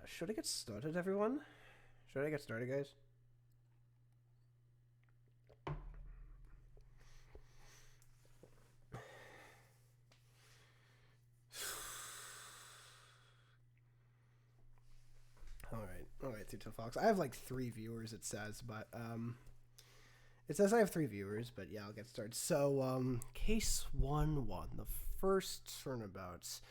Should I get started, everyone? Should I get started, guys? Alright, Tito Fox. I have like 3 viewers, it says, but, it says I have 3 viewers, but yeah, I'll get started. So, case 1-1, the first turnabouts.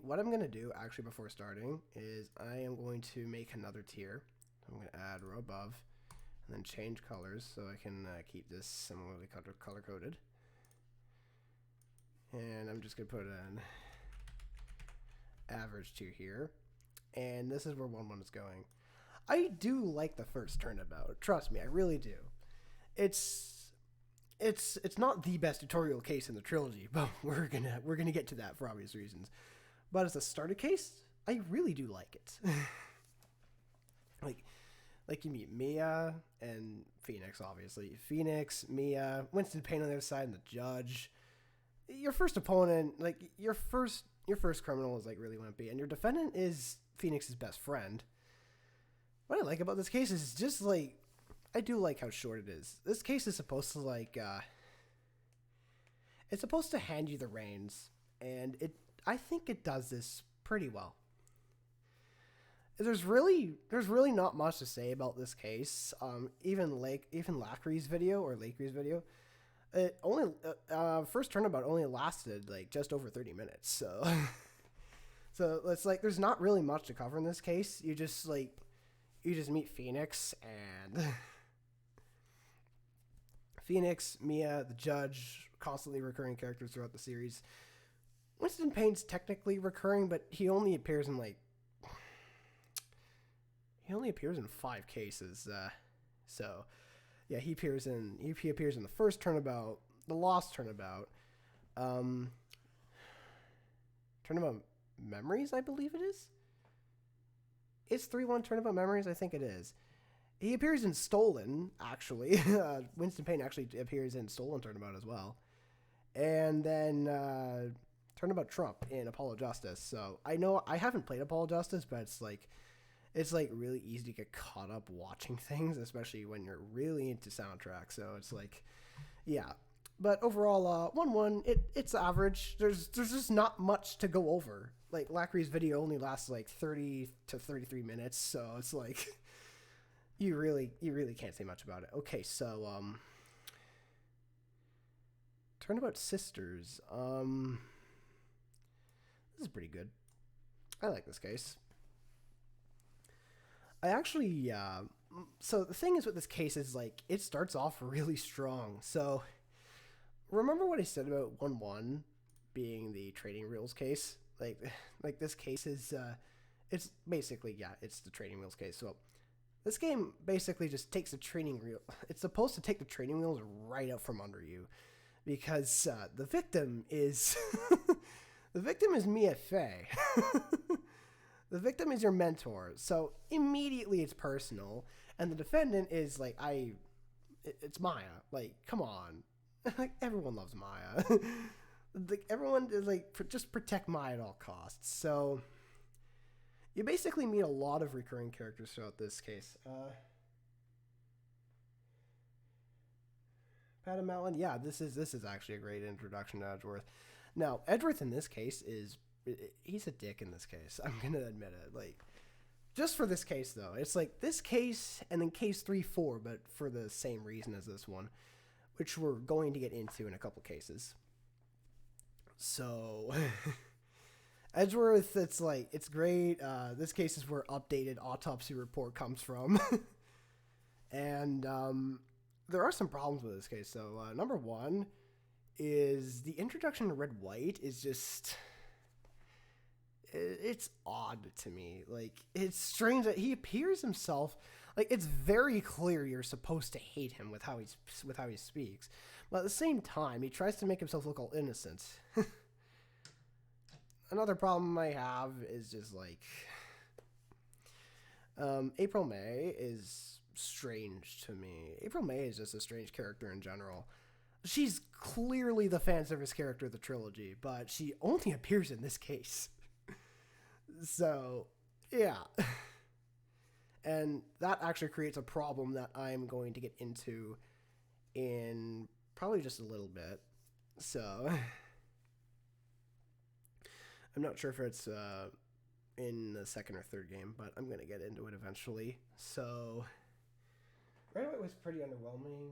What I'm going to do, actually, before starting, is I am going to make another tier. I'm going to add row above, and then change colors, so I can keep this similarly color-coded. And I'm just going to put an average tier here. And this is where 1-1 is going. I do like the first turnabout. Trust me, I really do. It's not the best tutorial case in the trilogy, but we're gonna get to that for obvious reasons. But as a starter case, I really do like it. like you meet Mia and Phoenix, obviously. Phoenix, Mia, Winston Payne on the other side, and the judge. Your first opponent, like your first criminal is like really wimpy, and your defendant is Phoenix's best friend. What I like about this case is just like, I do like how short it is. This case is supposed to like, it's supposed to hand you the reins, and I think it does this pretty well. There's really not much to say about this case. Even Lacri's video, it only first turnabout only lasted like just over 30 minutes. So so it's like there's not really much to cover in this case. You just meet Phoenix and Phoenix, Mia, the judge, constantly recurring characters throughout the series. Winston Payne's technically recurring, but he only appears in 5 cases. So yeah, he appears in the first turnabout, the Lost Turnabout, Turnabout Memories, I believe it is. It's 3-1 Turnabout Memories, I think it is. He appears in Stolen, actually. Winston Payne actually appears in Stolen Turnabout as well. And then Turnabout Trump in Apollo Justice. So I know I haven't played Apollo Justice, but it's like really easy to get caught up watching things, especially when you're really into soundtracks. So it's like, yeah. But overall, 1-1, it's average. There's just not much to go over. Like, Lacri's video only lasts like 30 to 33 minutes, so it's like, you really can't say much about it. Okay, so, Turnabout Sisters. This is pretty good. I like this case. I actually, so the thing is with this case is, like, it starts off really strong. So, remember what I said about 1-1 being the trading wheels case? Like this case is, it's basically, yeah, it's the trading wheels case. So, this game basically just takes the training wheel. It's supposed to take the training wheels right out from under you. Because, the victim is, the victim is Mia Fey. The victim is your mentor, so immediately it's personal, and the defendant is like, it's Maya. Like, come on. Like, everyone loves Maya. Like, everyone is like, just protect Maya at all costs. So, you basically meet a lot of recurring characters throughout this case. Pat Mellon, yeah, this is actually a great introduction to Edgeworth. Now, Edgeworth in this case he's a dick in this case. I'm going to admit it. Like, just for this case, though. It's like this case and then case 3-4, but for the same reason as this one, which we're going to get into in a couple cases. So, Edgeworth, it's like, it's great. This case is where updated autopsy report comes from. And there are some problems with this case. So, number one is the introduction to Red White is just... It's odd to me. Like, it's strange that he appears himself. Like, it's very clear you're supposed to hate him with how he speaks, but at the same time, he tries to make himself look all innocent. Another problem I have is just like, April May is strange to me. April May is just a strange character in general. she's clearly the fan service character of the trilogy, but she only appears in this case. So, yeah. And that actually creates a problem that I'm going to get into in probably just a little bit. So, I'm not sure if it's in the second or third game, but I'm going to get into it eventually. So, Red White was pretty underwhelming.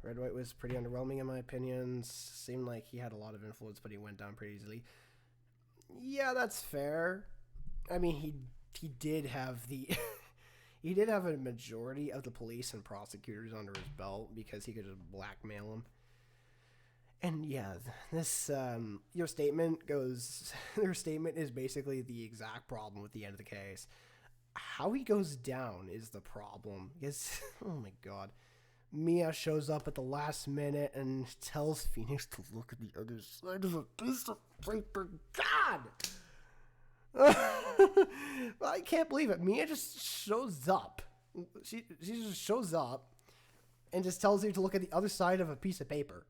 Red White was pretty underwhelming in my opinion. Seemed like he had a lot of influence, but he went down pretty easily. Yeah, that's fair. I mean, he did have the he did have a majority of the police and prosecutors under his belt because he could just blackmail them. And yeah, this your statement goes. Their statement is basically the exact problem with the end of the case. How he goes down is the problem. Because oh my god, Mia shows up at the last minute and tells Phoenix to look at the other side of a piece of paper. God. I can't believe it. Mia just shows up. She just shows up and just tells you to look at the other side of a piece of paper.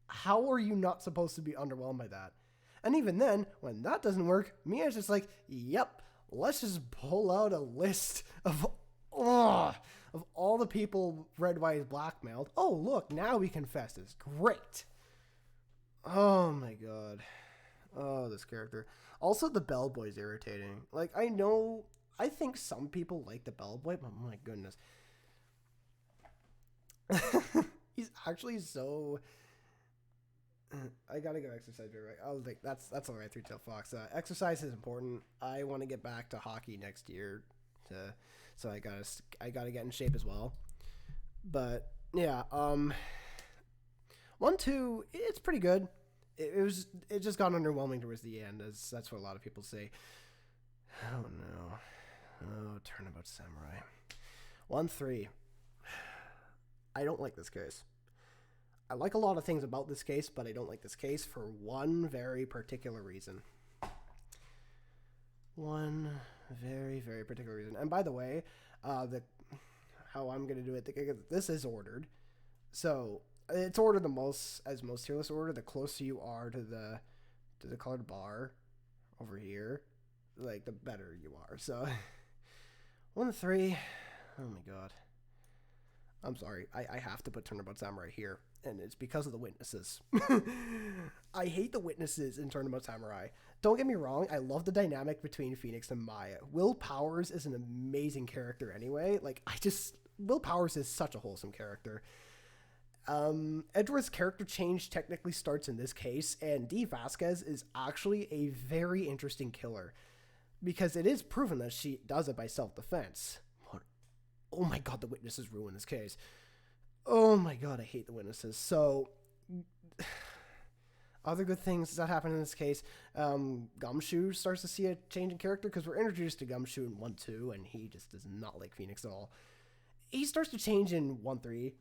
How are you not supposed to be underwhelmed by that? And even then, when that doesn't work, Mia's just like, yep, let's just pull out a list of all the people Red White has blackmailed. Oh, look, now we confess this. Great. Oh my god. Oh, this character. Also, the bellboy's irritating. Like, I think some people like the bellboy, but my goodness. He's actually so... I gotta go exercise, right? I was like, that's all right, Three Tail Fox. Exercise is important. I want to get back to hockey next year, so I gotta get in shape as well. But yeah, 1-2, it's pretty good. It just got underwhelming towards the end, as that's what a lot of people say. Oh no, oh Turnabout Samurai, 1-3. I don't like this case. I like a lot of things about this case, but I don't like this case for one very particular reason. One very, very particular reason. And by the way, how I'm going to do it, this is ordered. So it's ordered as most tier list order. The closer you are to the colored bar over here, like the better you are. So 1-3. Oh my god. I'm sorry. I have to put Turnabout Samurai here. And it's because of the witnesses. I hate the witnesses in Turnabout Samurai. Don't get me wrong, I love the dynamic between Phoenix and Maya. Will Powers is an amazing character anyway. Will Powers is such a wholesome character. Edgeworth's character change technically starts in this case, and Dee Vasquez is actually a very interesting killer. Because it is proven that she does it by self-defense. Oh my god, the witnesses ruin this case. Oh my god, I hate the witnesses. So, other good things that happen in this case, Gumshoe starts to see a change in character because we're introduced to Gumshoe in 1-2, and he just does not like Phoenix at all. He starts to change in 1-3.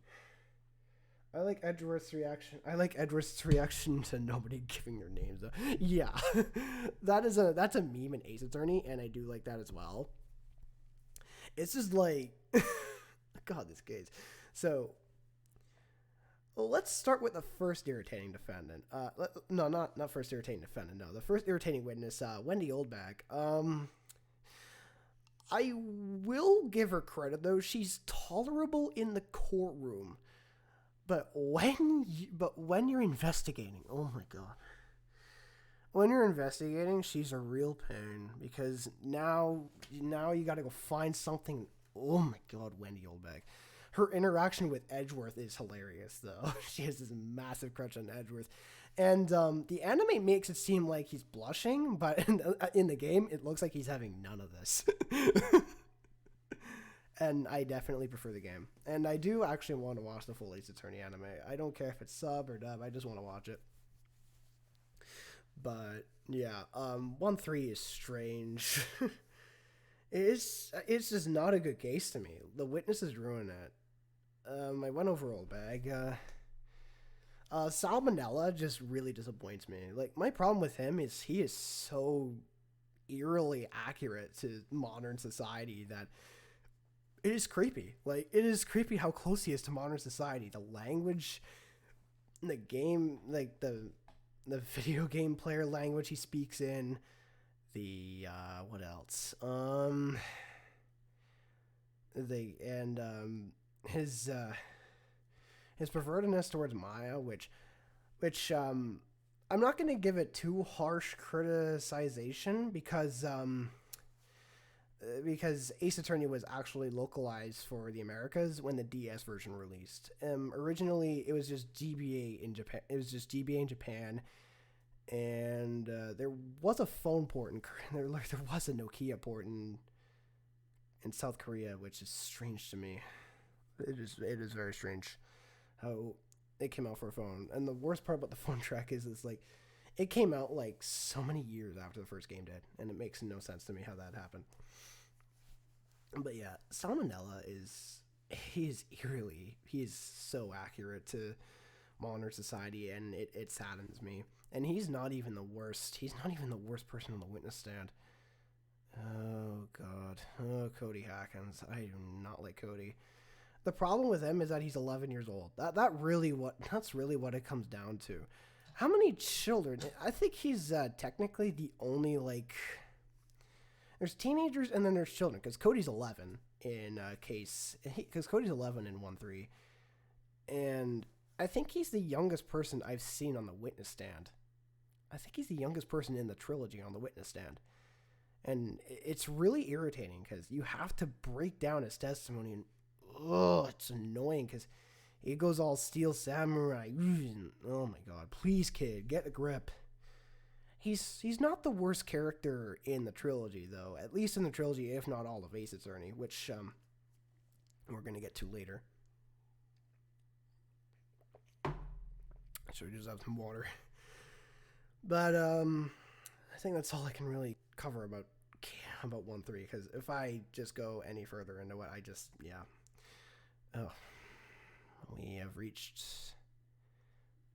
I like Edgeworth's reaction to nobody giving their names. Yeah, that's a meme in Ace Attorney, and I do like that as well. It's just like, god, this case. So, let's start with the first irritating defendant. No, not first irritating defendant. No, the first irritating witness, Wendy Oldbag. I will give her credit though; she's tolerable in the courtroom, but when you're investigating, oh my god. When you're investigating, she's a real pain because now you got to go find something. Oh my god, Wendy Oldbag. Her interaction with Edgeworth is hilarious, though. She has this massive crush on Edgeworth. And the anime makes it seem like he's blushing, but in the game, it looks like he's having none of this. And I definitely prefer the game. And I do actually want to watch the full Ace Attorney anime. I don't care if it's sub or dub. I just want to watch it. But, yeah, 1-3 is strange. It's just not a good case to me. The witnesses ruin it. I went over Oldbag. Salmonella just really disappoints me. Like, my problem with him is he is so eerily accurate to modern society that it is creepy. Like, it is creepy how close he is to modern society. The language, the game, like the video game player language he speaks in, the what else? They and his pervertedness towards Maya, which I'm not going to give it too harsh criticization because Ace Attorney was actually localized for the Americas when the DS version released. Originally, it was just GBA in Japan. It was just GBA in Japan, and there was a phone port in there was a Nokia port in South Korea, which is strange to me. It is very strange how it came out for a phone. And the worst part about the phone track is like it came out like so many years after the first game did, and it makes no sense to me how that happened. But yeah, Salmonella he is so accurate to modern society, and it saddens me. And he's not even the worst. He's not even the worst person on the witness stand. Oh God. Oh, Cody Hackins. I do not like Cody. The problem with him is that he's 11 years old. That's really what it comes down to. How many children? I think he's technically the only like. There's teenagers and then there's children because Cody's 11 in because Cody's 11 in 1-3, and I think he's the youngest person I've seen on the witness stand. I think he's the youngest person in the trilogy on the witness stand, and it's really irritating because you have to break down his testimony, and it's annoying because he goes all Steel Samurai. Oh my God, please kid, get a grip. He's not the worst character in the trilogy, though. At least in the trilogy, if not all of Ace Attorney, which we're going to get to later. So we just have some water. But I think that's all I can really cover about 1-3, because if I just go any further into it,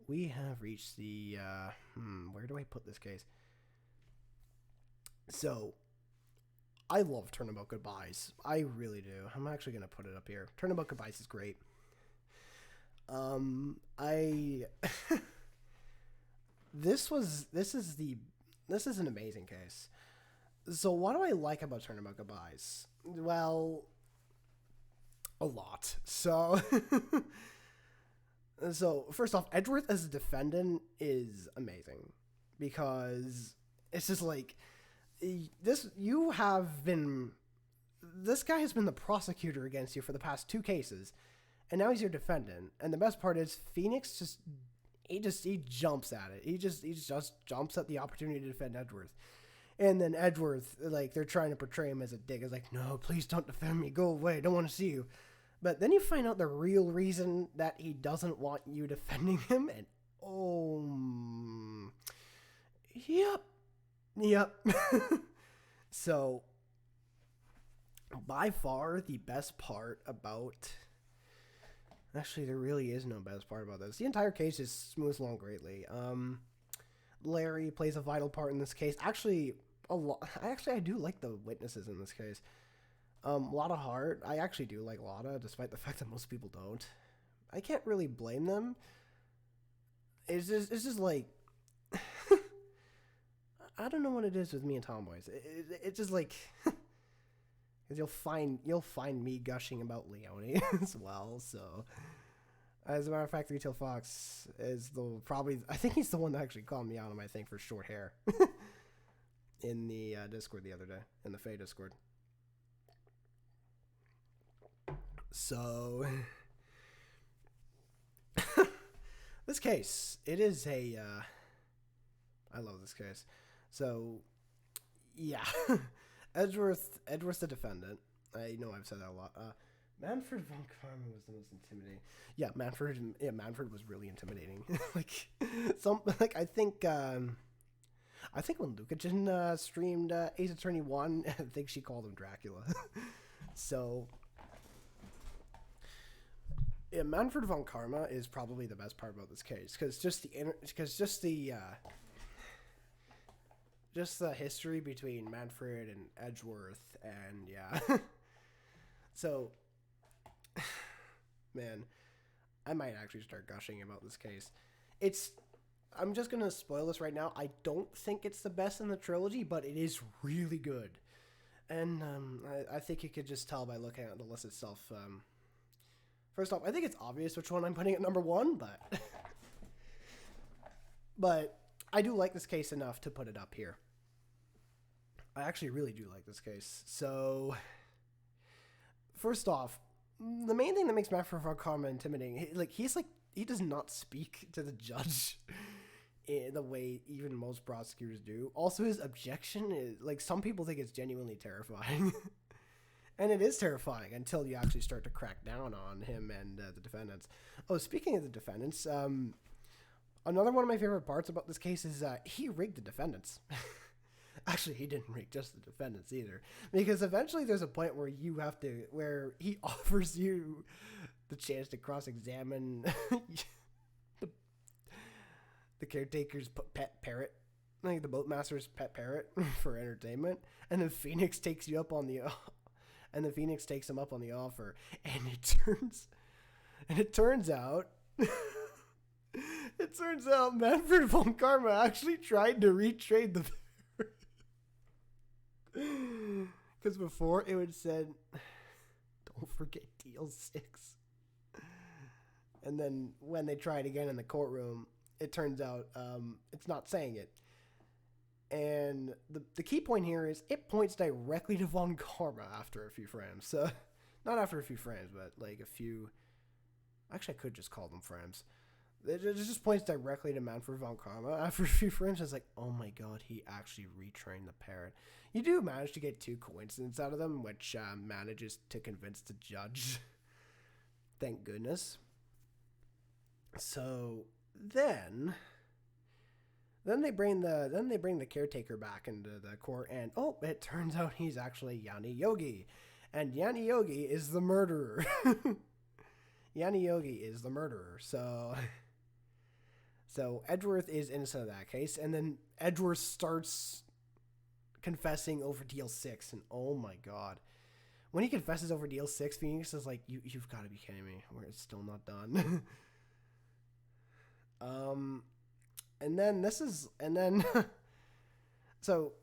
we have reached the where do I put this case? So I love Turnabout Goodbyes. I really do. I'm actually going to put it up here. Turnabout Goodbyes is great. This is an amazing case. So what do I like about Turnabout Goodbyes? Well, a lot. So So, first off, Edgeworth as a defendant is amazing because it's just like this guy has been the prosecutor against you for the past 2 cases, and now he's your defendant. And the best part is Phoenix he jumps at it. He just jumps at the opportunity to defend Edgeworth. And then Edgeworth, like, they're trying to portray him as a dick. It's like, no, please don't defend me. Go away. I don't want to see you. But then you find out the real reason that he doesn't want you defending him, and yep. So, by far the best part about, actually there really is no best part about this. The entire case just moves along greatly. Larry plays a vital part in this case. Actually, I do like the witnesses in this case. Lotta Hart, I actually do like Lotta, despite the fact that most people don't. I can't really blame them. It's just like, I don't know what it is with me and Tomboys. It's just like, because you'll find me gushing about Leone as well. So, as a matter of fact, Retail Fox is I think he's the one that actually called me out on my thing for short hair in the Discord the other day, in the Faye Discord. So, this case, it is I love this case. So, yeah, Edgeworth the defendant. I know I've said that a lot. Manfred von Karma was the most intimidating. Yeah, Manfred was really intimidating. I think when Lukagen streamed Ace Attorney 1, I think she called him Dracula. So, yeah, Manfred von Karma is probably the best part about this case, because just the history between Manfred and Edgeworth, and yeah. So, man, I might actually start gushing about this case. it's. I'm just gonna spoil this right now. I don't think it's the best in the trilogy, but it is really good. And I think you could just tell by looking at the list itself. First off, I think it's obvious which one I'm putting at number one, but but I do like this case enough to put it up here. I actually really do like this case. So, first off, the main thing that makes Manfred von Karma intimidating, he does not speak to the judge in the way even most prosecutors do. Also, his objection is, like, some people think it's genuinely terrifying. And it is terrifying until you actually start to crack down on him and the defendants. Oh, speaking of the defendants, another one of my favorite parts about this case is he rigged the defendants. Actually, he didn't rig just the defendants either. Because eventually there's a point where he offers you the chance to cross-examine the caretaker's pet parrot, like the boatmaster's pet parrot for entertainment. And then Phoenix takes him up on the offer, and it turns out Manfred von Karma actually tried to retrade the because before it would said, "Don't forget deal 6," and then when they tried again in the courtroom, it turns out it's not saying it. And the key point here is it points directly to von Karma after a few frames. So, not after a few frames, but like a few. Actually, I could just call them frames. It just points directly to Manfred von Karma after a few frames. I was like, oh my god, he actually retrained the parrot. You do manage to get 2 coincidences out of them, which manages to convince the judge. Thank goodness. So then they bring the caretaker back into the court, and it turns out he's actually Yanni Yogi, and Yanni Yogi is the murderer. Yanni Yogi is the murderer. So Edgeworth is innocent of that case, and then Edgeworth starts confessing over deal 6, and oh my god, when he confesses over deal 6, Phoenix is like, you've got to be kidding me, it's still not done. So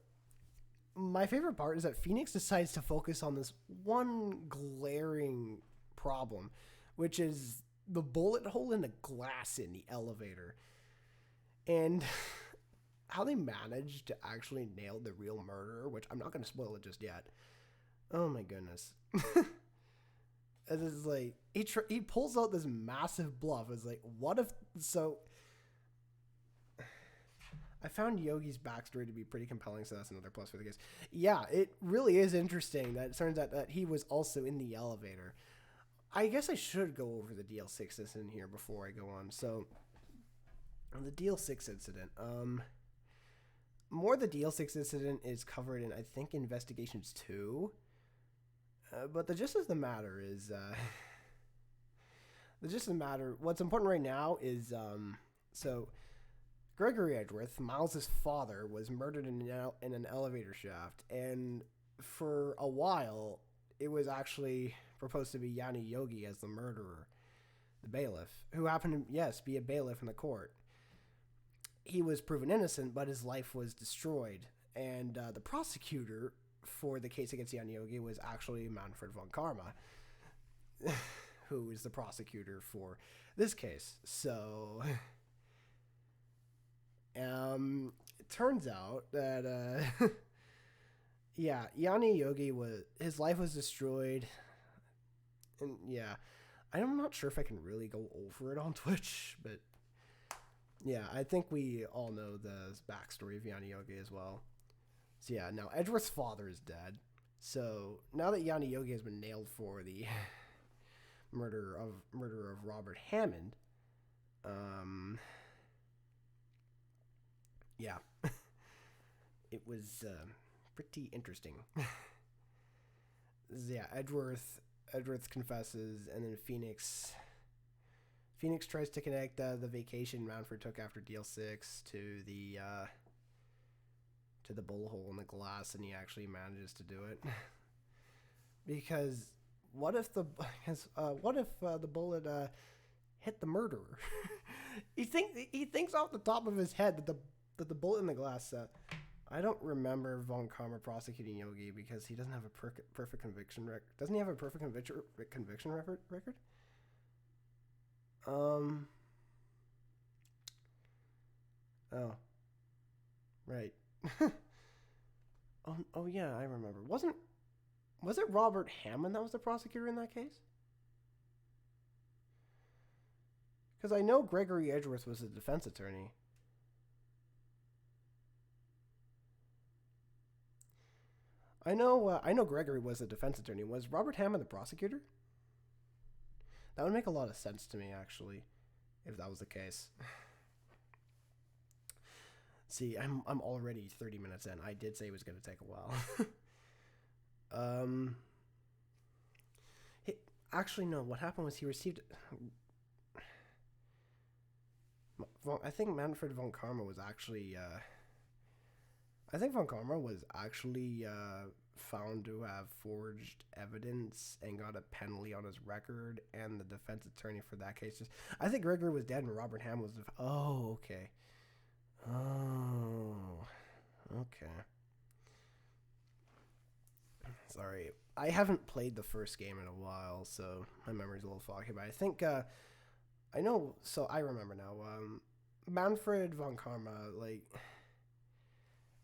my favorite part is that Phoenix decides to focus on this one glaring problem, which is the bullet hole in the glass in the elevator. And how they managed to actually nail the real murderer, which I'm not going to spoil it just yet. Oh my goodness. It's like, he pulls out this massive bluff. It's like, what if, so I found Yogi's backstory to be pretty compelling, so that's another plus for the case. Yeah, it really is interesting that it turns out that he was also in the elevator. I guess I should go over the DL6 in here before I go on. So, on the DL6 incident, more of the DL6 incident is covered in, I think, Investigations 2. But the gist of the matter is, what's important right now is, so Gregory Edgeworth, Miles' father, was murdered in an elevator shaft, and for a while, it was actually proposed to be Yanni Yogi as the murderer, the bailiff, who happened to, yes, be a bailiff in the court. He was proven innocent, but his life was destroyed, and the prosecutor for the case against Yanni Yogi was actually Manfred von Karma, who is the prosecutor for this case. So it turns out that yeah, Yanni Yogi his life was destroyed, and yeah, I'm not sure if I can really go over it on Twitch, but yeah, I think we all know the backstory of Yanni Yogi as well. So yeah, now Edgeworth's father is dead. So now that Yanni Yogi has been nailed for the murder of Robert Hammond, yeah, it was pretty interesting. Yeah, Edgeworth confesses, and then Phoenix tries to connect the vacation Manfred took after Deal 6 to the bullet hole in the glass, and he actually manages to do it. Because what if the bullet hit the murderer? he thinks off the top of his head that the bullet in the glass. I don't remember Von Karma prosecuting Yogi because he doesn't have a perfect conviction record. Doesn't he have a perfect conviction record? Oh, right. Oh yeah, I remember. Was it Robert Hammond that was the prosecutor in that case? Because I know Gregory Edgeworth was the defense attorney. I know Gregory was the defense attorney. Was Robert Hammond the prosecutor? That would make a lot of sense to me, actually, if that was the case. See, I'm already 30 minutes in. I did say it was going to take a while. He, actually, no. What happened was he received. I think Manfred von Karma was actually. I think von Karma was actually found to have forged evidence and got a penalty on his record, and the defense attorney for that case just. I think Gregory was dead and Robert Hamm was. Oh, okay. Oh, okay. Sorry. I haven't played the first game in a while, so my memory's a little foggy, but I think, I know, so I remember now, Manfred von Karma, like,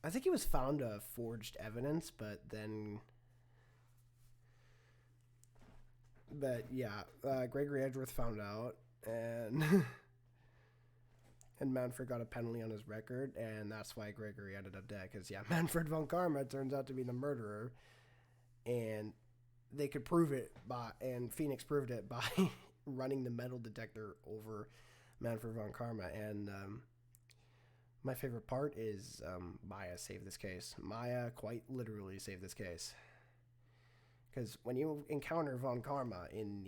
I think he was found to have forged evidence, but yeah, Gregory Edgeworth found out, and... And Manfred got a penalty on his record, and that's why Gregory ended up dead. Because, yeah, Manfred von Karma turns out to be the murderer, and they could prove it and Phoenix proved it by running the metal detector over Manfred von Karma. And my favorite part is Maya saved this case. Maya quite literally saved this case. Because when you encounter von Karma in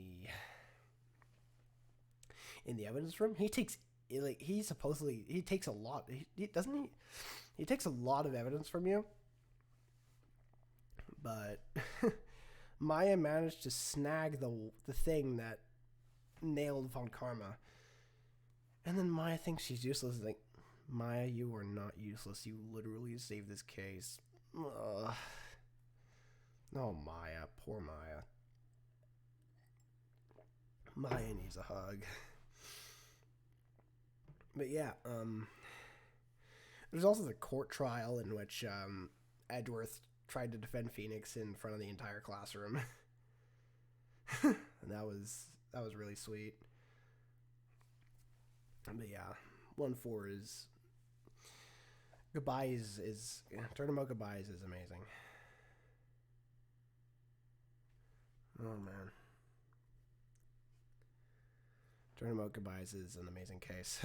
the evidence room, he takes a lot. He takes a lot of evidence from you, but Maya managed to snag the thing that nailed von Karma, and then Maya thinks she's useless. Like, Maya, you are not useless. You literally saved this case. Ugh. Oh, Maya, poor Maya. Maya needs a hug. But yeah, there's also the court trial in which Edgeworth tried to defend Phoenix in front of the entire classroom. And that was really sweet. But yeah, 1-4 is Goodbyes is Turnabout Goodbyes is amazing. Oh man. Turnabout Goodbyes is an amazing case.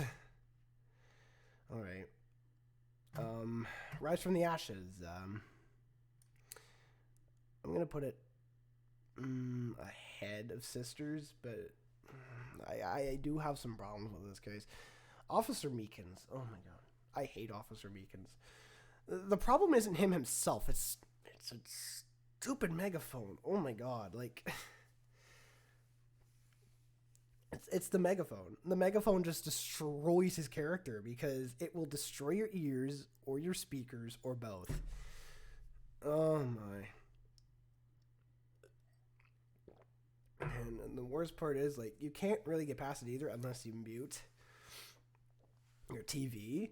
All right. Rise from the Ashes. I'm going to put it ahead of Sisters, but I do have some problems with this case. Officer Meekins. Oh my god. I hate Officer Meekins. The problem isn't him himself. It's a stupid megaphone. Oh my god. Like... It's the megaphone. The megaphone just destroys his character because it will destroy your ears or your speakers or both. Oh my. And the worst part is, like, you can't really get past it either unless you mute your TV.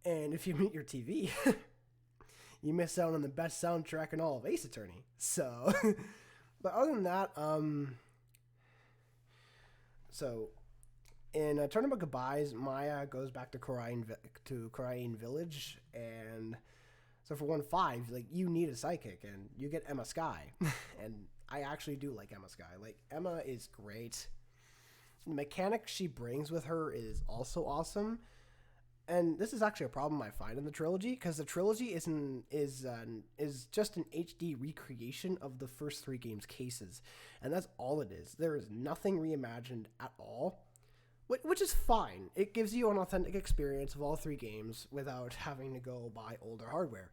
And if you mute your TV, you miss out on the best soundtrack in all of Ace Attorney. So, but other than that, so, in Turnabout Goodbyes, Maya goes back to Korean Village, and so for 1-5, like, you need a sidekick, and you get Emma Skye, and I actually do like Emma Skye. Like, Emma is great. The mechanic she brings with her is also awesome, and this is actually a problem I find in the trilogy, because the trilogy is just an HD recreation of the first 3 games' cases, and that's all it is. There is nothing reimagined at all, which is fine. It gives you an authentic experience of all 3 games without having to go buy older hardware.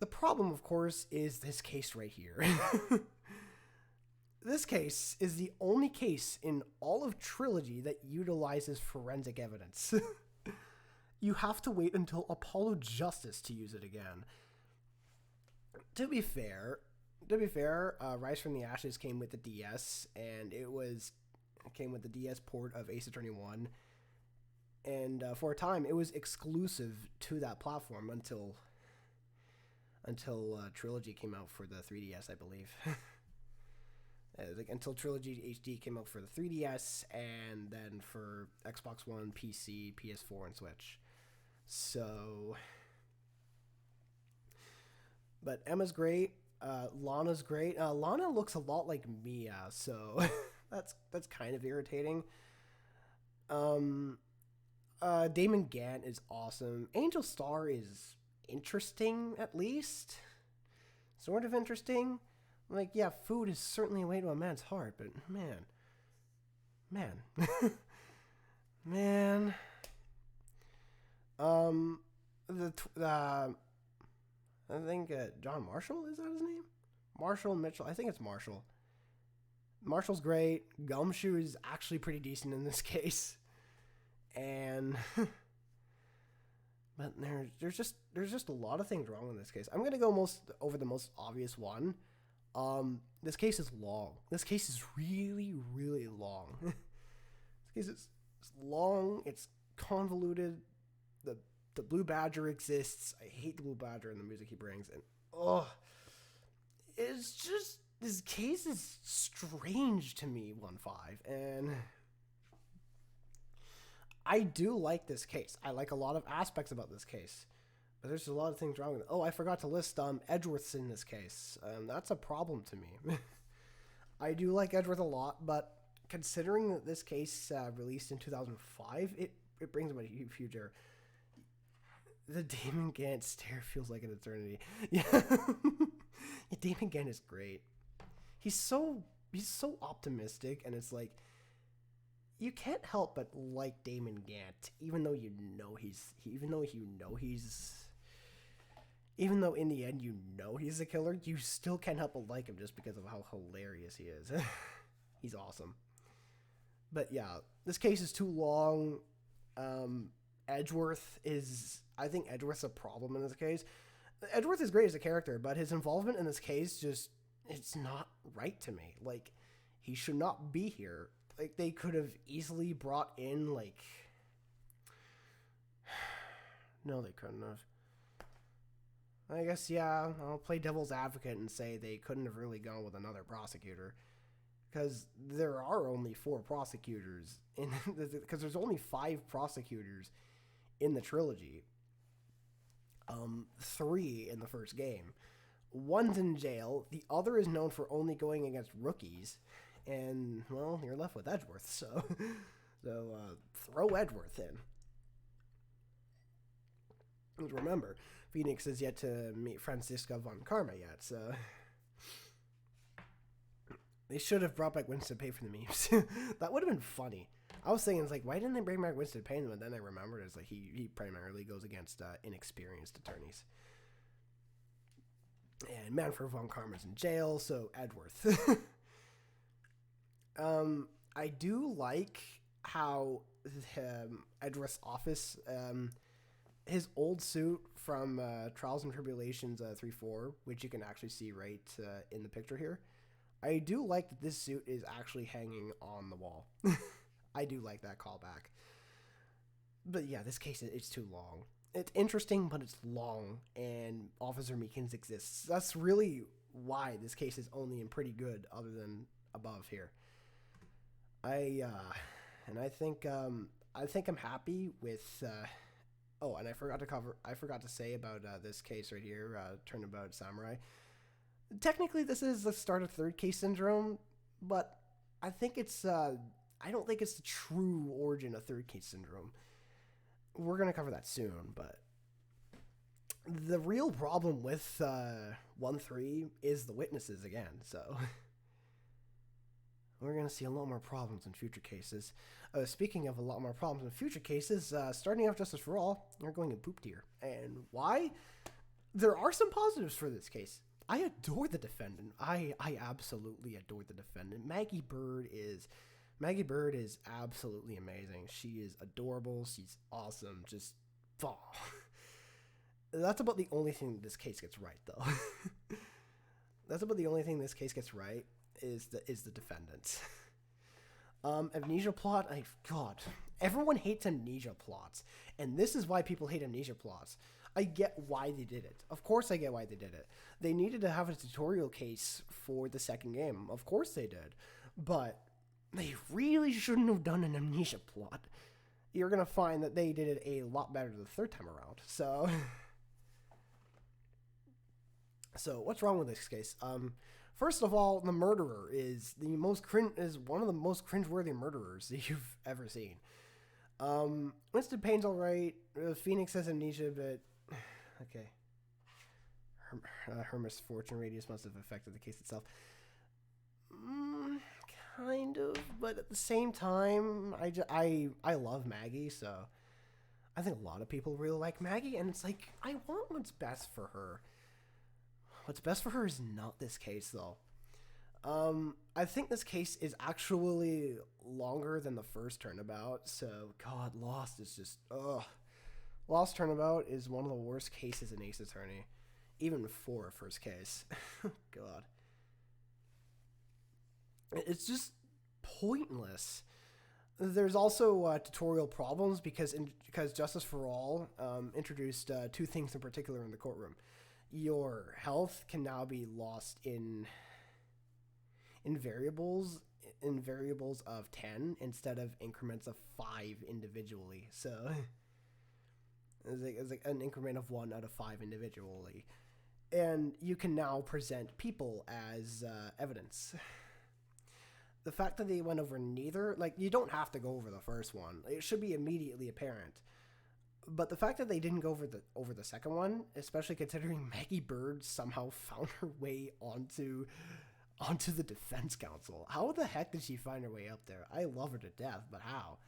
The problem, of course, is this case right here. This case is the only case in all of Trilogy that utilizes forensic evidence. You have to wait until Apollo Justice to use it again. To be fair, Rise from the Ashes came with the DS, and it came with the DS port of Ace Attorney 1. And for a time, it was exclusive to that platform until Trilogy came out for the 3DS, I believe. Until Trilogy HD came out for the 3DS, and then for Xbox One, PC, PS4, and Switch. So, but Emma's great. Lana's great. Lana looks a lot like Mia, so that's kind of irritating. Damon Gant is awesome. Angel Star is interesting, at least. Sort of interesting. Like, yeah, food is certainly a way to a man's heart, but man. Man. I think John Marshall, is that his name? Marshall Mitchell. I think it's Marshall. Marshall's great. Gumshoe is actually pretty decent in this case. And but there's just a lot of things wrong in this case. I'm gonna go over the most obvious one. This case is long. This case is really, really long. This case is long. It's convoluted. The Blue Badger exists. I hate the Blue Badger and the music he brings. And it's just, this case is strange to me, 1-5. And I do like this case. I like a lot of aspects about this case. But there's a lot of things wrong with it. Oh, I forgot to list Edgeworth's in this case. That's a problem to me. I do like Edgeworth a lot, but considering that this case released in 2005, it brings him a huge error. The Damon Gant stare feels like an eternity. Yeah. Yeah, Damon Gant is great. He's so optimistic, and it's like, you can't help but like Damon Gant, even though in the end you know he's a killer, you still can't help but like him just because of how hilarious he is. He's awesome. But yeah, this case is too long. I think Edgeworth's a problem in this case. Edgeworth is great as a character, but his involvement in this case it's not right to me. Like, he should not be here. Like, they could have easily brought in, like... No, they couldn't have. I guess, yeah, I'll play devil's advocate and say they couldn't have really gone with another prosecutor. Because there are only 4 prosecutors. Because there's only 5 prosecutors in the trilogy. 3 in the first game. 1's in jail. The other is known for only going against rookies. And, well, you're left with Edgeworth. So throw Edgeworth in. And remember, Phoenix is yet to meet Franziska von Karma yet, so... They should have brought back Winston Payne for the memes. That would have been funny. I was thinking, it's like, why didn't they bring back Winston Payne? But then I remembered, it's like, he primarily goes against inexperienced attorneys. And Manfred von Karma's in jail, so Edgeworth. I do like how Edgeworth's office, his old suit from Trials and Tribulations 3-4, which you can actually see right in the picture here. I do like that this suit is actually hanging on the wall. I do like that callback. But yeah, this case, it's too long. It's interesting, but it's long, and Officer Meekins exists. That's really why this case is only in pretty good, other than above here. I think I'm happy with. Oh, and I forgot to say about this case right here, Turnabout Samurai. Technically, this is the start of third case syndrome, but I think it's. I don't think it's the true origin of third case syndrome. We're gonna cover that soon, but the real problem with 1-3 is the witnesses again. So we're gonna see a lot more problems in future cases. Speaking of a lot more problems in future cases, starting off Justice for All, we're going in poop tier. And why? There are some positives for this case. I adore the defendant. I absolutely adore the defendant. Maggie Bird is absolutely amazing. She is adorable. She's awesome. Just, oh. That's about the only thing this case gets right, though. That's about the only thing this case gets right is the defendant. Amnesia plot. God, everyone hates amnesia plots, and this is why people hate amnesia plots. I get why they did it. Of course, I get why they did it. They needed to have a tutorial case for the second game. Of course, they did, but they really shouldn't have done an amnesia plot. You're gonna find that they did it a lot better the third time around. So what's wrong with this case? First of all, the murderer is one of the most cringeworthy murderers that you've ever seen. Winston Payne's all right. Phoenix has amnesia, but okay. Her misfortune radius must have affected the case itself. Kind of, but at the same time, I love Maggie, so I think a lot of people really like Maggie, and it's like I want what's best for her. What's best for her is not this case, though. I think this case is actually longer than the first Turnabout, so God, Lost is just, ugh. Lost Turnabout is one of the worst cases in Ace Attorney, even for a first case. God. It's just pointless. There's also tutorial problems because Justice for All introduced two things in particular in the courtroom. Your health can now be lost in variables of 10 instead of increments of 5 individually. So it's like an increment of 1 out of 5 individually. And you can now present people as evidence. The fact that they went over neither, like, you don't have to go over the first one. It should be immediately apparent. But the fact that they didn't go over the second one, especially considering Maggie Bird somehow found her way onto the defense counsel. How the heck did she find her way up there? I love her to death, but how?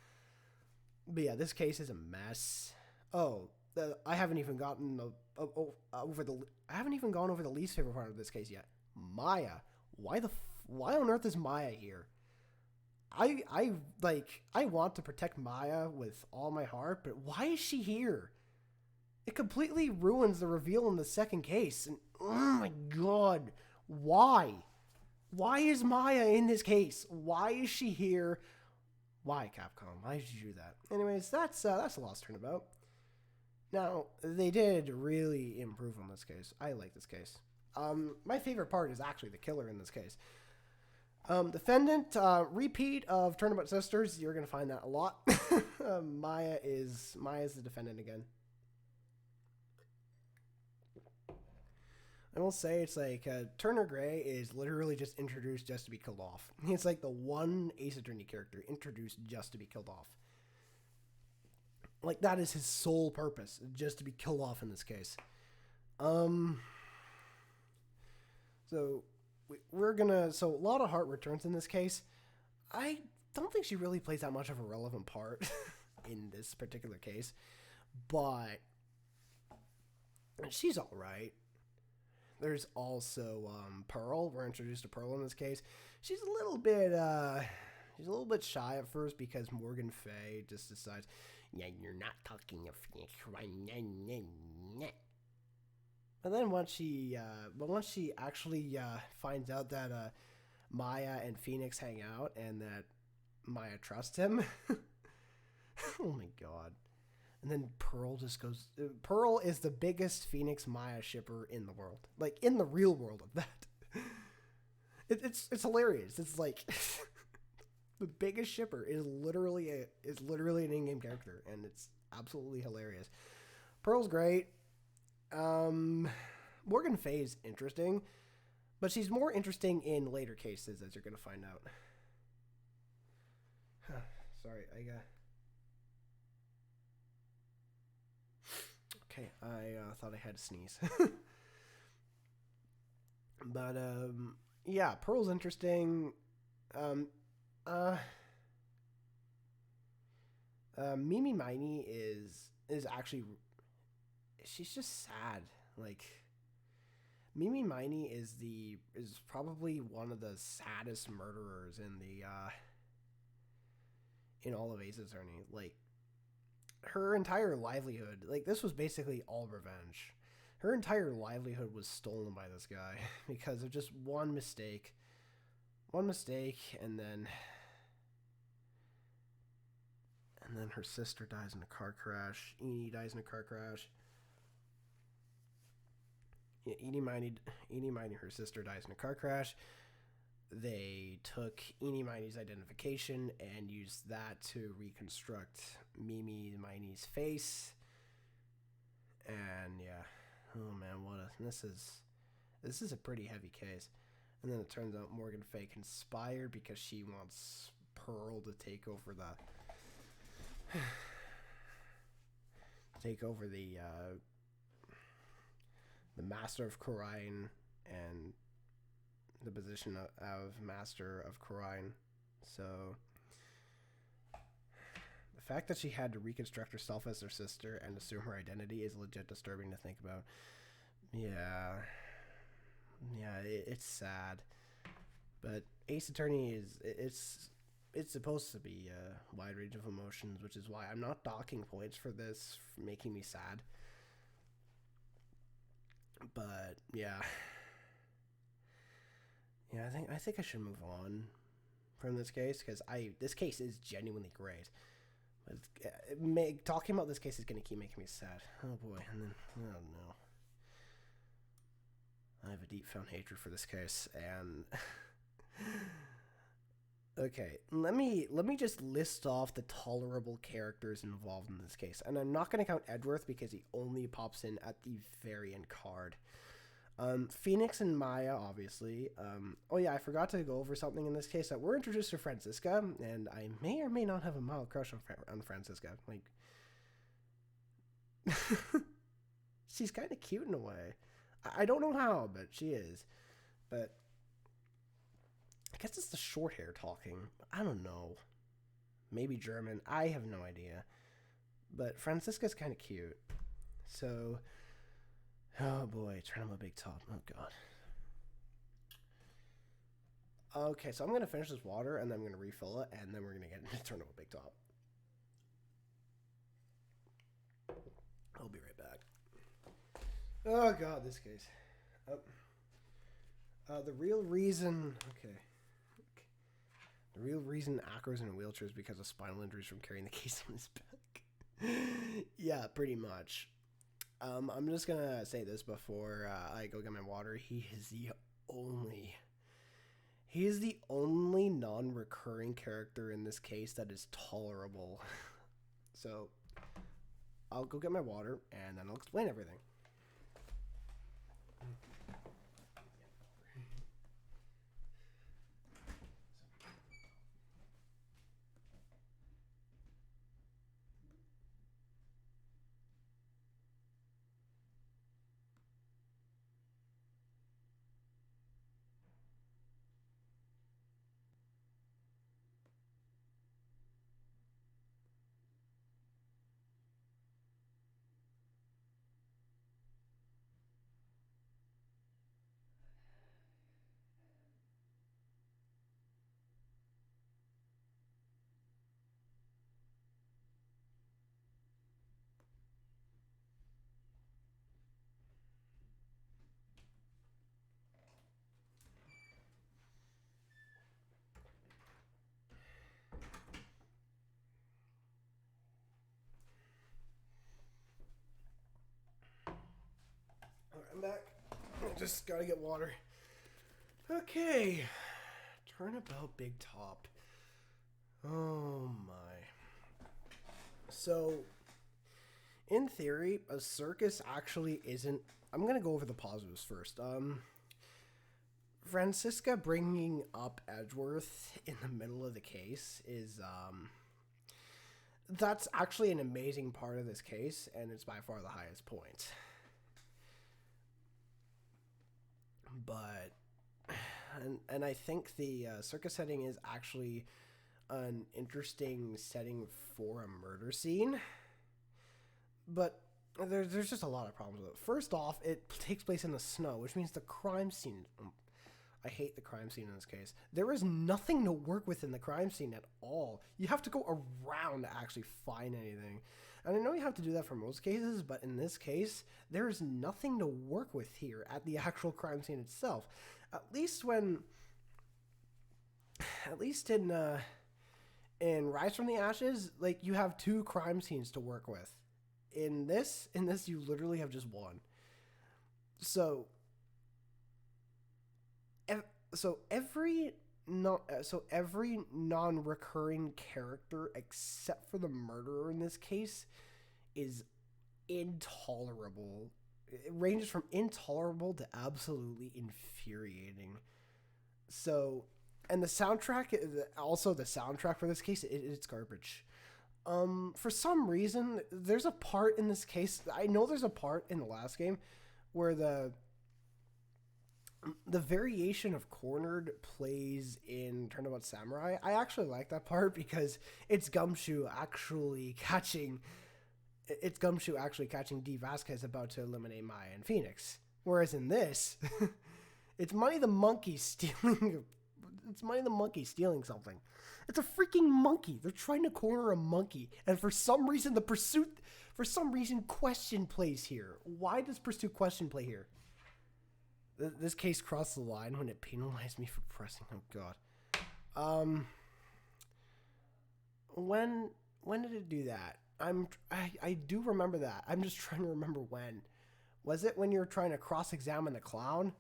But yeah, this case is a mess. I haven't even gotten over the least favorite part of this case yet. Maya. Why on earth is Maya here? I want to protect Maya with all my heart, but why is she here? It completely ruins the reveal in the second case. And oh my god, why? Why is Maya in this case? Why is she here? Why, Capcom? Why did you do that? Anyways, that's the Lost Turnabout. Now, they did really improve on this case. I like this case. My favorite part is actually the killer in this case. Defendant, repeat of Turnabout Sisters. You're going to find that a lot. Maya is the defendant again. I will say it's like Turner Gray is literally just introduced just to be killed off. It's like the one Ace Attorney character introduced just to be killed off. Like, that is his sole purpose, just to be killed off in this case. So a lot of Heart returns in this case. I don't think she really plays that much of a relevant part in this particular case, but she's all right. There's also Pearl. We're introduced to Pearl in this case. She's a little bit shy at first because Morgan Fay just decides, yeah, you're not talking of Phoenix, right? And then once she actually finds out that Maya and Phoenix hang out and that Maya trusts him, oh my god! And then Pearl just goes. Pearl is the biggest Phoenix Maya shipper in the world, like in the real world of that. It's hilarious. It's like the biggest shipper is literally an in-game character, and it's absolutely hilarious. Pearl's great. Morgan Fay's interesting, but she's more interesting in later cases, as you're going to find out. Sorry, okay, I thought I had to sneeze. But, yeah, Pearl's interesting. Mimi Miney is actually... She's just sad. Like, Mimi Miney is probably one of the saddest murderers in all of Ace Attorney. Like, her entire livelihood, like, this was basically all revenge. Her entire livelihood was stolen by this guy because of just one mistake. One mistake, and then her sister dies in a car crash. Edie dies in a car crash. Yeah, Edie Miney, her sister dies in a car crash. They took Edie Miney's identification and used that to reconstruct Mimi Miney's face. And yeah, oh man, this is a pretty heavy case. And then it turns out Morgan Fay conspired because she wants Pearl to take over the Master of Khura'in and the position of Master of Khura'in. So the fact that she had to reconstruct herself as her sister and assume her identity is legit disturbing to think about. Yeah, it's sad. But Ace Attorney it's supposed to be a wide range of emotions, which is why I'm not docking points for this, for making me sad. But yeah, I think I should move on from this case because this case is genuinely great. But talking about this case is gonna keep making me sad. Oh boy, and then oh no, I have a deep found hatred for this case, and okay, let me just list off the tolerable characters involved in this case, and I'm not going to count Edgeworth because he only pops in at the very end card. Phoenix and Maya, obviously. Oh yeah, I forgot to go over something in this case. That we're introduced to Francisca, and I may or may not have a mild crush on Francisca. Like, she's kind of cute in a way. I don't know how, but she is. But I guess it's the short hair talking. I don't know. Maybe German. I have no idea. But Francisca's kind of cute. So, oh boy, Turnabout Big Top. Oh god. Okay, so I'm going to finish this water, and then I'm going to refill it, and then we're going to get into Turnabout Big Top. I'll be right back. Oh god, this case. The real reason... Okay. The real reason Acro's in a wheelchair is because of spinal injuries from carrying the case on his back. Yeah, pretty much. I'm just gonna say this before I go get my water. He is the only non-recurring character in this case that is tolerable. So, I'll go get my water, and then I'll explain everything. I'm back. I just gotta get water. Okay. Turnabout Big Top. Oh my. So, in theory, a circus actually isn't... I'm gonna go over the positives first. Francisca bringing up Edgeworth in the middle of the case is, that's actually an amazing part of this case, and it's by far the highest point. But, and I think the circus setting is actually an interesting setting for a murder scene. But there's just a lot of problems with it. First off, it takes place in the snow, which means the crime scene. I hate the crime scene in this case. There is nothing to work with in the crime scene at all. You have to go around to actually find anything. And I know you have to do that for most cases, but in this case, there is nothing to work with here at the actual crime scene itself. At least in Rise from the Ashes, like, you have two crime scenes to work with. In this, you literally have just one. So every non-recurring character except for the murderer in this case is intolerable. It ranges from intolerable to absolutely infuriating. So, and the soundtrack for this case, it's garbage. For some reason, there's a part in this case. I know there's a part in the last game where the variation of Cornered plays in Turnabout Samurai. I actually like that part because it's Gumshoe actually catching D. Vasquez about to eliminate Maya and Phoenix. Whereas in this, it's Money the Monkey stealing something. It's a freaking monkey. They're trying to corner a monkey. And for some reason, question plays here. Why does Pursuit question play here? This case crossed the line when it penalized me for pressing. Oh, God. When did it do that? I do remember that. I'm just trying to remember when. Was it when you were trying to cross-examine the clown?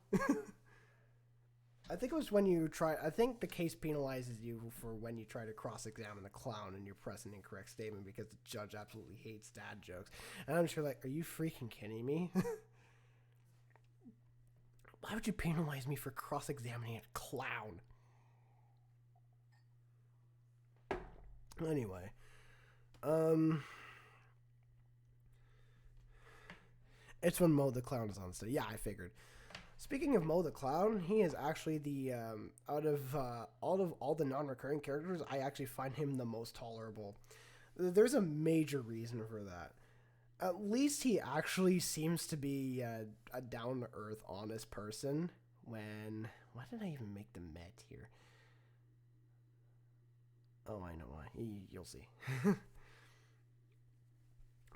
I think it was when I think the case penalizes you for when you try to cross-examine the clown and you press an incorrect statement because the judge absolutely hates dad jokes. And I'm just like, are you freaking kidding me? Why would you penalize me for cross-examining a clown? Anyway. It's when Mo the Clown is on stage. Yeah, I figured. Speaking of Mo the Clown, he is actually the out of all the non-recurring characters, I actually find him the most tolerable. There's a major reason for that. At least he actually seems to be a down-to-earth, honest person. Why did I even make the met here? Oh, I know why. You'll see.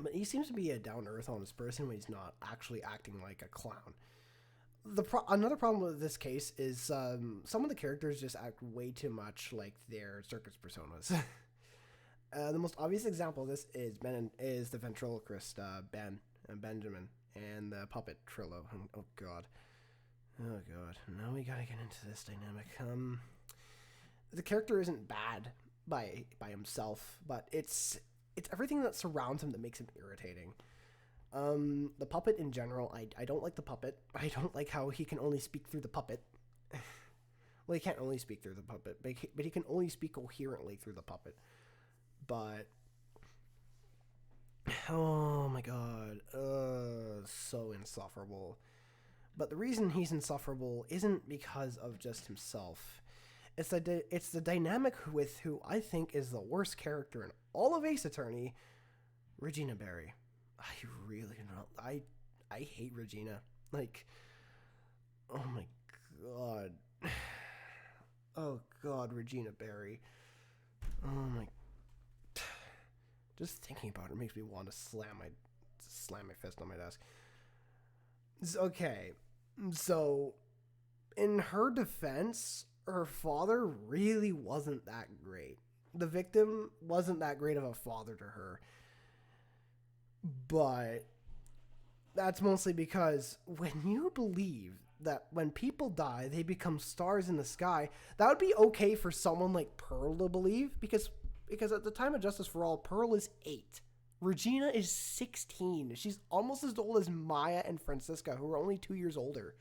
But he seems to be a down-to-earth, honest person when he's not actually acting like a clown. Another problem with this case is some of the characters just act way too much like their circus personas. The most obvious example of this is the ventriloquist Benjamin and the puppet Trillo. Oh god, now we gotta get into this dynamic. The character isn't bad by himself, but it's everything that surrounds him that makes him irritating. The puppet in general, I don't like the puppet. I don't like how he can only speak through the puppet. Well, he can't only speak through the puppet, but he can only speak coherently through the puppet. But oh my god, so insufferable. But the reason he's insufferable isn't because of just himself. It's the dynamic with who I think is the worst character in all of Ace Attorney, Regina Barry. I really don't. I hate Regina. Like, oh my god. Oh god, Regina Barry. Oh my. Just thinking about it makes me want to slam my fist on my desk. Okay, so in her defense, her father really wasn't that great. The victim wasn't that great of a father to her. But that's mostly because when you believe that when people die, they become stars in the sky, that would be okay for someone like Pearl to believe, because at the time of Justice for All, Pearl is 8. Regina is 16. She's almost as old as Maya and Francisca, who are only 2 years older.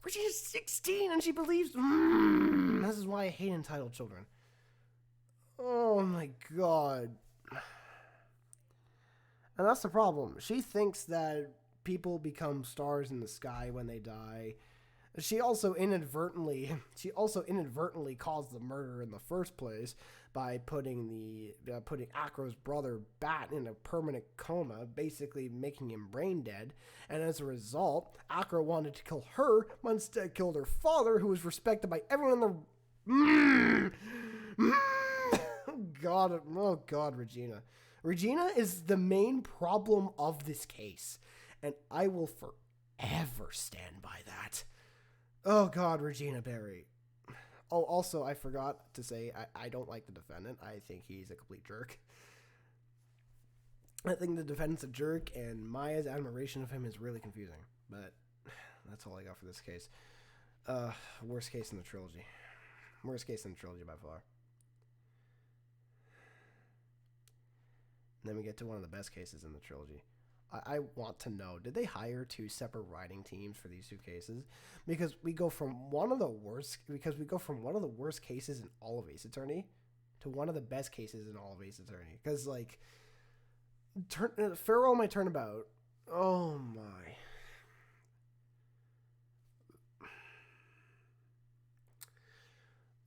Regina's 16 and she believes... This is why I hate entitled children. Oh my god. And that's the problem. She thinks that people become stars in the sky when they die. She also inadvertently caused the murder in the first place by putting Acro's brother Bat in a permanent coma, basically making him brain dead. And as a result, Acro wanted to kill her, but instead killed her father, who was respected by everyone in the... Oh God, Regina. Regina is the main problem of this case, and I will forever stand by that. Oh God, Regina Berry. Oh, also, I forgot to say, I don't like the defendant. I think he's a complete jerk. I think the defendant's a jerk, and Maya's admiration of him is really confusing. But that's all I got for this case. Worst case in the trilogy. Worst case in the trilogy by far. And then we get to one of the best cases in the trilogy. I want to know, did they hire two separate writing teams for these two cases? Because we go from one of the worst cases in all of Ace Attorney to one of the best cases in all of Ace Attorney. Because, like, Farewell My Turnabout, oh my.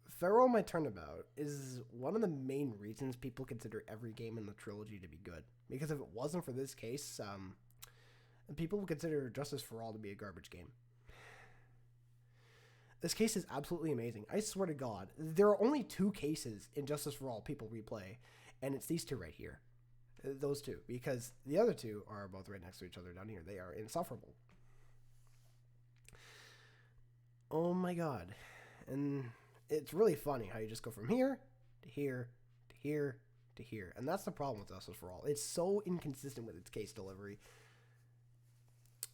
Farewell My Turnabout is one of the main reasons people consider every game in the trilogy to be good. Because if it wasn't for this case, people would consider Justice for All to be a garbage game. This case is absolutely amazing. I swear to God, there are only two cases in Justice for All people replay, and it's these two right here. Those two. Because the other two are both right next to each other down here. They are insufferable. Oh my God. And it's really funny how you just go from here to here to here to here. And that's the problem with Justice for All. It's so inconsistent with its case delivery.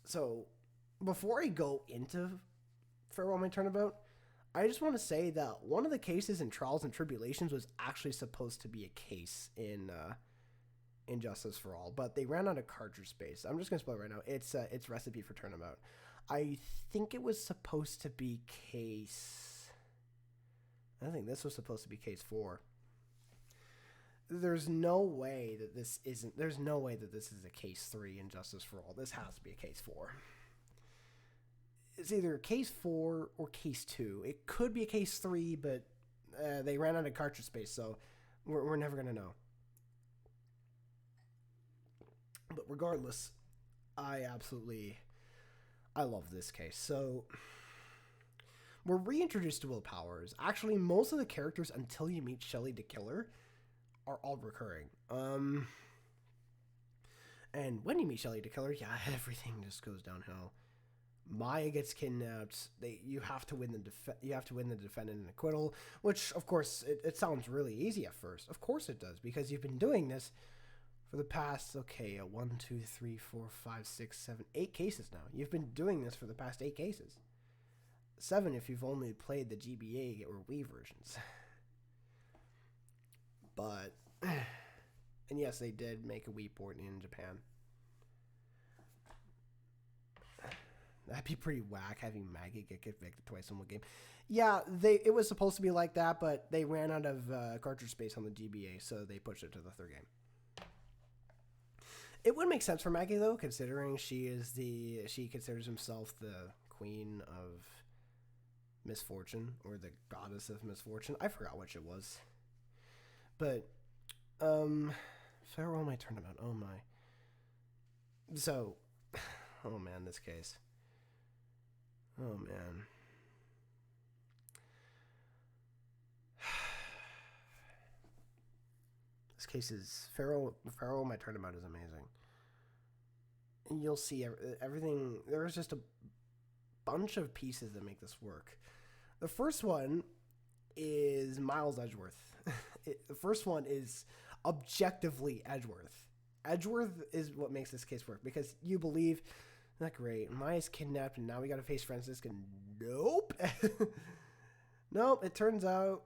So, before I go into Farewell My Turnabout, I just want to say that one of the cases in Trials and Tribulations was actually supposed to be a case in Justice for All, but they ran out of cartridge space. I'm just going to spoil it right now. It's Recipe for Turnabout. I think it was supposed to be case... I think this was supposed to be case 4. There's no way that this is a case 3 in Justice for All. This has to be a case 4. It's either case 4 or case 2. It could be a case 3, but they ran out of cartridge space, so we're never going to know. But regardless, I love this case. So... we're reintroduced to Will Powers. Actually, most of the characters until you meet Shelley the Killer are all recurring. And when you meet Shelley the Killer, yeah, everything just goes downhill. Maya gets kidnapped. You have to win the defendant in acquittal, which of course it sounds really easy at first. Of course it does, because you've been doing this for the past 1, 2, 3, 4, 5, 6, 7, 8 cases now. You've been doing this for the past 8 cases. 7 if you've only played the GBA or Wii versions. But, and yes, they did make a Wii port in Japan. That'd be pretty whack, having Maggie get convicted twice in one game. Yeah, it was supposed to be like that, but they ran out of cartridge space on the GBA, so they pushed it to the 3rd game. It would make sense for Maggie, though, considering she considers herself the queen of misfortune, or the goddess of misfortune. I forgot which it was. But, Farewell My Turnabout. Oh my. So, oh man, this case. Oh man. This case is, Farewell My Turnabout is amazing. And you'll see everything, there's just a bunch of pieces that make this work. The first one is Miles Edgeworth. The first one is objectively Edgeworth. Edgeworth is what makes this case work, because you believe, not great, Maya's kidnapped and now we gotta face Francisca. Nope. Nope, it turns out,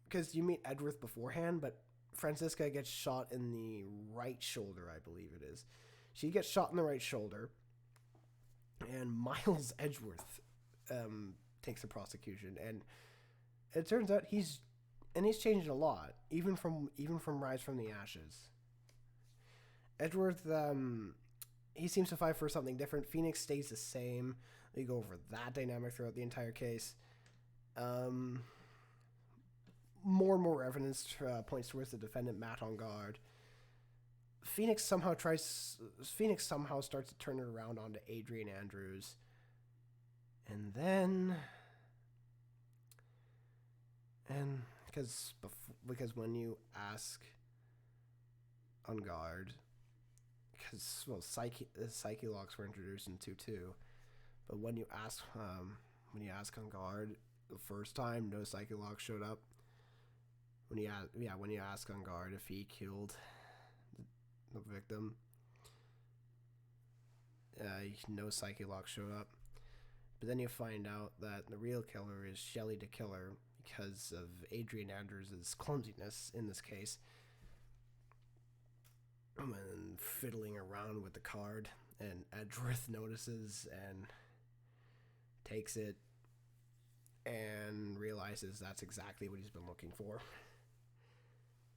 because you meet Edgeworth beforehand, but Francisca gets shot in the right shoulder, I believe it is. She gets shot in the right shoulder, and Miles Edgeworth takes the prosecution, and it turns out he's changed a lot, even from Rise from the Ashes. Edgeworth, he seems to fight for something different. Phoenix stays the same. We go over that dynamic throughout the entire case. more and more evidence points towards the defendant, Matt on guard. Phoenix somehow starts to turn it around onto Adrian Andrews. And then... Because when you ask on guard... Because, well, psyche locks were introduced in 2-2. But when you ask on guard the first time, no psyche lock showed up. When you ask on guard if he killed the victim, no psyche lock showed up. But then you find out that the real killer is Shelley the Killer because of Adrian Andrews' clumsiness in this case. And fiddling around with the card, and Edgeworth notices and takes it and realizes that's exactly what he's been looking for.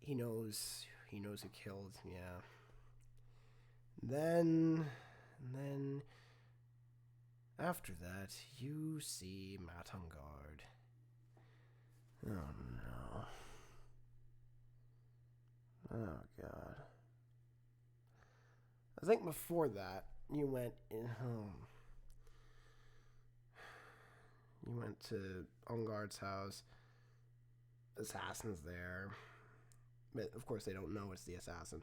He knows who killed, yeah. Then after that, you see Matt on guard. Oh no. Oh god. I think before that, you went in home. You went to on guard's house. Assassin's there. But of course they don't know it's the assassin.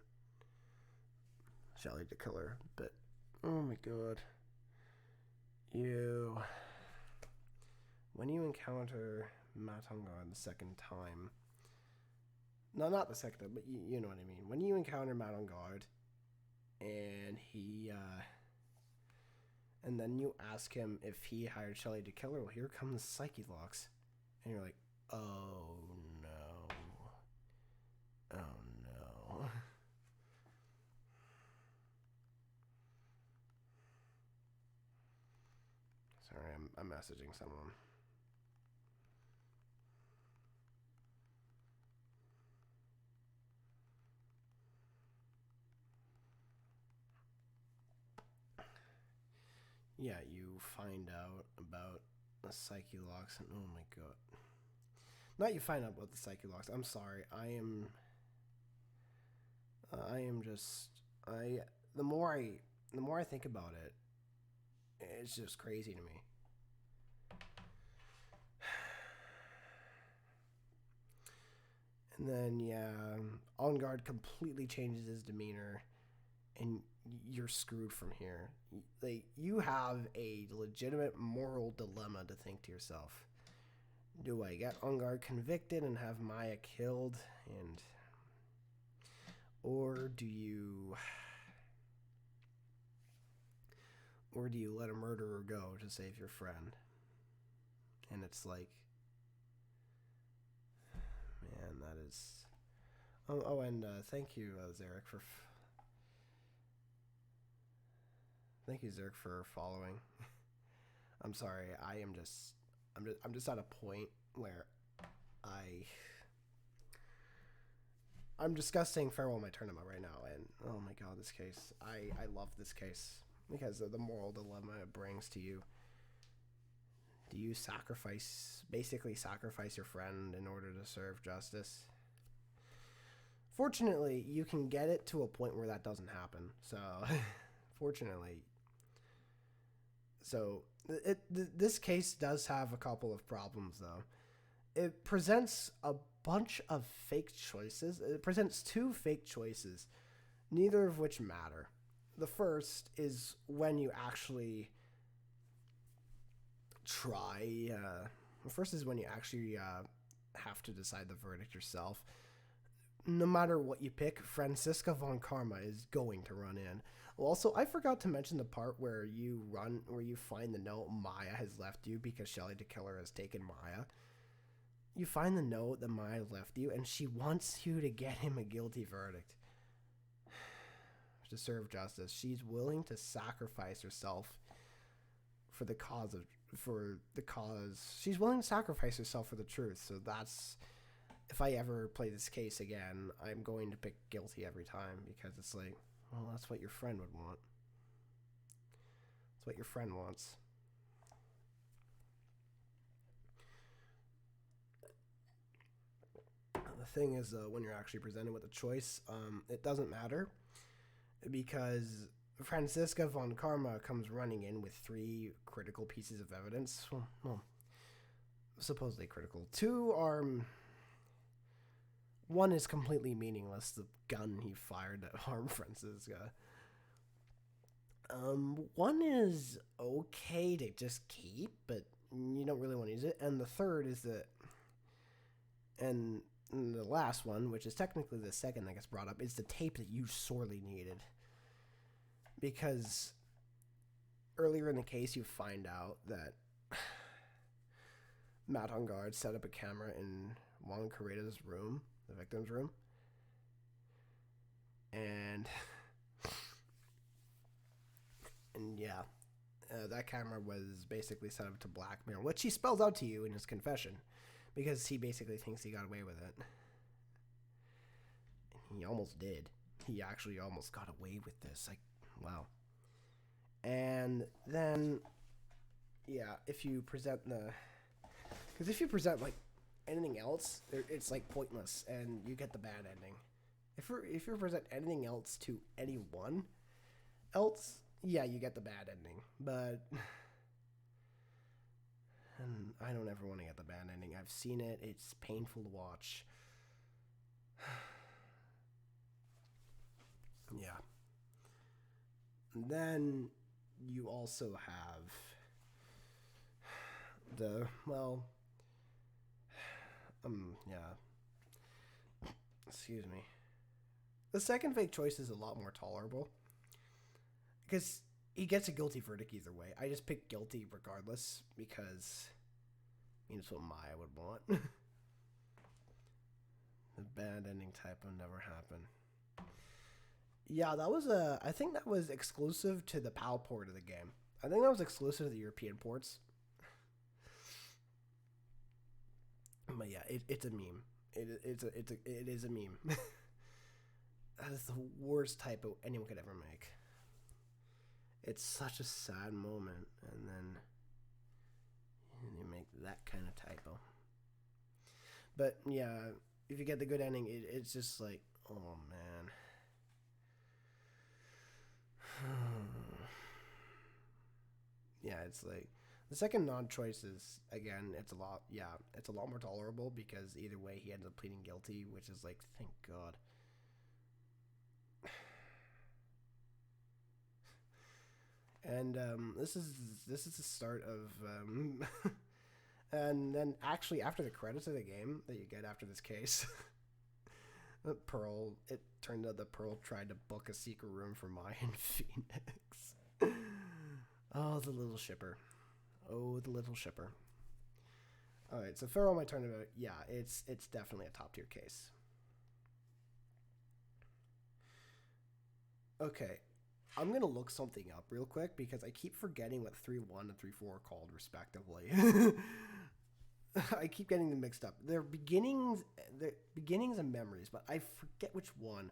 Shelley the Killer. But, oh my god. When you encounter Matt on guard the second time. No, not the second time, but you know what I mean. When you encounter Matt on guard, and and then you ask him if he hired Shelley the Killer, well, here come the psyche locks. And you're like, oh no. Oh no. Sorry, I'm messaging someone. Yeah, you find out about the psyche locks, and oh my god. Not you find out about the psyche locks. I'm sorry. The more I think about it, it's just crazy to me. And then, yeah, On Guard completely changes his demeanor, and you're screwed from here. Like, you have a legitimate moral dilemma to think to yourself. Do I get On Guard convicted and have Maya killed, or do you let a murderer go to save your friend? And it's like, man, that is... and thank you, Zarek, for following. I'm sorry, I'm just at a point where I'm discussing Farewell My Tournament right now, and oh my god, this case, I love this case because of the moral dilemma it brings to you. Do you basically sacrifice your friend in order to serve justice? Fortunately, you can get it to a point where that doesn't happen. So, fortunately. So, this case does have a couple of problems, though. It presents a bunch of fake choices. It presents two fake choices, neither of which matter. The first is when you actually have to decide the verdict yourself. No matter what you pick, Franziska von Karma is going to run in. Also, I forgot to mention the part where you find the note Maya has left you because Shelley the Killer has taken Maya. You find the note that Maya left you, and she wants you to get him a guilty verdict. To serve justice. She's willing to sacrifice herself for the cause. She's willing to sacrifice herself for the truth. So that's, if I ever play this case again, I'm going to pick guilty every time, because it's like, well, that's what your friend would want. That's what your friend wants. The thing is, when you're actually presented with a choice, it doesn't matter because Franziska von Karma comes running in with 3 critical pieces of evidence. Well, supposedly critical. 2 are... One is completely meaningless, the gun he fired to harm Franziska. One is okay to just keep, but you don't really want to use it. And the third is that... And the last one, which is technically the second that gets brought up, is the tape that you sorely needed. Because earlier in the case, you find out that Matt Hungard set up a camera in Juan Carreta's room, the victim's room. And yeah, that camera was basically set up to blackmail, which he spells out to you in his confession, because he basically thinks he got away with it. And he almost did. He actually almost got away with this. Like, wow. And then, yeah, if you present because if you present like anything else, it's like pointless, and you get the bad ending. If you present anything else to anyone else, yeah, you get the bad ending. But and I don't ever want to get the bad ending. I've seen it. It's painful to watch. Yeah. And then you also have yeah. Excuse me. The second fake choice is a lot more tolerable because he gets a guilty verdict either way. I just picked guilty regardless because it's what Maya would want. The bad ending typo never happened. Yeah, that was I think that was exclusive to the PAL port of the game. I think that was exclusive to the European ports. But yeah, it's a meme. It is a meme. That is the worst typo anyone could ever make. It's such a sad moment, and then you make that kind of typo. But yeah, if you get the good ending, it's just like, oh man. Yeah, it's like the second non-choice is, again, it's a lot more tolerable because either way he ends up pleading guilty, which is like, thank God. And this is the start of and then actually after the credits of the game that you get after this case, Pearl, it turned out that Pearl tried to book a secret room for Maya and Phoenix. Oh, the little shipper. Oh, the little shipper. Alright, so Pharaoh, my Turnabout, yeah, it's definitely a top tier case. Okay, I'm going to look something up real quick because I keep forgetting what 3.1 and 3.4 are called respectively. I keep getting them mixed up. They're beginnings and memories, but I forget which one.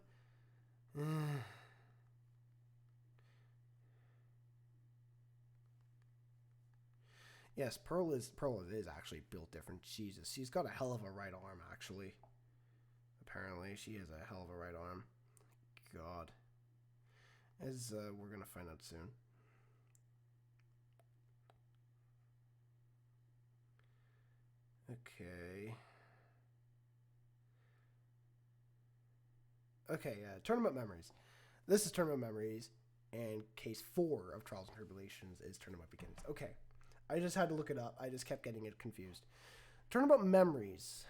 Yes, Pearl is actually built different. Jesus, she's got a hell of a right arm, actually. Apparently, she has a hell of a right arm. God. As we're going to find out soon. Okay. Okay, Turnabout Memories. This is Turnabout Memories, and case 4 of Trials and Tribulations is Turnabout Beginnings. Okay. I just had to look it up. I just kept getting it confused. Turnabout Memories.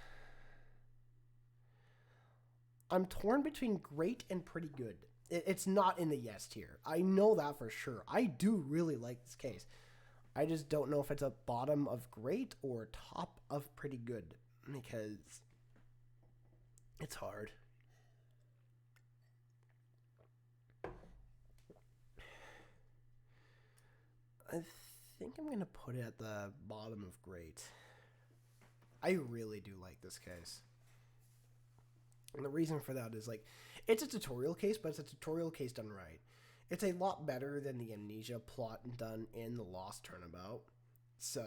I'm torn between great and pretty good. It's not in the yes tier. I know that for sure. I do really like this case. I just don't know if it's a bottom of great or top of pretty good because it's hard. I think I'm going to put it at the bottom of great. I really do like this case. And the reason for that is, like, it's a tutorial case, but it's a tutorial case done right. It's a lot better than the Amnesia plot done in the Lost Turnabout. So,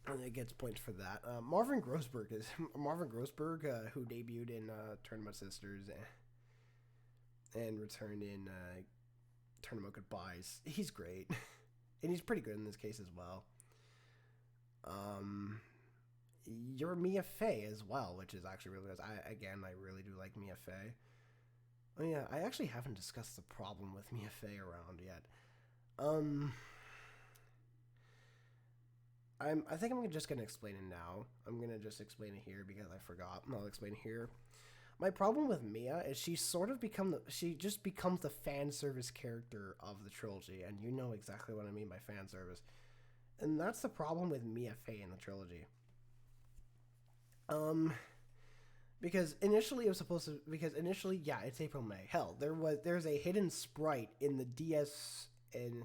And it gets points for that. Marvin Grossberg is Marvin Grossberg, who debuted in Turnabout Sisters and returned in Turnabout Goodbyes. He's great, and he's pretty good in this case as well. You're Mia Fey as well, which is actually really good. I really do like Mia Fey. Oh yeah, I actually haven't discussed the problem with Mia Fey around yet. I think I'm just gonna explain it now. I'm gonna just explain it here because I forgot. I'll explain it here. My problem with Mia is she just becomes the fan service character of the trilogy, and you know exactly what I mean by fan service. And that's the problem with Mia Fey in the trilogy. Because initially yeah, it's April May. Hell, there's a hidden sprite in the DS and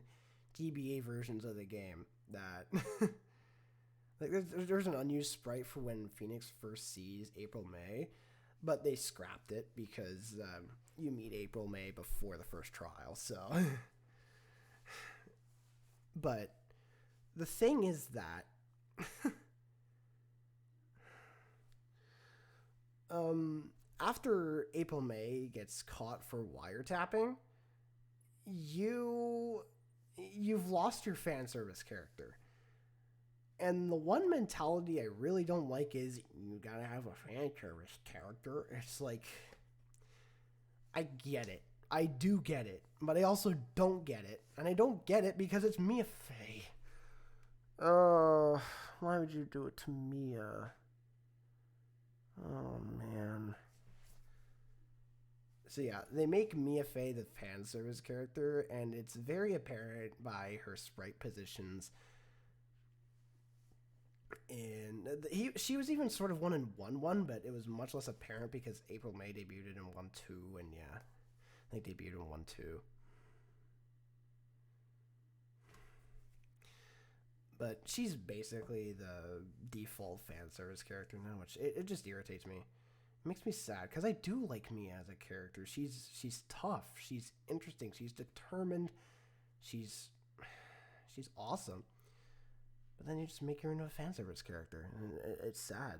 GBA versions of the game that like there's an unused sprite for when Phoenix first sees April May, but they scrapped it because you meet April May before the first trial. So, but the thing is that after April May gets caught for wiretapping, you've lost your fan service character. And the one mentality I really don't like is you gotta have a fan service character. It's like, I get it. I do get it. But I also don't get it. And I don't get it because it's Mia Fey. Why would you do it to Mia? Oh, man. So yeah, they make Mia Fey the fan service character, and it's very apparent by her sprite positions. And she was even sort of 1 in 1, but it was much less apparent because April May debuted in 1-2, and yeah, I think debuted in 1-2. But she's basically the default fan service character now, which it just irritates me. It makes me sad because I do like Mia as a character. She's tough. She's interesting. She's determined. She's awesome. But then you just make her into a fan service character, and it's sad.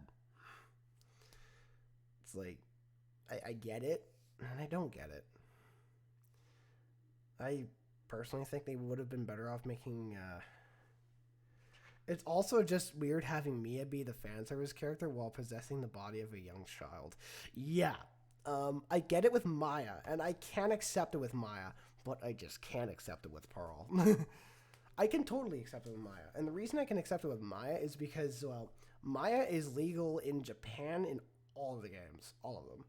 It's like, I get it, and I don't get it. I personally think they would have been better off making... It's also just weird having Mia be the fan service character while possessing the body of a young child. Yeah, I get it with Maya, and I can accept it with Maya, but I just can't accept it with Pearl. I can totally accept it with Maya. And the reason I can accept it with Maya is because, well, Maya is legal in Japan in all of the games. All of them.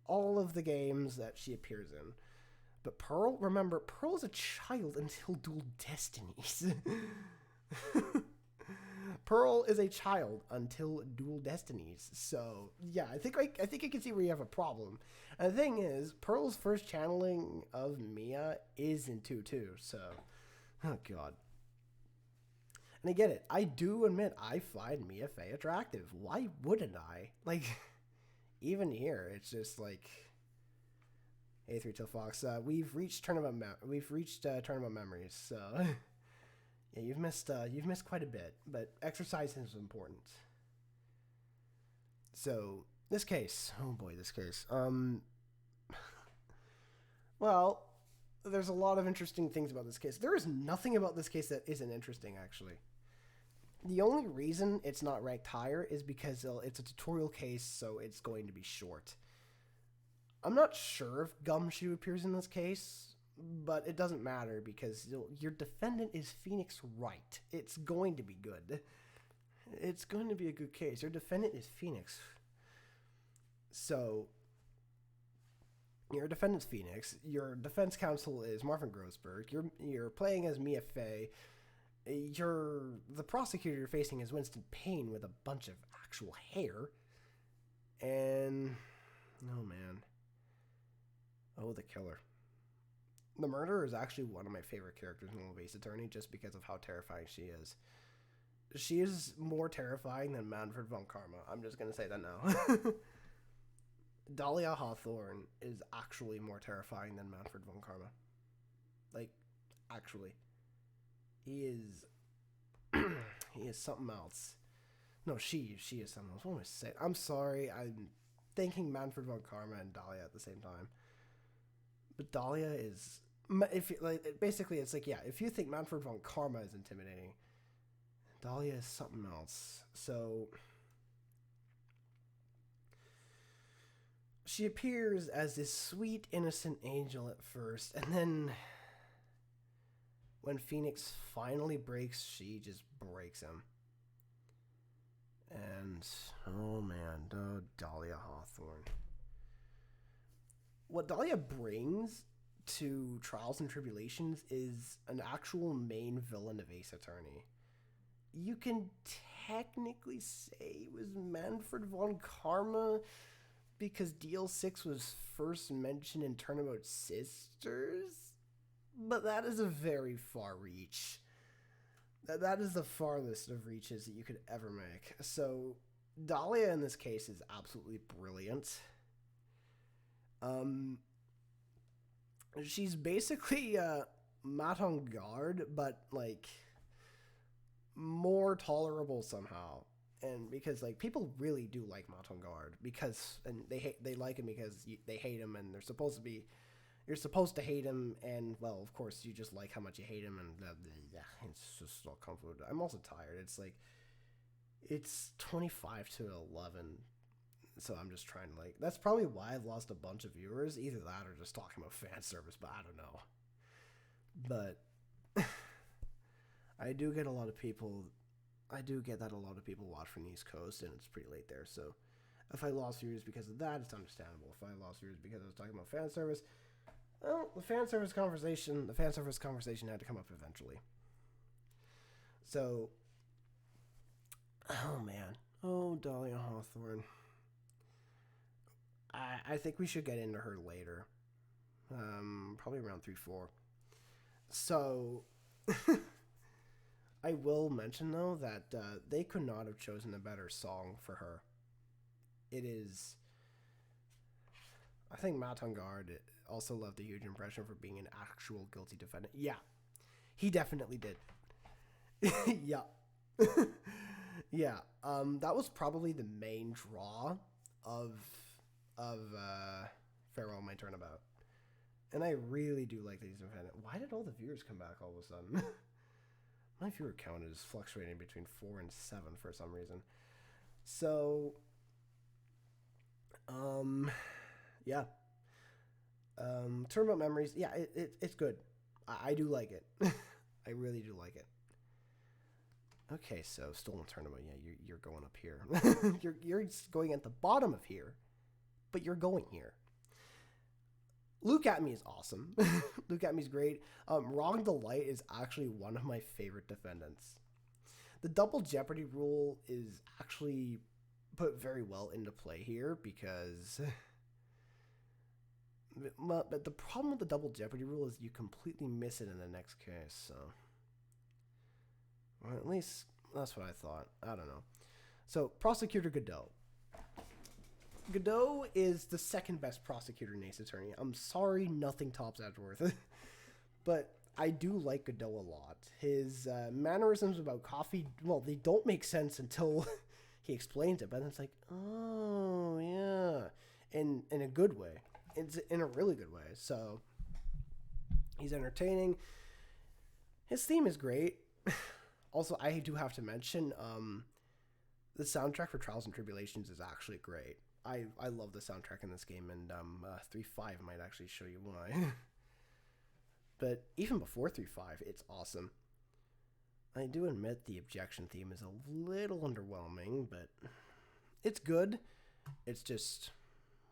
All of the games that she appears in. But Pearl, remember, Pearl is a child until Dual Destinies. Pearl is a child until Dual Destinies. So, yeah, I think I can see where you have a problem. And the thing is, Pearl's first channeling of Mia is in 2-2, so... Oh, God. And I get it. I do admit I find Mia Fey attractive. Why wouldn't I? Like, even here, it's just like... Hey, 3 Till Fox, we've reached Turnabout Memories, so... Yeah, you've missed quite a bit, but exercise is important. So, this case. Oh, boy, this case. Well... There's a lot of interesting things about this case. There is nothing about this case that isn't interesting, actually. The only reason it's not ranked higher is because it's a tutorial case, so it's going to be short. I'm not sure if Gumshoe appears in this case, but it doesn't matter because your defendant is Phoenix Wright. It's going to be good. It's going to be a good case. Your defendant is Phoenix. So... Your defendant's Phoenix. Your defense counsel is Marvin Grossberg. You're playing as Mia Fey. The prosecutor you're facing is Winston Payne with a bunch of actual hair. And oh man. Oh, the killer. The murderer is actually one of my favorite characters in the Base Attorney just because of how terrifying she is. She is more terrifying than Manfred von Karma. I'm just gonna say that now. Dahlia Hawthorne is actually more terrifying than Manfred von Karma. Like, actually. He He is something else. No, she is something else. What am I saying? I'm sorry. I'm thinking Manfred von Karma and Dahlia at the same time. But Dahlia is, if you, like, basically it's like, yeah, if you think Manfred von Karma is intimidating, Dahlia is something else. So she appears as this sweet, innocent angel at first, and then when Phoenix finally breaks, she just breaks him. And, oh man, Dahlia Hawthorne. What Dahlia brings to Trials and Tribulations is an actual main villain of Ace Attorney. You can technically say it was Manfred von Karma because DL6 was first mentioned in Turnabout Sisters, but that is a very far reach. That is the farthest of reaches that you could ever make. So Dahlia in this case is absolutely brilliant. She's basically Mat on guard, but like more tolerable somehow. And because like people really do like Mat on guard because and they like him because they hate him, and you're supposed to hate him, and well, of course, you just like how much you hate him, and blah, blah, blah. It's just all complicated. I'm also tired. It's 25 to 11, so I'm just trying to that's probably why I've lost a bunch of viewers. Either that or just talking about fan service, but I don't know. But I do get that a lot of people watch from the East Coast, and it's pretty late there, so if I lost viewers because of that, it's understandable. If I lost viewers because I was talking about fan service, well, the fan service conversation had to come up eventually. So, oh man, Dahlia Hawthorne. I think we should get into her later, probably around 3-4. So, I will mention though that they could not have chosen a better song for her. It is. I think Mat on guard also left a huge impression for being an actual guilty defendant. Yeah, he definitely did. Yeah. Yeah. That was probably the main draw of Farewell My Turnabout. And I really do like these defendant. Why did all the viewers come back all of a sudden? My viewer count is fluctuating between 4 and 7 for some reason. So, yeah. Turnabout Memories, yeah, it's good. I do like it. I really do like it. Okay, so Stolen Turnabout, yeah, you're going up here. you're going at the bottom of here, but you're going here. Luke at Me is awesome. Luke at Me is great. Wrong the Light is actually one of my favorite defendants. The double jeopardy rule is actually put very well into play here because... But the problem with the double jeopardy rule is you completely miss it in the next case, so... Or at least, that's what I thought. I don't know. So, Prosecutor Godot. Godot is the second best prosecutor in Ace Attorney. I'm sorry, nothing tops Edgeworth. But I do like Godot a lot. His mannerisms about coffee, well, they don't make sense until he explains it. But then it's like, oh, yeah. In a good way. It's in a really good way. So, he's entertaining. His theme is great. Also, I do have to mention, the soundtrack for Trials and Tribulations is actually great. I love the soundtrack in this game, and 3.5 might actually show you why. But even before 3.5, it's awesome. I do admit the objection theme is a little underwhelming, but it's good. It's just,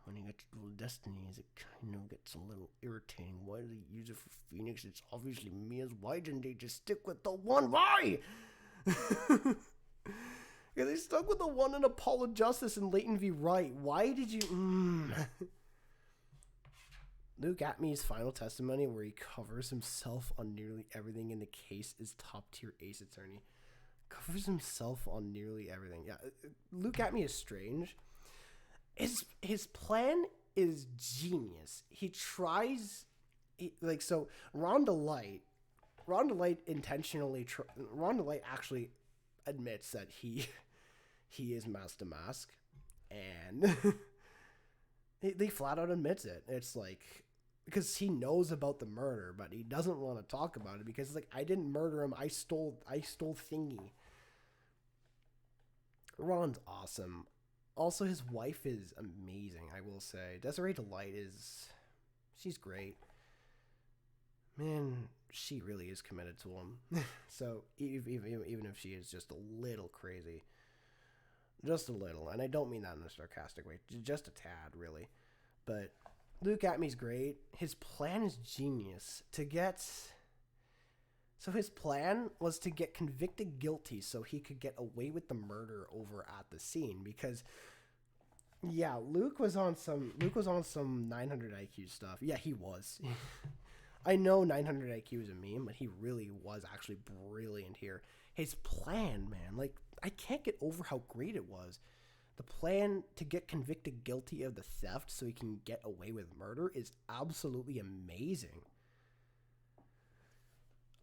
when you get to Dual Destinies, it kind of gets a little irritating. Why do they use it for Phoenix? It's obviously Mia's. Why didn't they just stick with the one? Why? Yeah, they stuck with the one in Apollo Justice and Leighton v. Wright. Why did you... Luke Atme's final testimony, where he covers himself on nearly everything in the case, is top-tier Ace Attorney. Covers himself on nearly everything. Yeah, Luke Atme is strange. His plan is genius. He tries... so Rhonda Light intentionally... Rhonda Light actually admits that he is Master Mask, and he flat out admits it. It's like, because he knows about the murder, but he doesn't want to talk about it because it's like, I didn't murder him. I stole thingy. Ron's awesome. Also, his wife is amazing, I will say. Desiree Delight she's great. Man, she really is committed to him. So, even if she is just a little crazy. Just a little. And I don't mean that in a sarcastic way. Just a tad, really. But Luke Atmey's great. His plan is genius. So his plan was to get convicted guilty so he could get away with the murder over at the scene. Because, yeah, Luke was on some 900 IQ stuff. Yeah, he was. I know 900 IQ is a meme, but he really was actually brilliant here. His plan, man, like, I can't get over how great it was. The plan to get convicted guilty of the theft so he can get away with murder is absolutely amazing.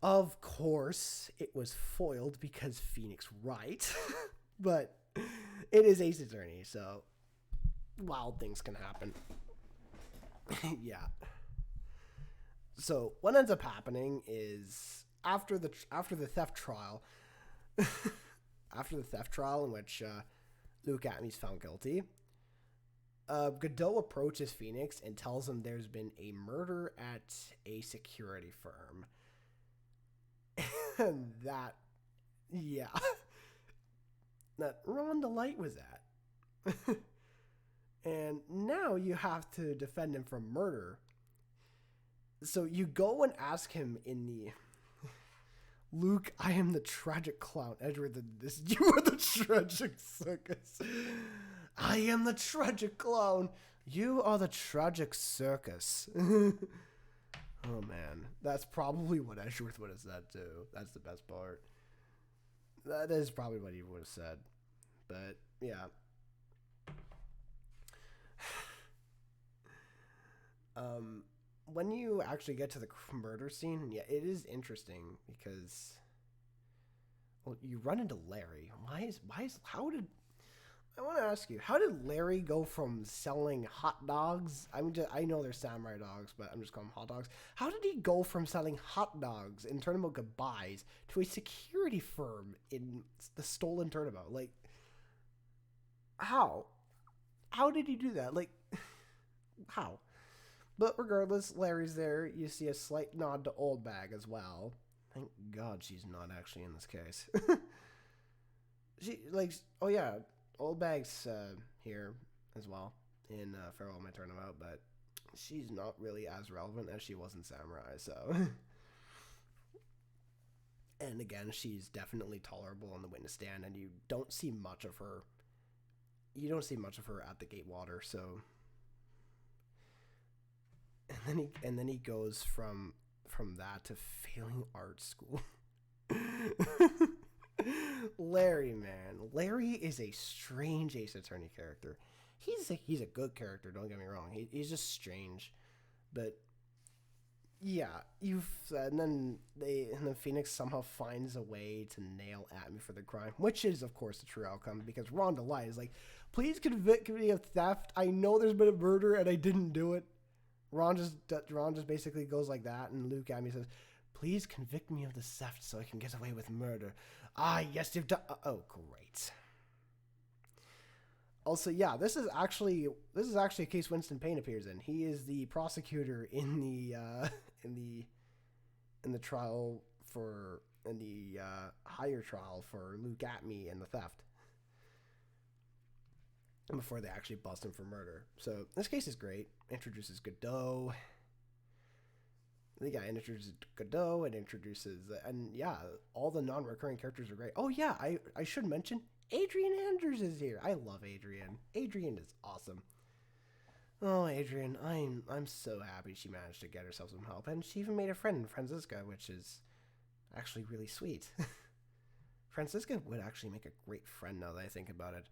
Of course, it was foiled because Phoenix Wright, but it is Ace Attorney, so wild things can happen. Yeah. So what ends up happening is after the theft trial, in which Luke Atmey's found guilty, Godot approaches Phoenix and tells him there's been a murder at a security firm. And that Ron DeLight was at. And now you have to defend him from murder. So you go and ask him in the Luke, I am the tragic clown. Edward, you are the tragic circus. I am the tragic clown. You are the tragic circus. Oh, man. That's probably what Edgeworth would have said, too. That's the best part. That is probably what he would have said. But, yeah. When you actually get to the murder scene, yeah, it is interesting because, well, you run into Larry. I want to ask you, how did Larry go from selling hot dogs? I know they're samurai dogs, but I'm just calling them hot dogs. How did he go from selling hot dogs in Turnabout Goodbyes to a security firm in the Stolen Turnabout? Like, how? How did he do that? Like, how? But regardless, Larry's there. You see a slight nod to Old Bag as well. Thank God she's not actually in this case. Oh yeah, Old Bag's here as well in Farewell My Turnabout, but she's not really as relevant as she was in Samurai, so. And again, she's definitely tolerable on the witness stand, and you don't see much of her. You don't see much of her at the Gatewater, so. And then he goes from that to failing art school. Larry, man. Larry is a strange Ace Attorney character. He's a good character, don't get me wrong. He's just strange. But yeah, and then Phoenix somehow finds a way to nail Atmey for the crime, which is of course the true outcome because Ron DeLight is like, please convict me of theft. I know there's been a murder and I didn't do it. Ron just basically goes like that, and Luke Atmey says, please convict me of the theft so I can get away with murder. Ah, yes, you've done. Oh, great. Also, yeah, this is actually a case Winston Payne appears in. He is the prosecutor in the trial higher trial for Luke Atmey and the theft. Before they actually bust him for murder. So this case is great. Introduces Godot. The guy introduces Godot and yeah, all the non-recurring characters are great. Oh yeah, I should mention Adrian Andrews is here. I love Adrian. Adrian is awesome. Oh, Adrian, I'm so happy she managed to get herself some help, and she even made a friend in Franziska, which is actually really sweet. Franziska would actually make a great friend now that I think about it.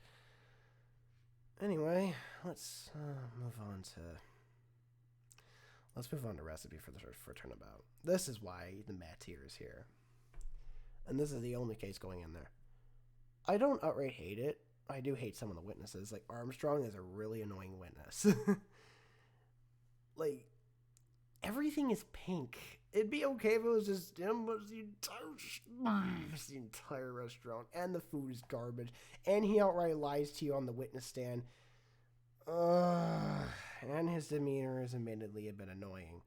Anyway, let's move on to recipe for Turnabout. This is why the Matt tier is here, and this is the only case going in there. I don't outright hate it. I do hate some of the witnesses. Like Armstrong is a really annoying witness. Like everything is pink. It'd be okay if it was just him, but the entire restaurant, and the food is garbage, and he outright lies to you on the witness stand. And his demeanor is admittedly a bit annoying.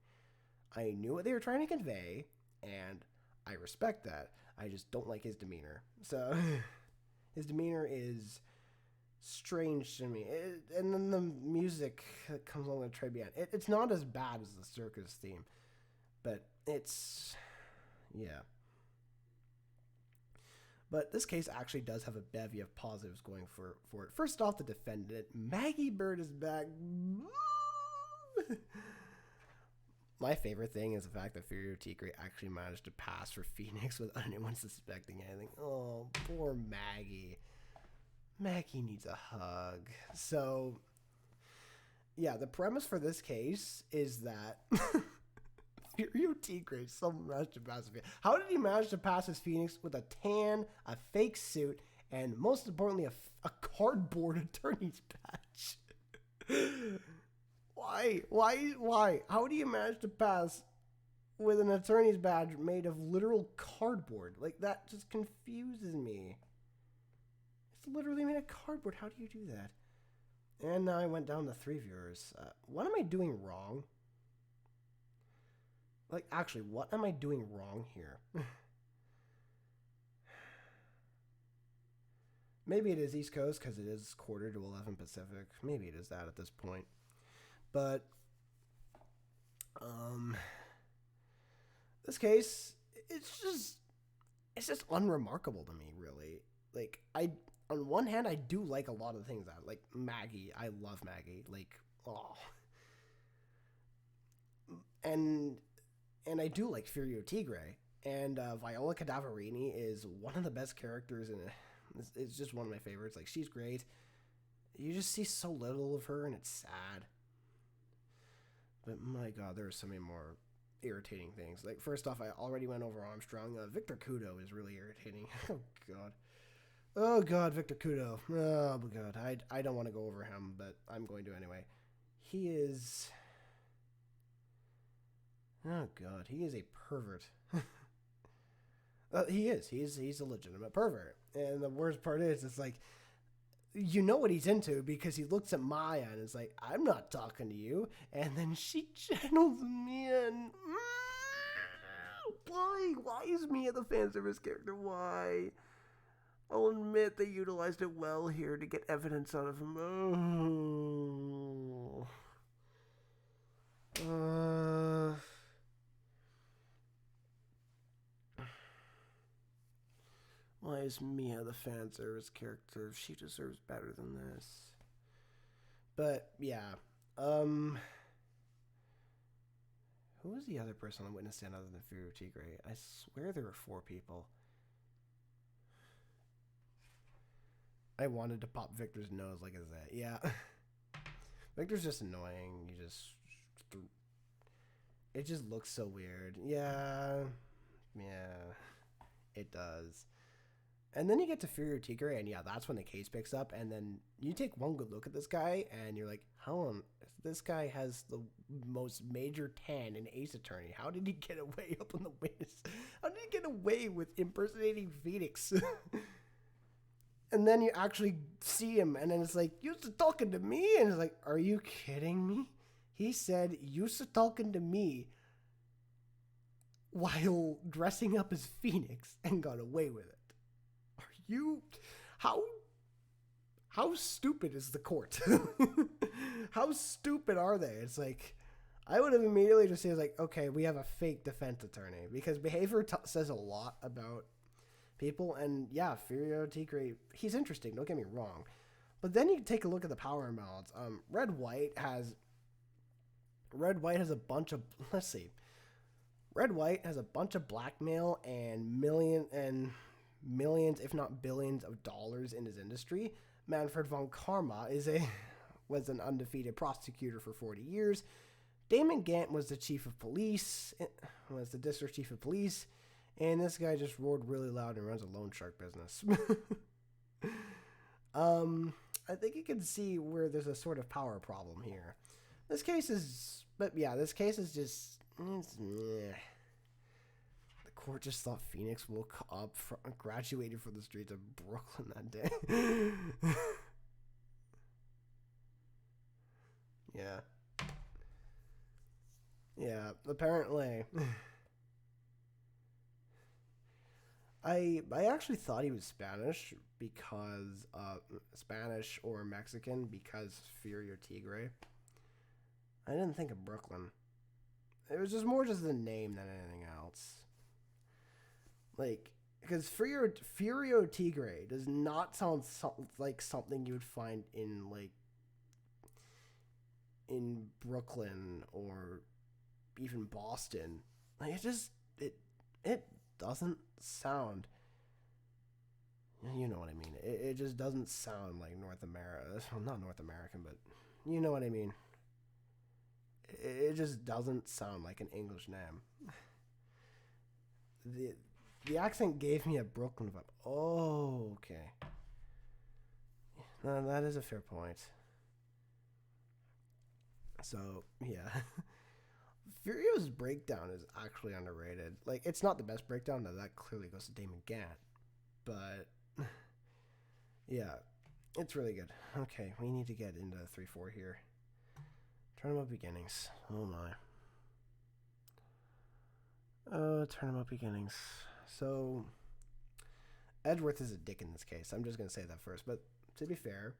I knew what they were trying to convey, and I respect that. I just don't like his demeanor. So, his demeanor is strange to me. And then the music that comes along with the tribute, it's not as bad as the circus theme, but it's, yeah. But this case actually does have a bevy of positives going for it. First off, the defendant, Maggie Bird, is back. My favorite thing is the fact that Furio Tigre actually managed to pass for Phoenix without anyone suspecting anything. Oh, poor Maggie. Maggie needs a hug. So, yeah, the premise for this case is that Furio Tigre somehow managed to pass Phoenix. How did he manage to pass his Phoenix with a tan, a fake suit, and most importantly, a cardboard attorney's badge? Why? How do you manage to pass with an attorney's badge made of literal cardboard? Like, that just confuses me. It's literally made of cardboard. How do you do that? And now I went down to 3 viewers. What am I doing wrong? Like, actually, what am I doing wrong here? Maybe it is East Coast because it is 10:45 Pacific. Maybe it is that at this point. But, this case, it's just unremarkable to me, really. Like, on one hand, I do like a lot of things like Maggie. I love Maggie. Like, oh. And I do like Furio Tigre. And Viola Cadaverini is one of the best characters in it. It's just one of my favorites. Like, she's great. You just see so little of her, and it's sad. But my God, there are so many more irritating things. Like, first off, I already went over Armstrong. Victor Kudo is really irritating. Oh God, Victor Kudo. Oh God, I don't want to go over him, but I'm going to anyway. He is... Oh God, he is a pervert. He is. He's a legitimate pervert. And the worst part is, it's like, you know what he's into because he looks at Maya and is like, I'm not talking to you. And then she channels Mia and... Why is Mia the fan service character? Why? I'll admit they utilized it well here to get evidence out of him. Why is Mia the fan service character? She deserves better than this. But, yeah. Who was the other person on the witness stand other than Furio Tigre? I swear there were 4 people. I wanted to pop Victor's nose like I said. Yeah. Victor's just annoying. It just looks so weird. Yeah. It does. And then you get to Furio Tigre, and yeah, that's when the case picks up. And then you take one good look at this guy, and you're like, this guy has the most major tan in Ace Attorney. How did he get away up on the witness? How did he get away with impersonating Phoenix? And then you actually see him, and then it's like, you used to talking to me? And it's like, are you kidding me? He said, used to talking to me while dressing up as Phoenix and got away with it. Are you... How stupid is the court? How stupid are they? It's like, I would have immediately just said, like, okay, we have a fake defense attorney. Because behavior says a lot about people. And yeah, Furio Tigre, he's interesting, don't get me wrong. But then you take a look at the power imbalance. Red White has a bunch of... Let's see. Red White has a bunch of blackmail and millions, if not billions, of dollars in his industry. Manfred von Karma was an undefeated prosecutor for 40 years. Damon Gant was the district chief of police, and this guy just roared really loud and runs a loan shark business. I think you can see where there's a sort of power problem here. This case is, but yeah, this case is just. The court just thought Phoenix woke up, graduated from the streets of Brooklyn that day. Yeah. Yeah, apparently. I actually thought he was Spanish or Mexican because Furio Tigre. I didn't think of Brooklyn. It was just more just the name than anything else. Like, because Furio Tigre does not sound like something you would find in Brooklyn or even Boston. Like it doesn't sound. You know what I mean. It just doesn't sound like North America. Well, not North American, but you know what I mean. It just doesn't sound like an English name. The accent gave me a Brooklyn vibe. Oh, okay. No, that is a fair point. So yeah, Furio's breakdown is actually underrated. Like, it's not the best breakdown. Now that clearly goes to Damon Gant, but yeah, it's really good. Okay, we need to get into 3-4 here. Turnabout Beginnings. Oh my. Turnabout Beginnings. So, Edgeworth is a dick in this case. I'm just gonna say that first. But to be fair,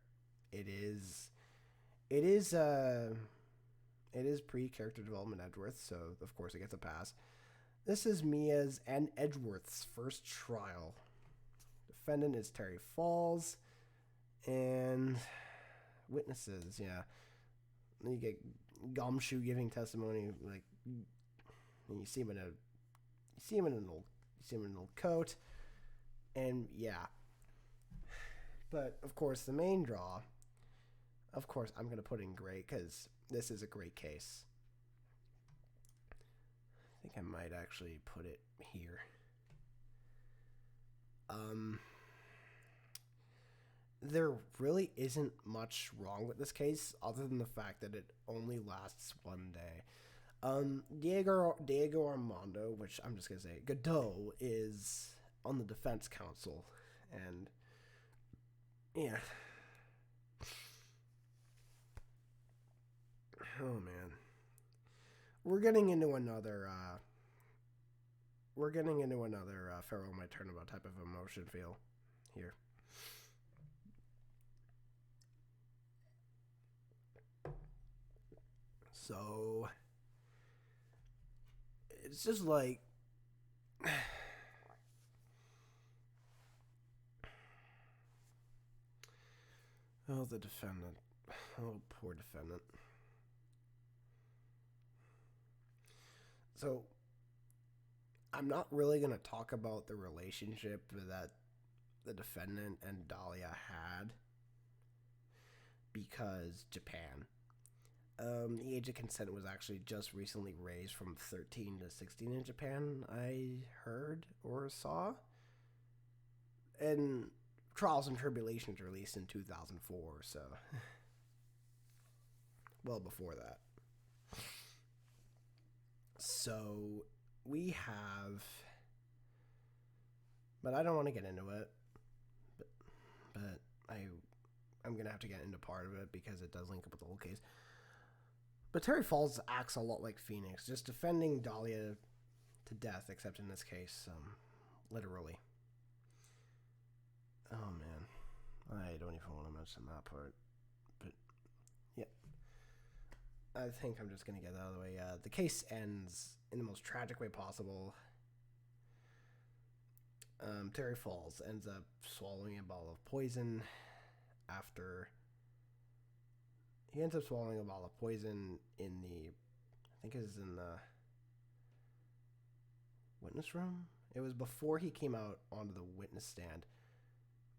it is pre-character development Edgeworth, so of course it gets a pass. This is Mia's and Edgeworth's first trial. Defendant is Terry Falls, and witnesses. Yeah, you get Gumshoe giving testimony. Like, you see him in an old coat, and yeah. But of course, the main draw. Of course, I'm gonna put in great because this is a great case. I think I might actually put it here. There really isn't much wrong with this case other than the fact that it only lasts one day. Diego Armando, which I'm just gonna say Godot, is on the defense counsel, and yeah. Oh man, we're getting into another Pharaoh My Turnabout type of emotion feel here. So it's just like oh, the defendant. Oh, poor defendant. So I'm not really going to talk about the relationship that the defendant and Dahlia had because Japan. The age of consent was actually just recently raised from 13 to 16 in Japan, I heard or saw. And Trials and Tribulations released in 2004, so well before that. So we have, but I don't want to get into it. But I'm gonna have to get into part of it because it does link up with the whole case. But Terry Falls acts a lot like Phoenix, just defending Dahlia to death, except in this case, literally. Oh man, I don't even want to mention that part. But yeah, I think I'm just gonna get that out of the way. The case ends in the most tragic way possible. Terry Falls ends up swallowing a bottle of poison after he ends up swallowing a bottle of poison in the, I think it was in the witness room. It was before he came out onto the witness stand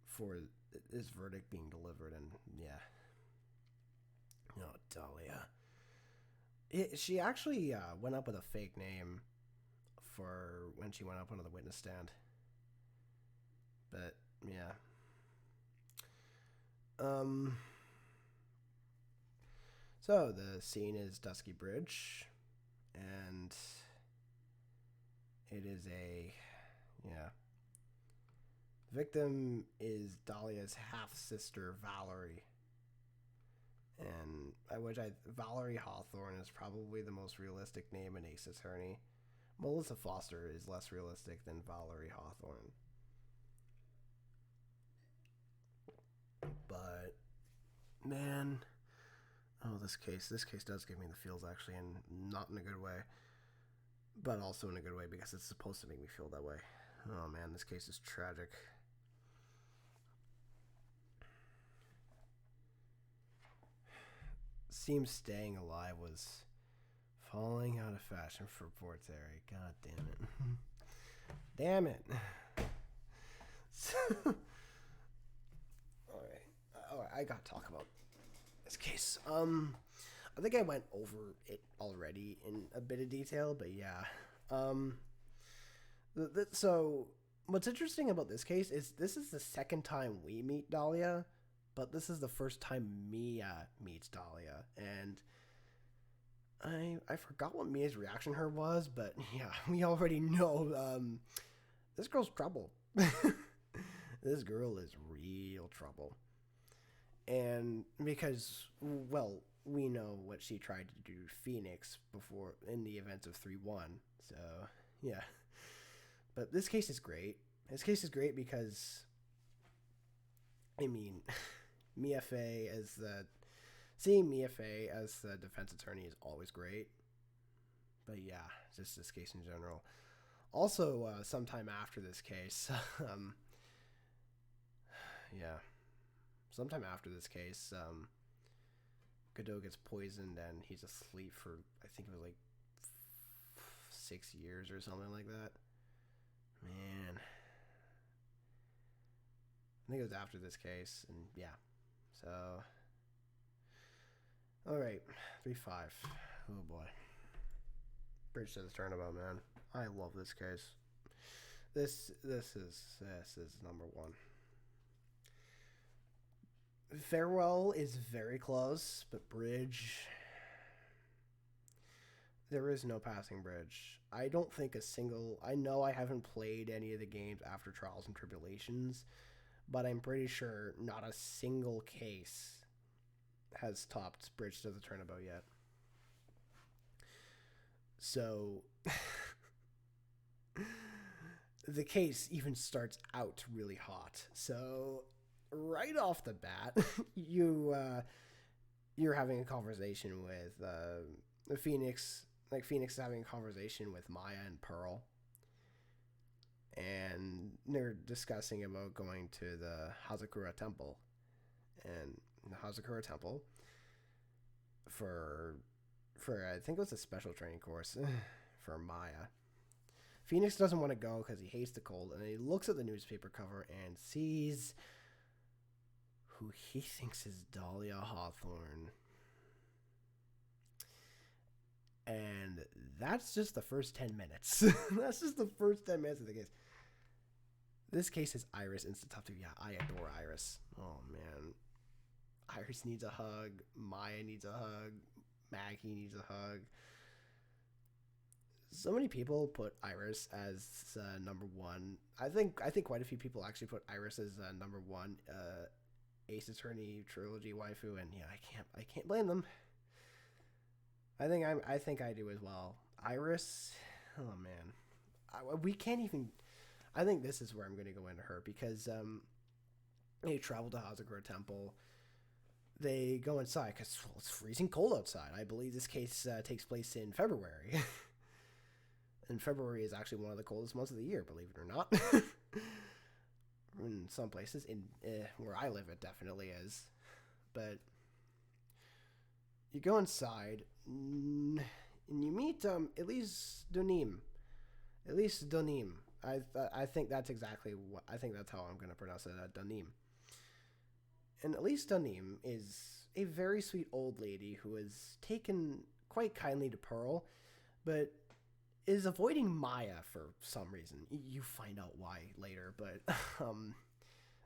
for his verdict being delivered, and yeah. Oh, Dahlia. She actually went up with a fake name for when she went up onto the witness stand. But yeah, Um, so the scene is Dusky Bridge, and it is a, yeah. Victim is Dahlia's half sister Valerie, and Valerie Hawthorne is probably the most realistic name in Ace Attorney. Melissa Foster is less realistic than Valerie Hawthorne. But man, oh, this case does give me the feels, actually, and not in a good way, but also in a good way because it's supposed to make me feel that way. Oh man, this case is tragic. Seems staying alive was falling out of fashion for Porteri. God damn it. Damn it. Alright, I gotta talk about this case. I think I went over it already in a bit of detail, but yeah. So what's interesting about this case is this is the second time we meet Dahlia, but this is the first time Mia meets Dahlia, and I forgot what Mia's reaction to her was, but yeah, we already know this girl's trouble. This girl is real trouble. And because, well, we know what she tried to do to Phoenix before in the events of 3-1. So, yeah. But this case is great. This case is great because, I mean, seeing Mia Fey as the defense attorney is always great. But yeah, just this case in general. Also, sometime after this case, yeah. Sometime after this case, Godot gets poisoned and he's asleep for, I think it was like 6 years or something like that. Man. I think it was after this case, and yeah. So, alright, 3-5. Oh boy. Bridge to the Turnabout, man. I love this case. This is number one. Farewell is very close, but Bridge, there is no passing Bridge. I don't think I know I haven't played any of the games after Trials and Tribulations, but I'm pretty sure not a single case has topped Bridge to the Turnabout yet. So the case even starts out really hot. So right off the bat, you're having a conversation with Phoenix. Like, Phoenix is having a conversation with Maya and Pearl, and they're discussing about going to the Hazakura Temple, and the Hazakura Temple for I think it was a special training course for Maya. Phoenix doesn't want to go because he hates the cold, and he looks at the newspaper cover and sees who he thinks is Dahlia Hawthorne. And that's just the first 10 minutes. That's just the first 10 minutes of the case. This case is Iris Institutive. Yeah, I adore Iris. Oh, man. Iris needs a hug. Maya needs a hug. Maggie needs a hug. So many people put Iris as number one. I think quite a few people actually put Iris as number one Ace Attorney Trilogy waifu, and yeah, I can't blame them. I think I do as well. Iris, oh man, we can't even. I think this is where I'm going to go into her because they travel to Hazakura Temple. They go inside because it's freezing cold outside. I believe this case takes place in February. And February is actually one of the coldest months of the year, believe it or not. In some places, where I live, it definitely is. But you go inside, and you meet Elise Donim. Elise Donim. I think that's exactly what I think that's how I'm going to pronounce it. Donim. And Elise Donim is a very sweet old lady who has taken quite kindly to Pearl, but is avoiding Maya for some reason. You find out why later, but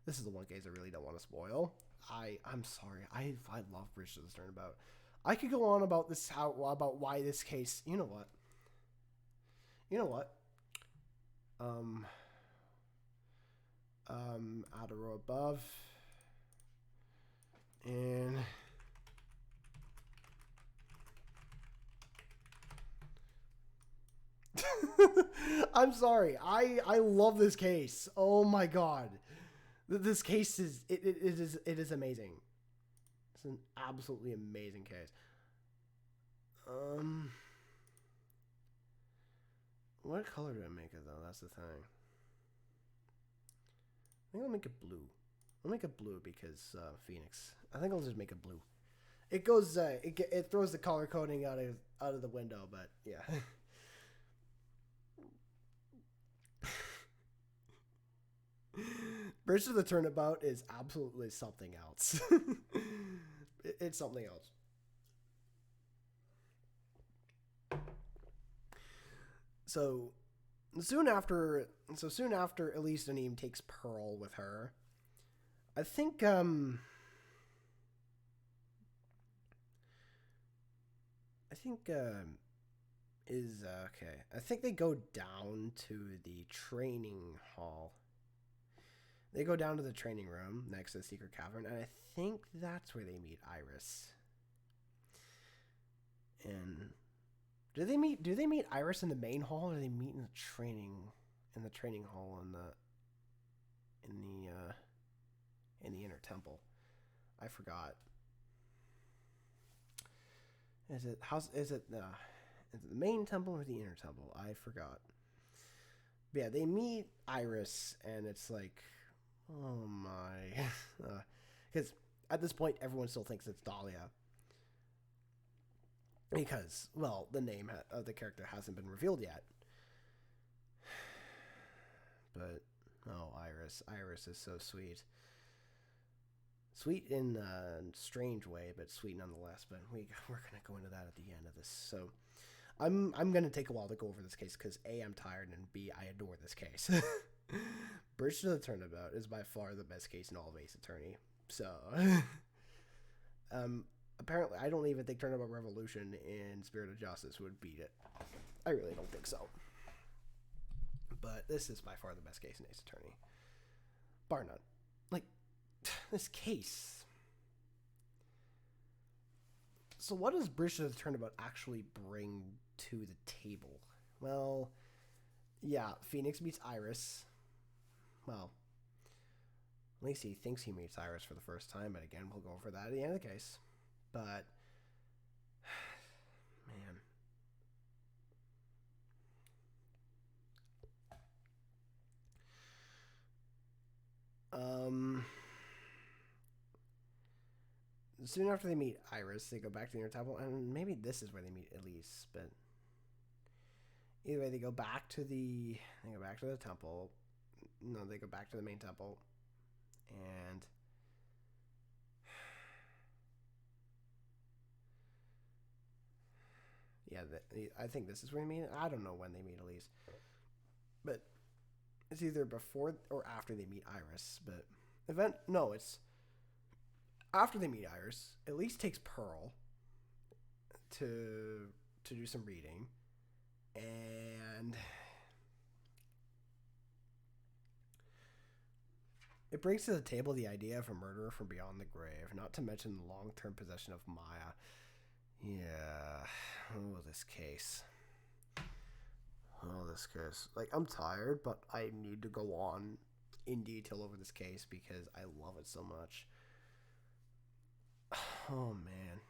This is the one case I really don't want to spoil. I'm sorry. I love Bridge to the Turnabout. I could go on about this about why this case. You know what? You know what? Um. Add a row above, and I'm sorry. I love this case. Oh my god, this case is it is amazing. It's an absolutely amazing case. What color do I make it though? That's the thing. I think I'll make it blue. I'll make it blue because Phoenix. I think I'll just make it blue. It goes. It throws the color coding out of the window, but yeah. Bridge to the Turnabout is absolutely something else. It's something else. So soon after, Elise Nanim takes Pearl with her. I think is okay. I think they go down to the training hall. They go down to the training room next to the secret cavern, and I think that's where they meet Iris. And do they meet Iris in the main hall, or do they meet in the training hall in the inner temple? I forgot. Is it the main temple or the inner temple? I forgot. But yeah, they meet Iris, and it's like, oh my, because at this point everyone still thinks it's Dahlia, because well, the name of the character hasn't been revealed yet. But oh, Iris is so sweet. Sweet in a strange way, but sweet nonetheless. But we're gonna go into that at the end of this. So I'm gonna take a while to go over this case because A, I'm tired, and B, I adore this case. Bridge to the Turnabout is by far the best case in all of Ace Attorney. So apparently I don't even think Turnabout Revolution in Spirit of Justice would beat it. I really don't think so. But this is by far the best case in Ace Attorney. Bar none. Like, this case. So what does Bridge to the Turnabout actually bring to the table? Well, yeah, Phoenix meets Iris. Well, at least he thinks he meets Iris for the first time, but again, we'll go over that at the end of the case. But, man. Soon after they meet Iris, they go back to the inner temple, and maybe this is where they meet Elise, but either way, they go back to the temple. No, they go back to the main temple, and yeah, I think this is where they meet. I don't know when they meet Elise, but it's either before or after they meet Iris. But it's after they meet Iris. Elise takes Pearl to do some reading, and it brings to the table the idea of a murderer from beyond the grave, not to mention the long-term possession of Maya. Yeah, this case. Like, I'm tired, but I need to go on in detail over this case because I love it so much. Oh, man.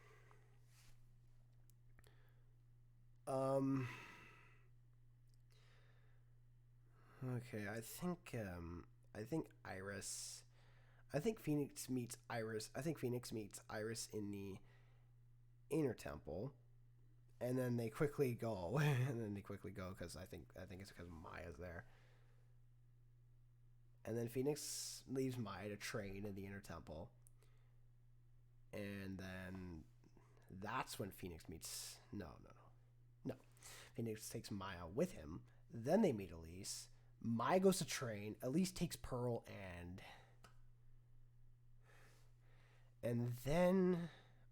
Okay, I think Iris. I think Phoenix meets Iris. I think Phoenix meets Iris in the inner temple, and then they quickly go. Because I think it's because Maya's there. And then Phoenix leaves Maya to train in the inner temple, and then that's when Phoenix meets. No. Phoenix takes Maya with him. Then they meet Elise. Maya goes to train. Elise takes Pearl, and And then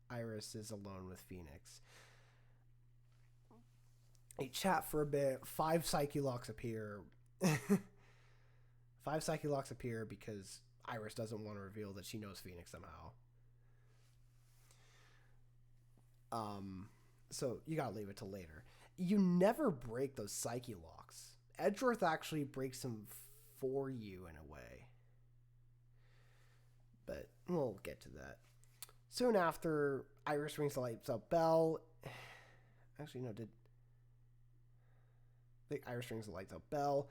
Iris is alone with Phoenix. They chat for a bit. 5 psyche locks appear. 5 psyche locks appear because Iris doesn't want to reveal that she knows Phoenix somehow. So you gotta leave it till later. You never break those psyche locks. Edgeworth actually breaks them for you in a way. But we'll get to that. Soon after, Iris rings the lights out bell. Actually, no, Iris rings the lights out bell.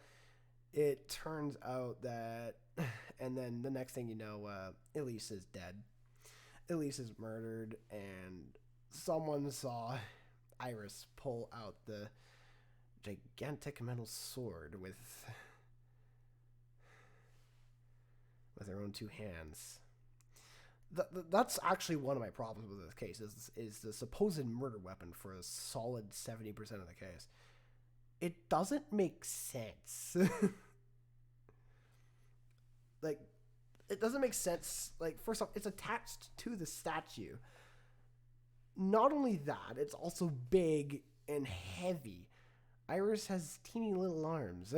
It turns out that, and then the next thing you know, Elise is dead. Elise is murdered, and someone saw Iris pull out the gigantic metal sword with her own 2 hands. That's actually one of my problems with this case is the supposed murder weapon for a solid 70% of the case. It doesn't make sense. Like, it doesn't make sense. Like, first off, it's attached to the statue. Not only that, it's also big and heavy. Iris has teeny little arms.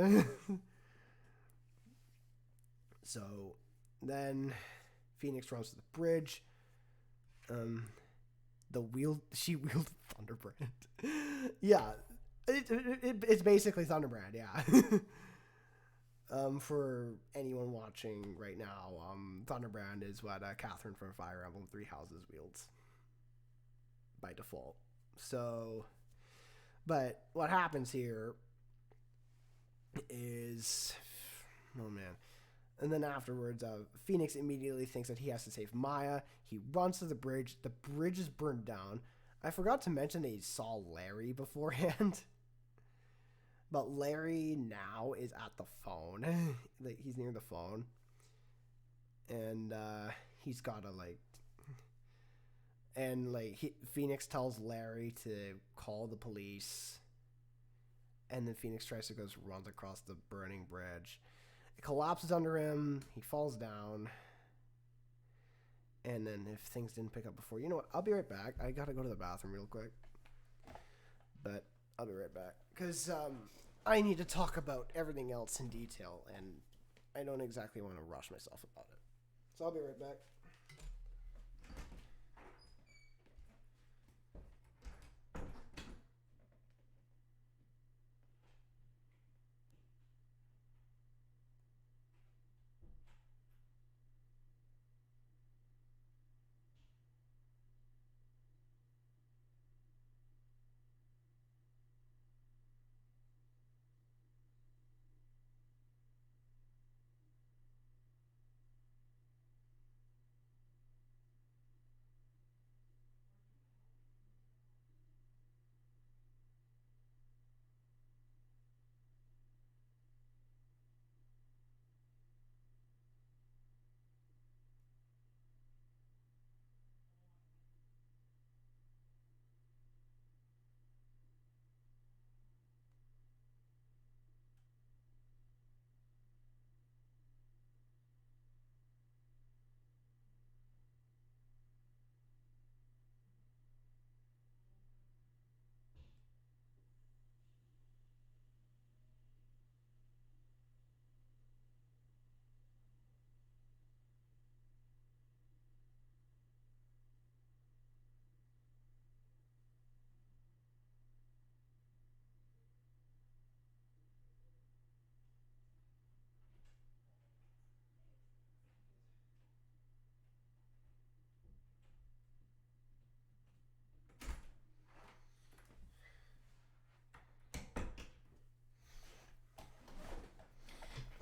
So, then Phoenix runs to the bridge. She wielded Thunderbrand. Yeah, it's basically Thunderbrand. Yeah. For anyone watching right now, Thunderbrand is what Catherine from Fire Emblem 3 Houses wields by default. So, but what happens here is, oh man. And then afterwards, Phoenix immediately thinks that he has to save Maya. He runs to the bridge. The bridge is burned down. I forgot to mention that he saw Larry beforehand. But Larry now is at the phone. Like, he's near the phone. And he's got to, Phoenix tells Larry to call the police. And then Phoenix tries to runs across the burning bridge. It collapses under him. He falls down. And then if things didn't pick up before, you know what? I'll be right back. I gotta go to the bathroom real quick. But I'll be right back. Because I need to talk about everything else in detail. And I don't exactly want to rush myself about it. So I'll be right back.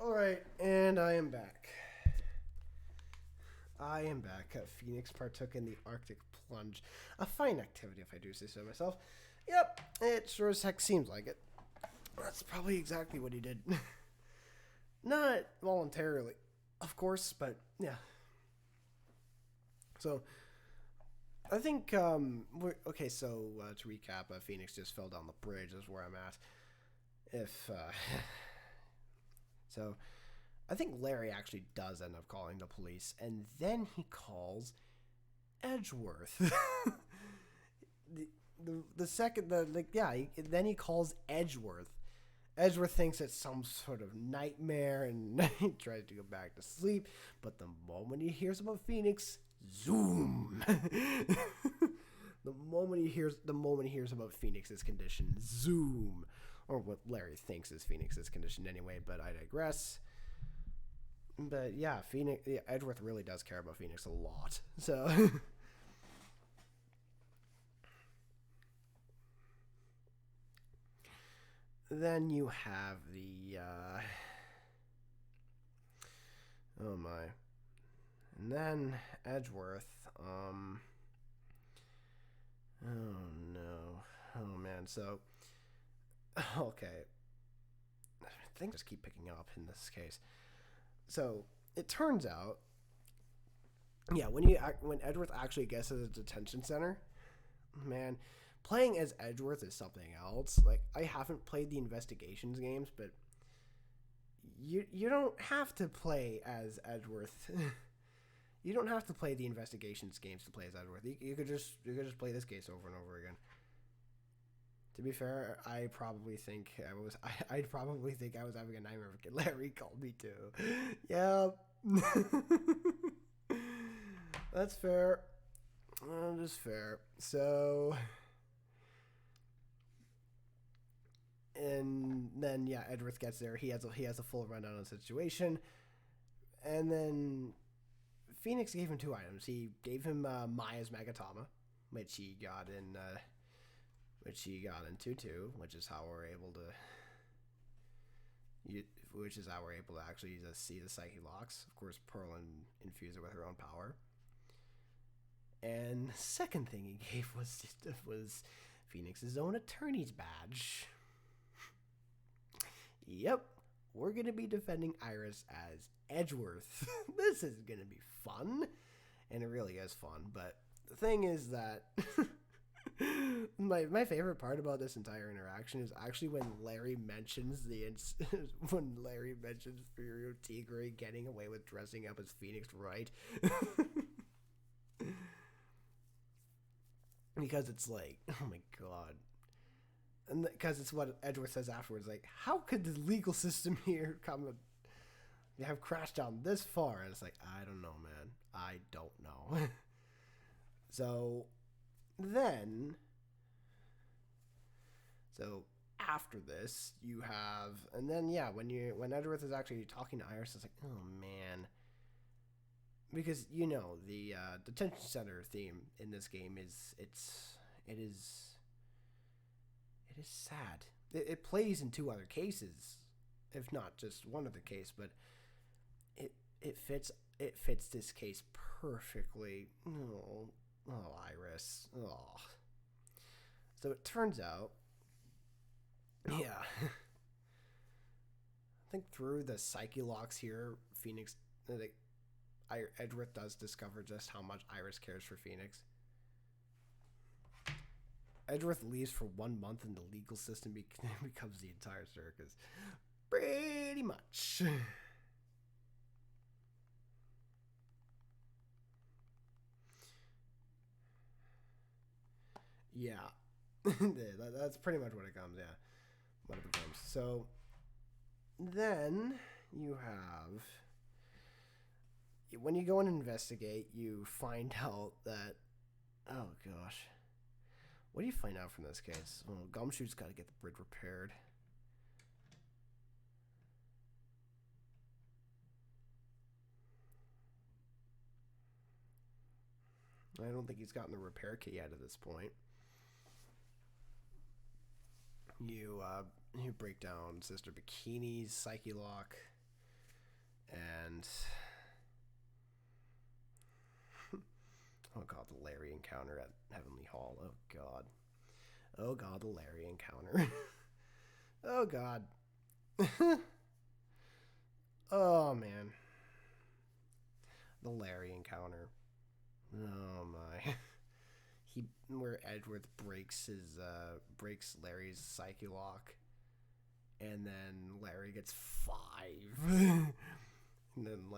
Alright, and I am back. Phoenix partook in the Arctic plunge. A fine activity, if I do say so myself. Yep, it sure as heck seems like it. That's probably exactly what he did. Not voluntarily, of course, but yeah. So, I think, to recap, Phoenix just fell down the bridge is where I'm at. So, I think Larry actually does end up calling the police, and then he calls Edgeworth. The second, then he calls Edgeworth. Edgeworth thinks it's some sort of nightmare and he tries to go back to sleep, but the moment he hears about Phoenix, zoom. the moment he hears about Phoenix's condition, zoom. Or what Larry thinks is Phoenix's condition anyway, but I digress. But yeah, Edgeworth really does care about Phoenix a lot. So then you have the oh my. And then Edgeworth, oh no. Oh man, so okay. Things just keep picking up in this case. So it turns out, yeah, when Edgeworth actually gets to the detention center, man, playing as Edgeworth is something else. Like, I haven't played the investigations games, but you don't have to play as Edgeworth. You don't have to play the investigations games to play as Edgeworth. You could just play this case over and over again. To be fair, I'd probably think I was having a nightmare if Larry called me too. Yep. That's fair. Just fair. So, and then yeah, Edgeworth gets there. He has a full rundown on the situation, and then Phoenix gave him 2 items. He gave him Maya's Magatama, which he got in 2-2, which is how we're able to actually see the Psyche Locks. Of course, Pearl infuse it with her own power. And the second thing he gave was Phoenix's own attorney's badge. Yep, we're gonna be defending Iris as Edgeworth. This is gonna be fun, and it really is fun. But the thing is that my favorite part about this entire interaction is actually when Larry mentions Furio Tigre getting away with dressing up as Phoenix Wright. Because it's like, oh my god. And because it's what Edgeworth says afterwards, like, how could the legal system here have crashed down this far? And it's like, I don't know, man. I don't know. So after this, you have, and then yeah, when Edgeworth is actually talking to Iris, it's like, oh man. Because the detention center theme in this game is sad. It plays in 2 other cases, if not just one other case, but it fits this case perfectly. Oh, Iris. Oh. So it turns out, yeah. I think through the Psyche Locks here, Phoenix, Edgeworth does discover just how much Iris cares for Phoenix. Edgeworth leaves for 1 month and the legal system becomes the entire circus. Pretty much. Yeah. That's pretty much what it comes, yeah. What it becomes. So, then you have, when you go and investigate, you find out that, oh gosh, what do you find out from this case? Well, Gumshoe's got to get the bridge repaired. I don't think he's gotten the repair kit yet at this point. You break down Sister Bikini's Psyche Lock, and oh god, the Larry encounter at Heavenly Hall. Oh god, the Larry encounter. Oh god. Oh man, the Larry encounter. Oh my. Where Edgeworth breaks Larry's Psyche Lock, and then Larry gets 5. And then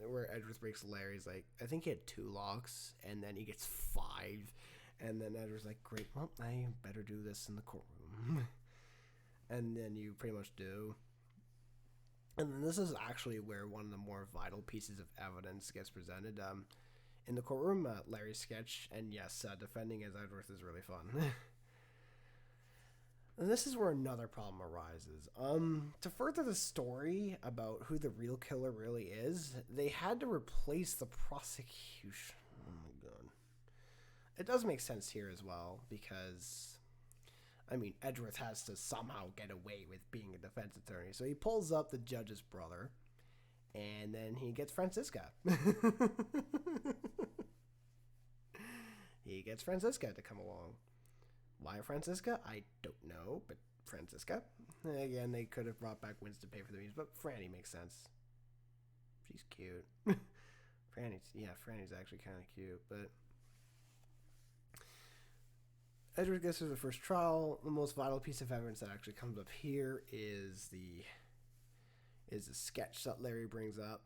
where Edgeworth breaks Larry's like, I think he had 2 locks, and then he gets 5, and then Edgeworth's like, great, well, I better do this in the courtroom. And then you pretty much do. And then this is actually where one of the more vital pieces of evidence gets presented. In the courtroom, Larry's sketch, and yes, defending as Edgeworth is really fun. And this is where another problem arises. To further the story about who the real killer really is, they had to replace the prosecution. Oh my god. It does make sense here as well, because, I mean, Edgeworth has to somehow get away with being a defense attorney. So he pulls up the judge's brother, and then he gets Francisca. He gets Francisca to come along. Why Francisca? I don't know, but Francisca. Again, they could have brought back Winston to pay for the meetings, but Franny makes sense. She's cute. Franny's actually kind of cute, but Edgeworth gets through the first trial. The most vital piece of evidence that actually comes up here is the sketch that Larry brings up,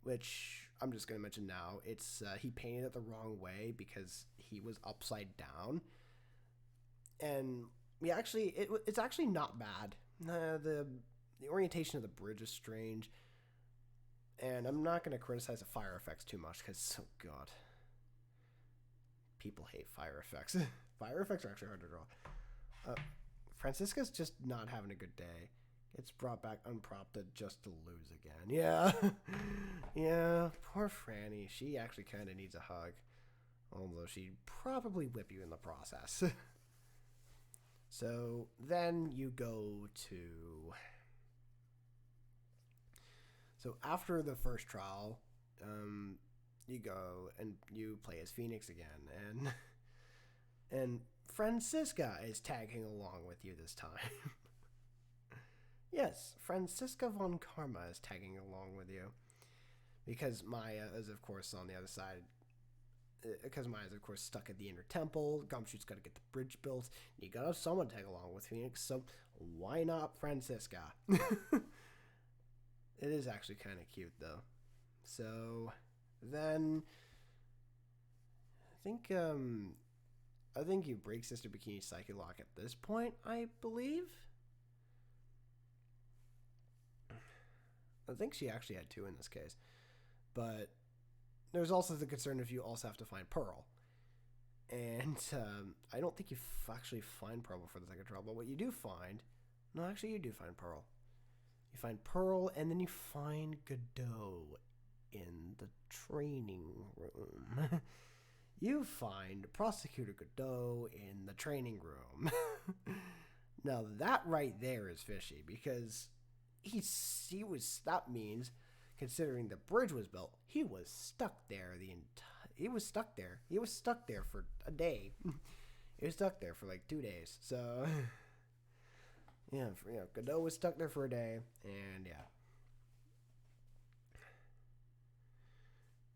which I'm just going to mention now. It's he painted it the wrong way because he was upside down, and it's actually not bad. The orientation of the bridge is strange, and I'm not going to criticize the fire effects too much because, oh god, people hate fire effects. Fire effects are actually hard to draw. Francisca's just not having a good day. Gets brought back unprompted just to lose again. Yeah. Yeah, poor Franny. She actually kind of needs a hug. Although she'd probably whip you in the process. So then you go to... So after the first trial, you go and you play as Phoenix again. And Francisca is tagging along with you this time. Yes, Francisca von Karma is tagging along with you. Because Maya is, of course, on the other side. Because Maya's, of course, stuck at the inner temple. Gumshoe's got to get the bridge built. You got to have someone tag along with Phoenix, so why not Francisca? It is actually kind of cute, though. So, then... I think you break Sister Bikini's psychic lock at this point, I believe. I think she actually had 2 in this case. But there's also the concern if you also have to find Pearl. And I don't think you actually find Pearl before the second trial. But what you do find... No, actually you do find Pearl. You find Pearl and then you find Godot in the training room. You find Prosecutor Godot in the training room. Now that right there is fishy because... that means, considering the bridge was built, he was stuck there he was stuck there for a day. He was stuck there for like 2 days. So yeah, Godot was stuck there for a day, and yeah.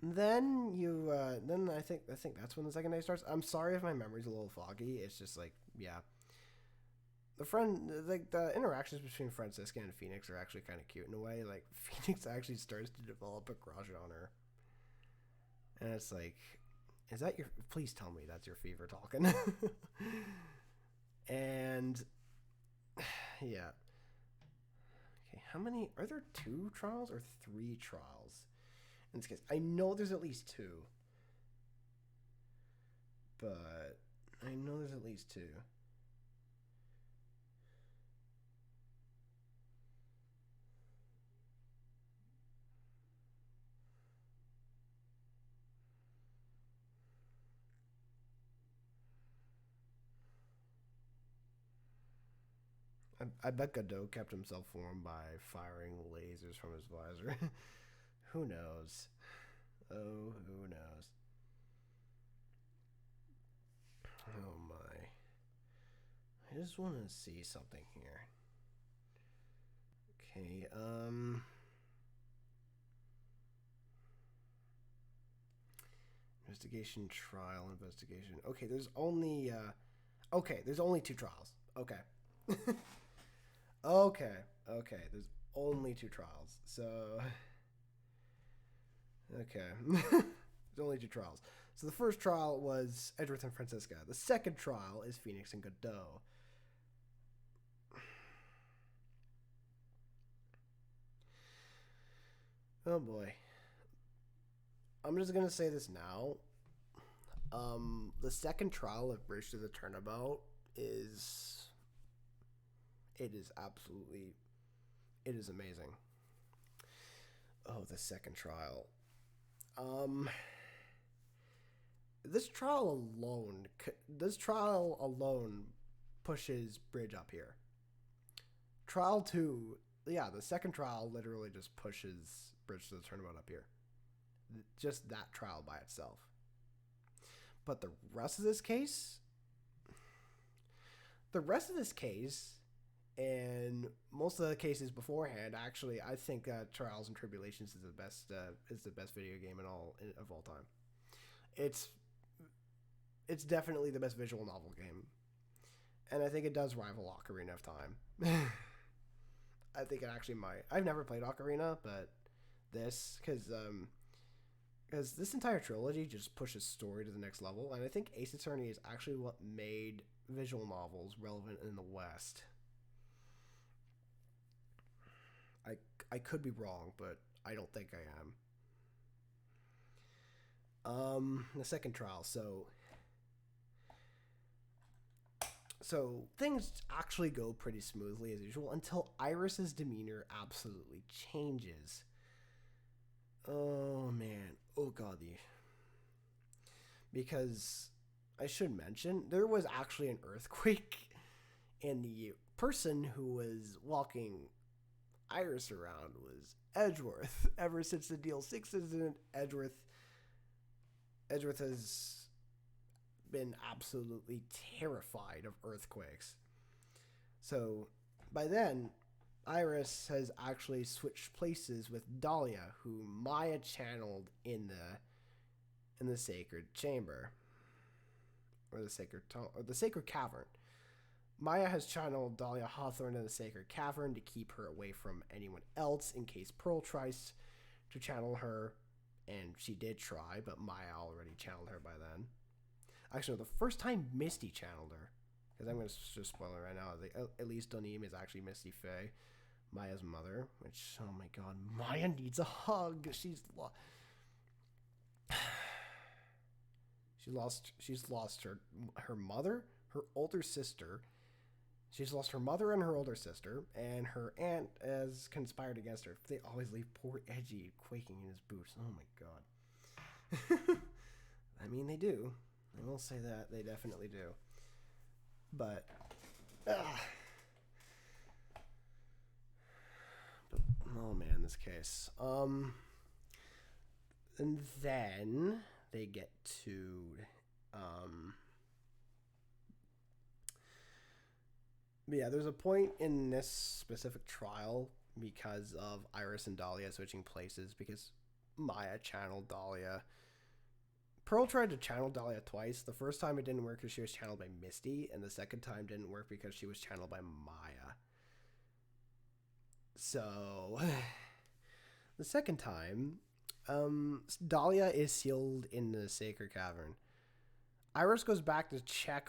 Then then I think that's when the second day starts. I'm sorry if my memory's a little foggy. It's just like, yeah. The interactions between Francisca and Phoenix are actually kind of cute in a way. Like, Phoenix actually starts to develop a crush on her. And it's like, is that your... Please tell me that's your fever talking. And, yeah. Okay, how many... Are there 2 trials or 3 trials? In this case, I know there's at least 2. But I know there's at least 2. I bet Godot kept himself warm by firing lasers from his visor. Who knows? Oh, who knows? Oh my. I just want to see something here. Okay, investigation, trial, investigation. Okay, there's only 2 trials. Okay. Okay, there's only 2 trials. So Okay. There's only 2 trials. So the first trial was Edgeworth and Francisca. The second trial is Phoenix and Godot. Oh boy. I'm just gonna say this now. The second trial of Bridge to the Turnabout is absolutely, it is amazing. Oh, the second trial. Um, this trial alone pushes Bridge up here. Trial 2, yeah, the second trial literally just pushes Bridge to the Turnabout up here. Just that trial by itself. But the rest of this case, and most of the cases beforehand, actually, I think Trials and Tribulations is the best video game of all time. It's definitely the best visual novel game, and I think it does rival Ocarina of Time. I think it actually might. I've never played Ocarina, but because this entire trilogy just pushes story to the next level, and I think Ace Attorney is actually what made visual novels relevant in the West. I could be wrong, but I don't think I am. The second trial, so things actually go pretty smoothly as usual until Iris's demeanor absolutely changes. Oh man, oh god, because I should mention there was actually an earthquake, and the person who was walking Iris around was Edgeworth. Ever since the Deal 6 incident, Edgeworth has been absolutely terrified of earthquakes. So by then, Iris has actually switched places with Dahlia, who Maya channeled in the sacred chamber, or the sacred cavern. Maya has channeled Dahlia Hawthorne in the sacred cavern to keep her away from anyone else in case Pearl tries to channel her, and she did try, but Maya already channeled her by then. Actually, the first time Misty channeled her, because I'm going to just spoil it right now. Elise Donim is actually Misty Faye, Maya's mother. Which, oh my god, Maya needs a hug. She's lost her mother, her older sister. She's lost her mother and her older sister, and her aunt has conspired against her. They always leave poor Edgy quaking in his boots. Oh my god. I mean, they do. I will say that. They definitely do. But oh man, this case. And then they get to yeah, there's a point in this specific trial because of Iris and Dahlia switching places, because Maya channeled Dahlia. Pearl tried to channel Dahlia twice. The first time it didn't work because she was channeled by Misty, and the second time didn't work because she was channeled by Maya. So, the second time, Dahlia is sealed in the sacred cavern. Iris goes back to check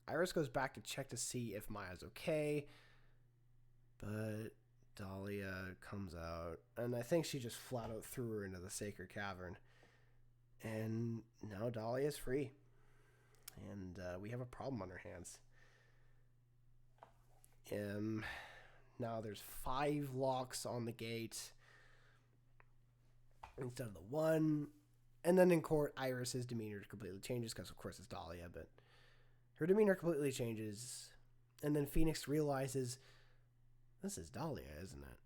Iris goes back to check to see if Maya's okay, but Dahlia comes out, and I think she just flat out threw her into the sacred cavern. And now Dahlia is free, and we have a problem on our hands. Now there's 5 locks on the gate instead of the 1. And then in court, Iris's demeanor completely changes because, of course, it's Dahlia, but her demeanor completely changes. And then Phoenix realizes, this is Dahlia, isn't it?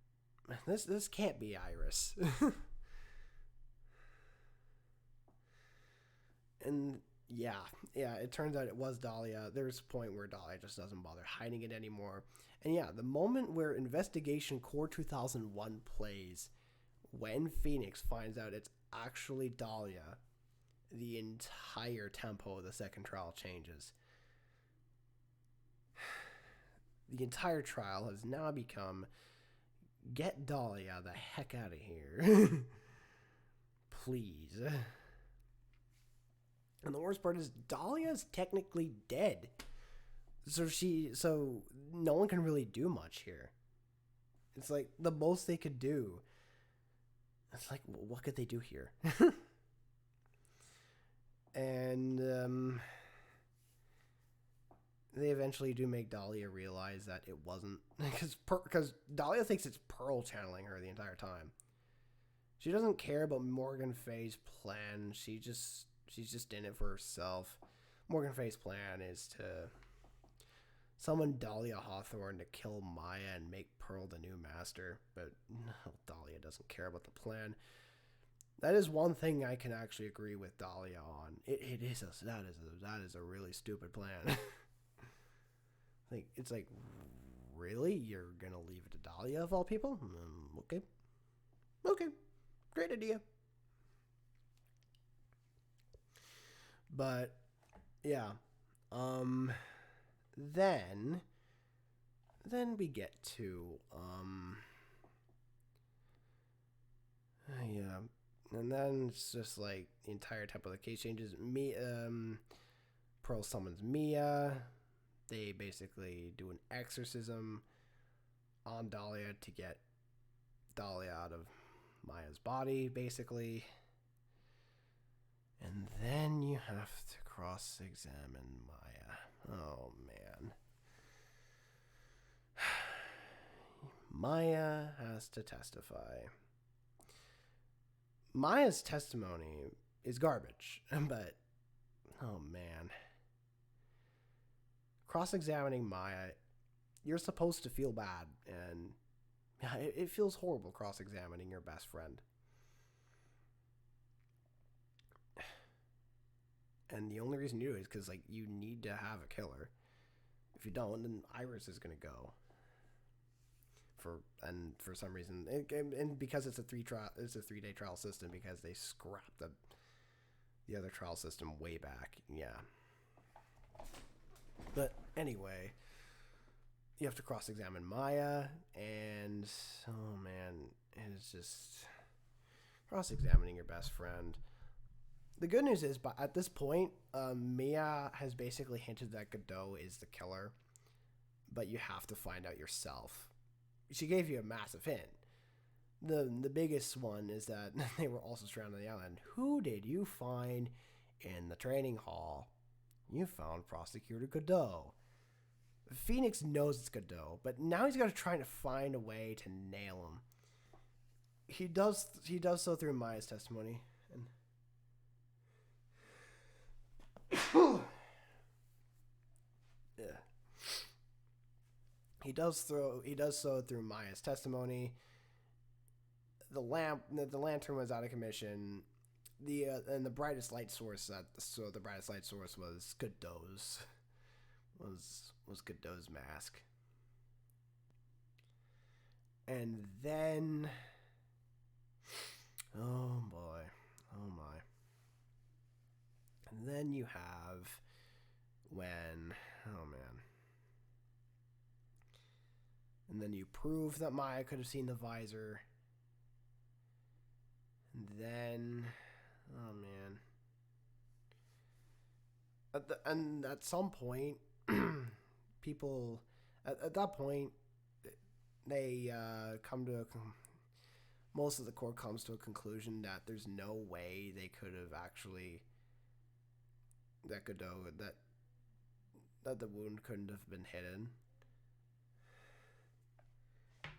This can't be Iris. And yeah, it turns out it was Dahlia. There's a point where Dahlia just doesn't bother hiding it anymore. And yeah, the moment where Investigation Core 2001 plays, when Phoenix finds out it's actually Dahlia, the entire tempo of the second trial changes. The entire trial has now become, get Dahlia the heck out of here. please. And the worst part is Dahlia's technically dead. So no one can really do much here. It's like the most they could do. It's like, what could they do here? And they eventually do make Dahlia realize that it wasn't, because Dahlia thinks it's Pearl channeling her the entire time. She doesn't care about Morgan Fay's plan. She's just in it for herself. Morgan Fay's plan is to summon Dahlia Hawthorne to kill Maya and make Pearl the new master. But no, Dahlia doesn't care about the plan. That is one thing I can actually agree with Dahlia on. That is a really stupid plan. It's like, really? You're gonna leave it to Dahlia of all people? Okay. Great idea. But yeah. Then we get to yeah. And then it's just like the entire type of the case changes. Pearl summons Mia. They basically do an exorcism on Dahlia to get Dahlia out of Maya's body, basically. And then you have to cross-examine Maya. Oh, man. Maya has to testify. Maya's testimony is garbage, but oh man. Cross-examining Maya, you're supposed to feel bad, and yeah, it feels horrible cross-examining your best friend. And the only reason you do it is because like you need to have a killer. If you don't, then Iris is gonna go. For some reason, and because it's a 3-day trial system, because they scrapped the other trial system way back. Yeah. But anyway, you have to cross-examine Maya, and oh man, it's just cross-examining your best friend. The good news is, but at this point, Mia has basically hinted that Godot is the killer, but you have to find out yourself. She gave you a massive hint. The biggest one is that they were also stranded on the island. Who did you find in the training hall? You found Prosecutor Godot. Phoenix knows it's Godot, but now he's got to try to find a way to nail him. He does so through Maya's testimony. And yeah. He does so through Maya's testimony. The lantern was out of commission. And the brightest light source was Godot's Godot's mask. And then, oh boy, oh my. And then you have oh man. And then you prove that Maya could have seen the visor. And then, oh man. And at some point, people, at that point, they most of the court comes to a conclusion that there's no way they could have actually, that the wound couldn't have been hidden.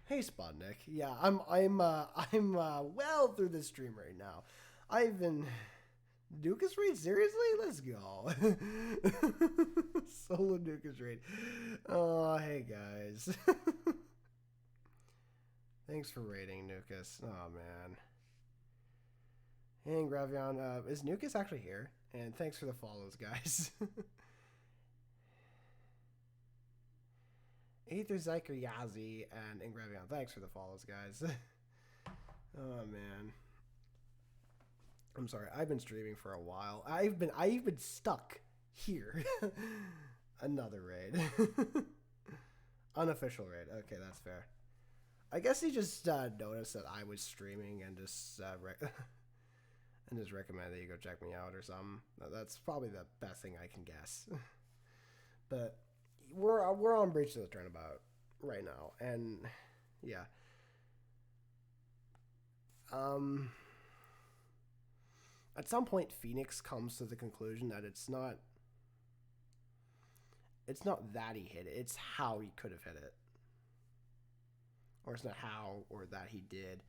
Hey Sputnik, yeah, I'm well through this stream right now. I've been Nukas raid, seriously? Let's go. Solo Nukas raid. Oh, hey guys. Thanks for raiding, Nukas. Oh man. Hey Gravion, is Nukas actually here? And thanks for the follows, guys. Ether Zyker Yazi and Ingravion, thanks for the follows, guys. Oh man. I'm sorry, I've been streaming for a while. I've been stuck here. Another raid. Unofficial raid. Okay, that's fair. I guess he just noticed that I was streaming and just and just recommend that you go check me out or something. That's probably the best thing I can guess. But we're on Bridge to the Turnabout right now, and yeah. At some point, Phoenix comes to the conclusion that it's not that he hit it, it's how he could have hit it. Or it's not how, or that he did.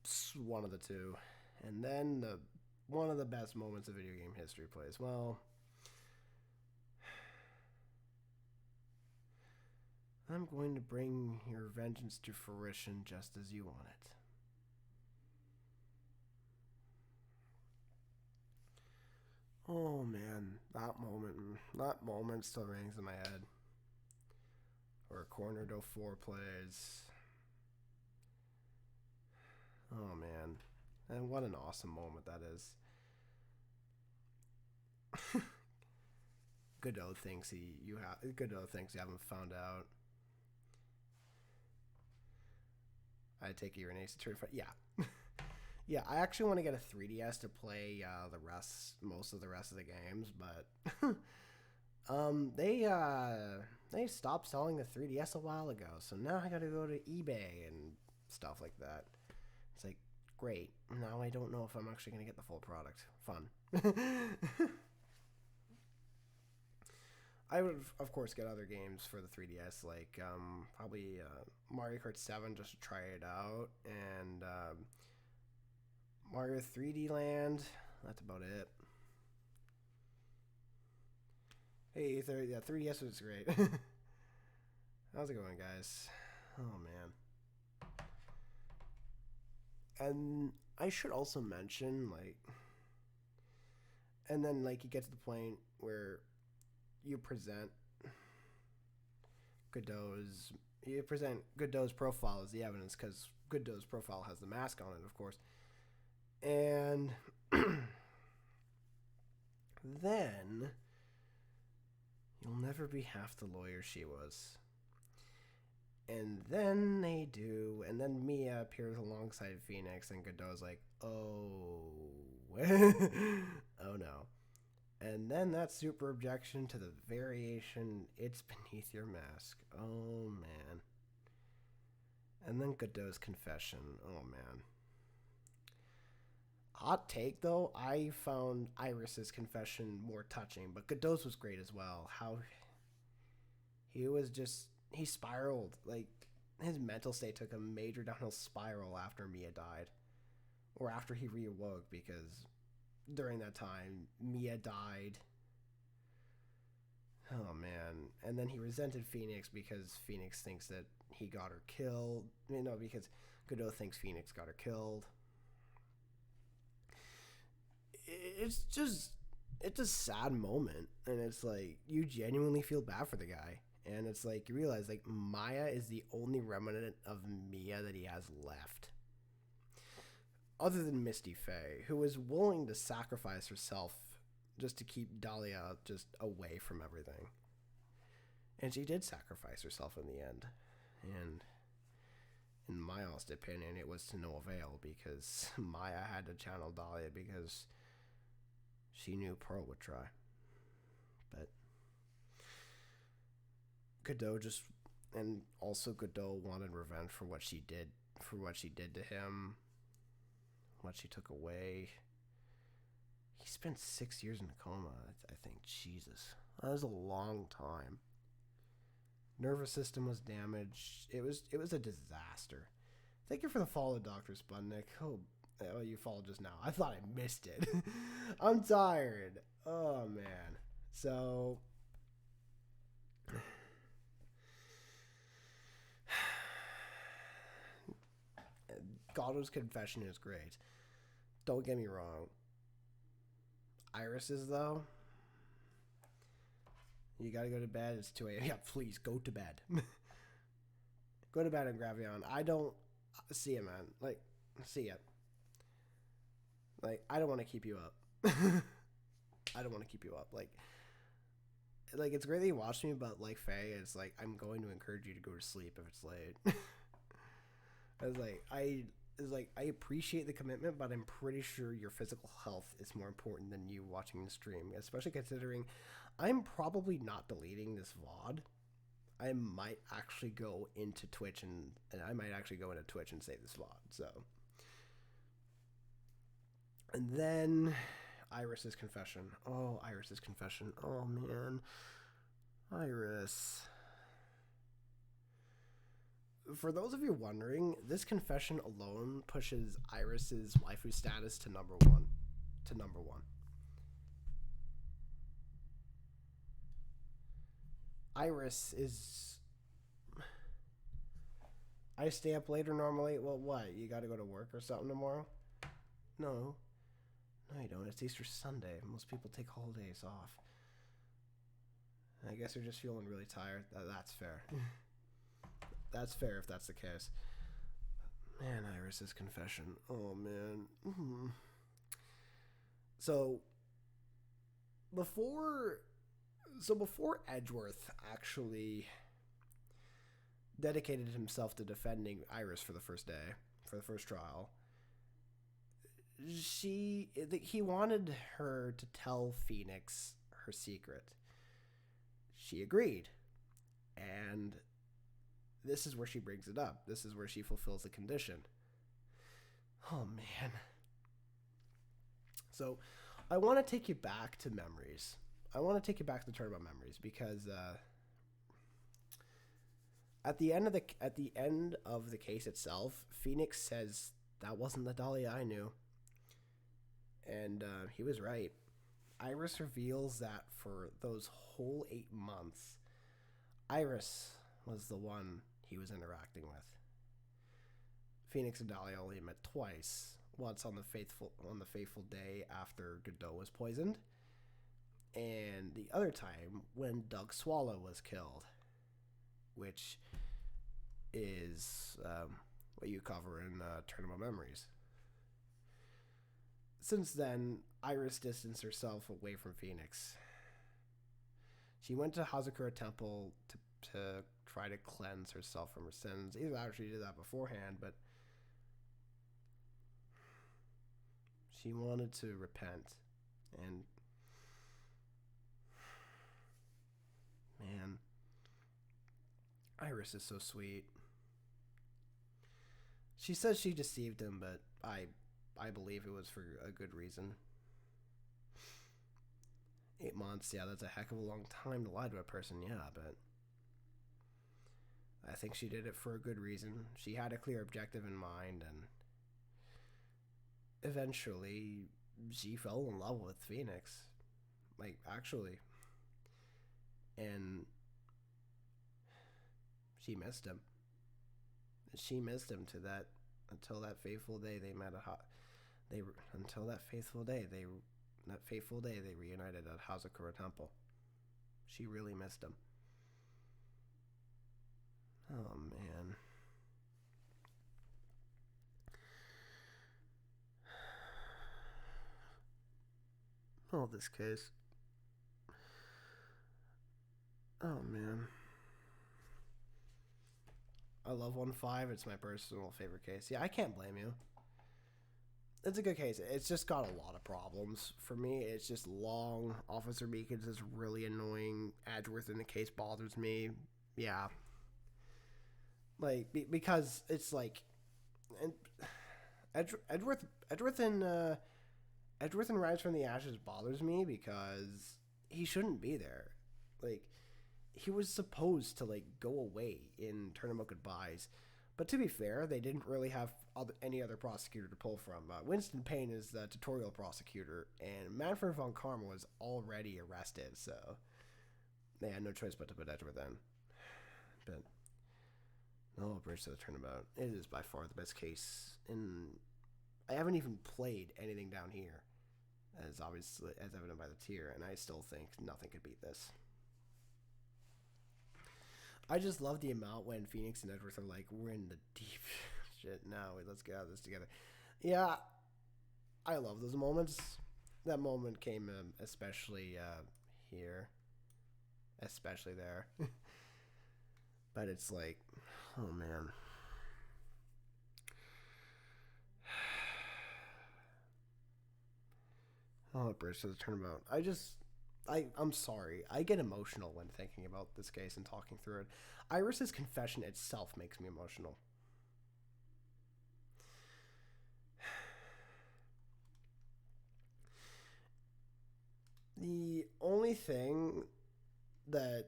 It's one of the two. And then one of the best moments of video game history plays. Well, I'm going to bring your vengeance to fruition just as you want it. Oh man, that moment still rings in my head. Or Corner Do 4 plays. Oh man, and what an awesome moment that is. Godot thinks you haven't found out. I take it you're an Ace Attorney. Yeah. Yeah, I actually want to get a 3DS to play most of the rest of the games, but they stopped selling the 3DS a while ago, so now I got to go to eBay and stuff like that. It's like, great. Now I don't know if I'm actually going to get the full product. Fun. I would, of course, get other games for the 3DS, like probably Mario Kart 7 just to try it out, and Mario 3D Land. That's about it. Hey, 3DS was great. How's it going, guys? Oh, man. And I should also mention, and then, you get to the point where you present Godot's profile as the evidence, because Godot's profile has the mask on it, of course. And then you'll never be half the lawyer she was. And then they do, and then Mia appears alongside Phoenix, and Godot's like, oh, oh no. And then that super objection to the variation, it's beneath your mask. Oh, man. And then Godot's confession. Oh, man. Hot take, though, I found Iris's confession more touching, but Godot's was great as well. How he spiraled. His mental state took a major downhill spiral after Mia died. Or after he reawoke, because during that time, Mia died. Oh, man. And then he resented Phoenix because Phoenix thinks that he got her killed. Because Godot thinks Phoenix got her killed. It's a sad moment. And it's like, you genuinely feel bad for the guy. And it's like, you realize, Maya is the only remnant of Mia that he has left. Other than Misty Faye, who was willing to sacrifice herself just to keep Dahlia just away from everything. And she did sacrifice herself in the end. And in my honest opinion, it was to no avail, because Maya had to channel Dahlia because she knew Pearl would try. But Godot wanted revenge for what she did to him. What she took away. He spent 6 years in a coma, I think. Jesus. That was a long time. Nervous system was damaged. It was a disaster. Thank you for the follow, Dr. Sputnik. Oh, you followed just now. I thought I missed it. I'm tired. Oh, man. So Godot's confession is great. Don't get me wrong. Iris's, though, you gotta go to bed. It's 2 a.m. Yeah, please, go to bed. Go to bed and Gravion. I don't... See ya, man. See ya. I don't want to keep you up. I don't want to keep you up. It's great that you watched me, but Faye, it's I'm going to encourage you to go to sleep if it's late. I was is like, I appreciate the commitment, but I'm pretty sure your physical health is more important than you watching the stream, especially considering I'm probably not deleting this VOD. I might actually go into Twitch and I might actually go into Twitch and save this VOD. So, and then Iris's confession. Oh, Iris's confession. Oh man, Iris. For those of you wondering, this confession alone pushes Iris's waifu status to number one. Iris is. I stay up later normally. Well, what? You got to go to work or something tomorrow? No. No, you don't. It's Easter Sunday. Most people take holidays off. I guess you're just feeling really tired. That's fair. That's fair if that's the case. Man, Iris's confession. Oh, man. Mm-hmm. So before Edgeworth actually dedicated himself to defending Iris for the first trial, he wanted her to tell Phoenix her secret. She agreed. And this is where she brings it up. This is where she fulfills the condition. Oh, man. So, I want to take you back to memories. I want to take you back to the Turnabout memories because at the end of the case itself, Phoenix says that wasn't the Dahlia I knew, and he was right. Iris reveals that for those whole 8 months, Iris was the one he was interacting with. Phoenix and Dahlia only met twice. Once on the fateful day after Godot was poisoned, and the other time when Doug Swallow was killed, which is what you cover in Turnabout Memories. Since then, Iris distanced herself away from Phoenix. She went to Hazakura Temple to try to cleanse herself from her sins. Either that or she did that beforehand, but she wanted to repent. And man, Iris is so sweet. She says she deceived him, but I believe it was for a good reason. 8 months, yeah, that's a heck of a long time to lie to a person, yeah, but I think she did it for a good reason. She had a clear objective in mind, and eventually she fell in love with Phoenix. Like, actually. And she missed him. She missed him until that fateful day they met they reunited at Hazakura Temple. She really missed him. Oh, man. Oh, this case. Oh, man. I love 1-5. It's my personal favorite case. Yeah, I can't blame you. It's a good case. It's just got a lot of problems. For me, it's just long. Officer Meekins is really annoying. Edgeworth in the case bothers me. Yeah. Like, because it's like... And Edgeworth and Rise from the Ashes bothers me because he shouldn't be there. Like, he was supposed to, like, go away in Turnabout Goodbyes. But to be fair, they didn't really have any other prosecutor to pull from. Winston Payne is the tutorial prosecutor, and Manfred von Karma was already arrested, so they had no choice but to put Edgeworth in. But no, Bridge to the Turnabout. It is by far the best case. I haven't even played anything down here, as evident by the tier, and I still think nothing could beat this. I just love the amount when Phoenix and Edgeworth are like, we're in the deep shit now. Let's get out of this together. Yeah, I love those moments. That moment came especially here. Especially there. But it's like, oh man. Oh, Bridge to the Turnabout. I'm sorry. I get emotional when thinking about this case and talking through it. Iris's confession itself makes me emotional. The only thing that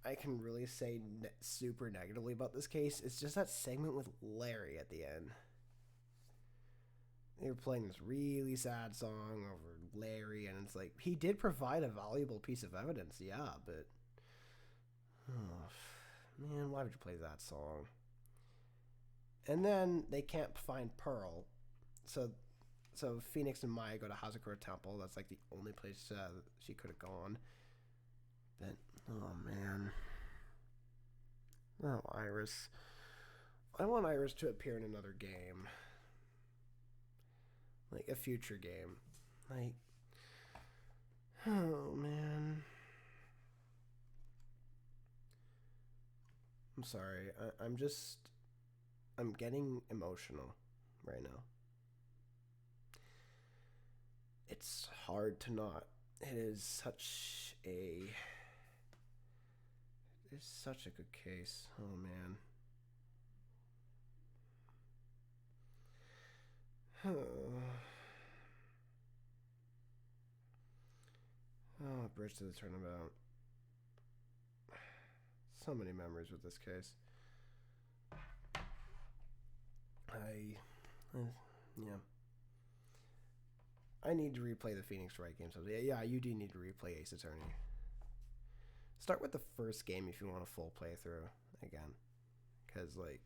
I can really say super negatively about this case is just that segment with Larry at the end. They were playing this really sad song over Larry, and it's like, he did provide a valuable piece of evidence, yeah, but oh, man, why would you play that song? And then they can't find Pearl, so Phoenix and Maya go to Hazakura Temple. That's like the only place she could have gone. But oh man, oh Iris, I want Iris to appear in another game, like a future game, like oh man. I'm sorry. I'm getting emotional right now. It's hard to not. It's such a good case. Oh man. Oh, Bridge to the Turnabout. So many memories with this case. Yeah. I need to replay the Phoenix Wright game. So yeah, you do need to replay Ace Attorney. Start with the first game if you want a full playthrough again, because like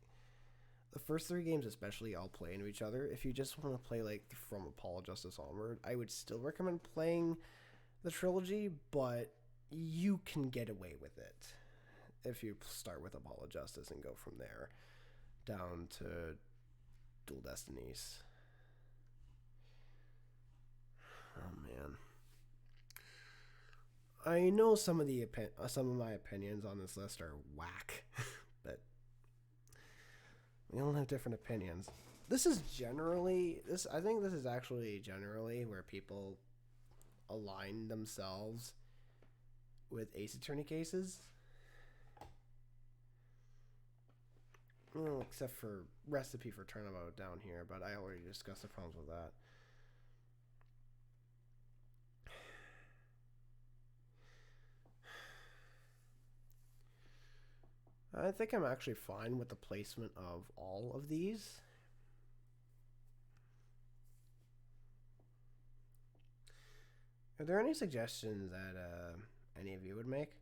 the first 3 games especially all play into each other. If you just want to play like from Apologists onward, I would still recommend playing the trilogy, but you can get away with it if you start with Apologists and go from there down to Dual Destinies. Oh man, I know some of my opinions on this list are whack, but we all have different opinions. I think this is actually generally where people align themselves with Ace Attorney cases. Well, except for Recipe for Turnabout down here, but I already discussed the problems with that. I think I'm actually fine with the placement of all of these. Are there any suggestions that any of you would make?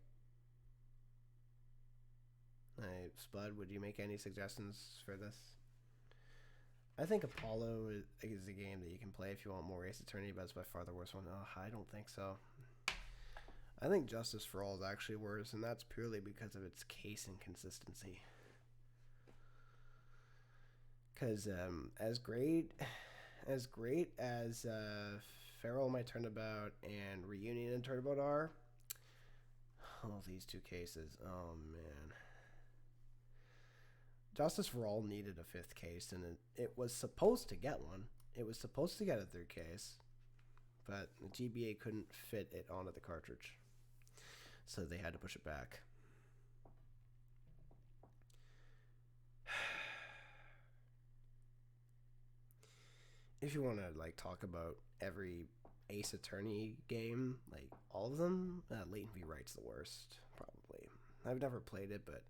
Spud, would you make any suggestions for this? I think Apollo is a game that you can play if you want more Ace Attorney, but it's by far the worst one. Oh, I don't think so. I think Justice for All is actually worse, and that's purely because of its case inconsistency. Because as great as Feral My Turnabout and Reunion and Turnabout are, oh, these 2 cases, oh man. Justice for All needed a 5th case, and it was supposed to get one. It was supposed to get a 3rd case, but the GBA couldn't fit it onto the cartridge, so they had to push it back. If you want to like talk about every Ace Attorney game, like all of them, Leighton v. Wright's the worst, probably. I've never played it, but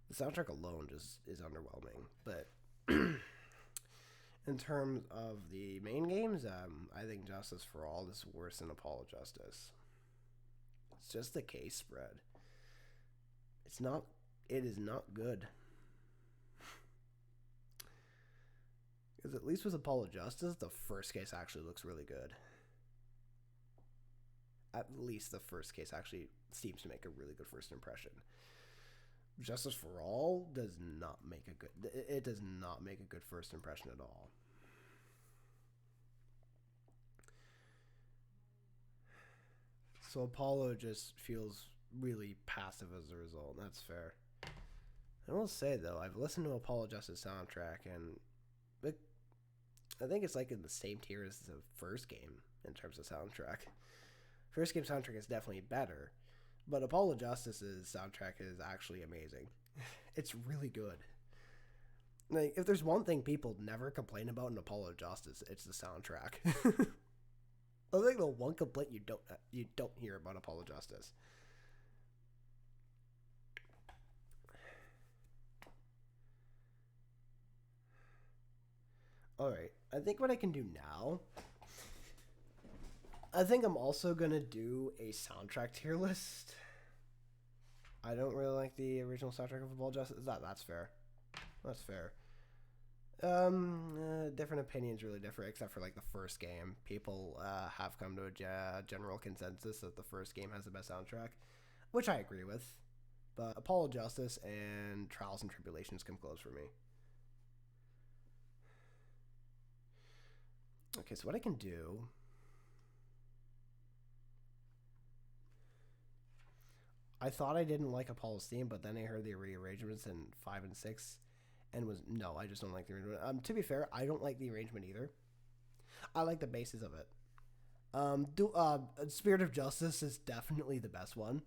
the soundtrack alone just is underwhelming. But in terms of the main games, I think Justice for All is worse than Apologists. It's just the case spread. It is not good. Because at least with Apologists, the first case actually looks really good. At least the first case actually seems to make a really good first impression. Justice for All does not make a good first impression at all. So Apollo just feels really passive as a result, and that's fair. I will say though, I've listened to Apologists' soundtrack, and I think it's like in the same tier as the first game. in terms of soundtrack. First game soundtrack is definitely better, but Apollo Justice's soundtrack is actually amazing. It's really good. Like, if there's one thing people never complain about in Apollo Justice, it's the soundtrack. I think the one complaint you don't hear about Apollo Justice. Alright, I think what I can do now, I think I'm also gonna do a soundtrack tier list. I don't really like the original soundtrack of Apollo Justice. That's fair. That's fair. Different opinions really differ, except for like the first game. People have come to a general consensus that the first game has the best soundtrack, which I agree with. But Apollo Justice and Trials and Tribulations come close for me. Okay, so what I can do... I thought I didn't like Apollo's theme, but then I heard the rearrangements in 5 and 6, and no, I just don't like the arrangement. To be fair, I don't like the arrangement either. I like the basis of it. Spirit of Justice is definitely the best one,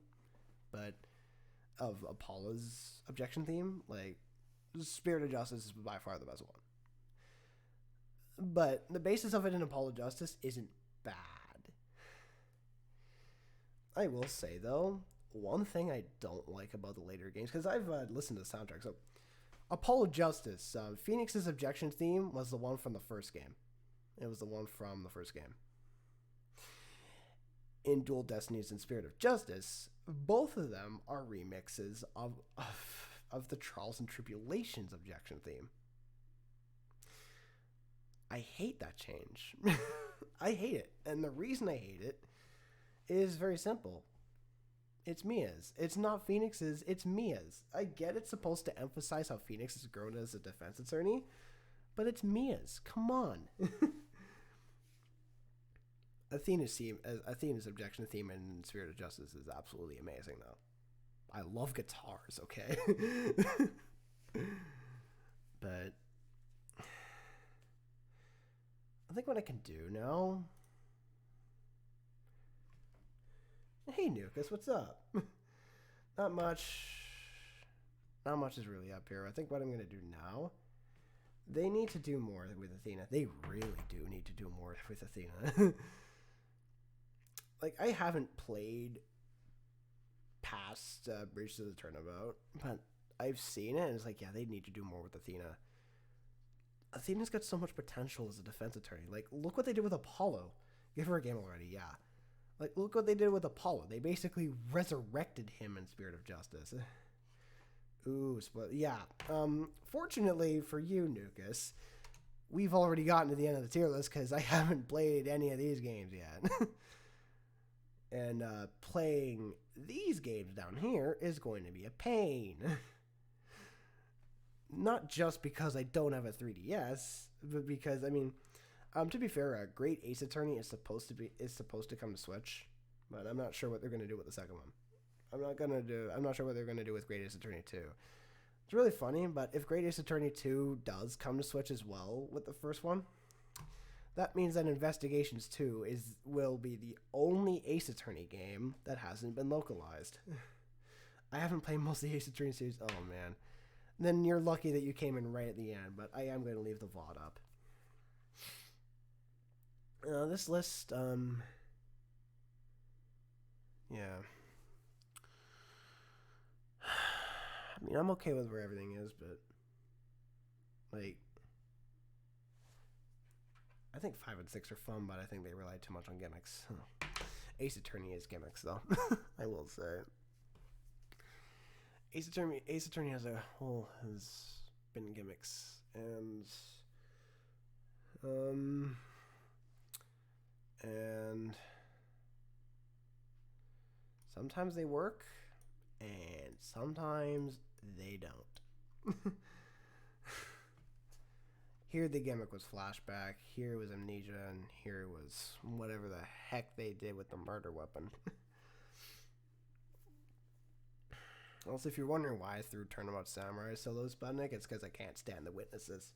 but of Apollo's objection theme, like, Spirit of Justice is by far the best one. But the basis of it in Apollo Justice isn't bad. I will say, though, one thing I don't like about the later games, because I've listened to the soundtrack, so Apollo Justice, Phoenix's objection theme was the one from the first game. It was the one from the first game. In Dual Destinies and Spirit of Justice, both of them are remixes of the Trials and Tribulations objection theme. I hate that change. I hate it. And the reason I hate it is very simple. It's Mia's. It's not Phoenix's, it's Mia's. I get it's supposed to emphasize how Phoenix has grown as a defense attorney, but it's Mia's. Come on. Athena's objection theme in Spirit of Justice is absolutely amazing, though. I love guitars, okay? But I think what I can do now... Hey, Nukas, what's up? Not much. Not much is really up here. I think what I'm going to do now... They need to do more with Athena. They really do need to do more with Athena. Like, I haven't played past Bridge to the Turnabout, but I've seen it, and it's like, yeah, they need to do more with Athena. Athena's got so much potential as a defense attorney. Like, look what they did with Apollo. Give her a game already, yeah. Like, look what they did with Apollo. They basically resurrected him in Spirit of Justice. Ooh, yeah. Fortunately for you, Nukas, we've already gotten to the end of the tier list because I haven't played any of these games yet. And playing these games down here is going to be a pain. Not just because I don't have a 3DS, but because, I mean, to be fair, Great Ace Attorney is supposed to come to Switch, but I'm not sure what they're going to do with the second one. I'm not sure what they're going to do with Great Ace Attorney 2. It's really funny, but if Great Ace Attorney 2 does come to Switch as well with the first one, that means that Investigations 2 will be the only Ace Attorney game that hasn't been localized. I haven't played most of the Ace Attorney series. Oh, man. Then you're lucky that you came in right at the end, but I am going to leave the VOD up. This list, yeah. I mean, I'm okay with where everything is, but, like, I think 5 and 6 are fun, but I think they rely too much on gimmicks. Ace Attorney is gimmicks, though. I will say. Ace Attorney has been gimmicks, and sometimes they work, and sometimes they don't. Here the gimmick was flashback, here it was amnesia, and here it was whatever the heck they did with the murder weapon. Also, if you're wondering why I threw Turnabout Samurai solo Sputnik, it's because I can't stand the witnesses.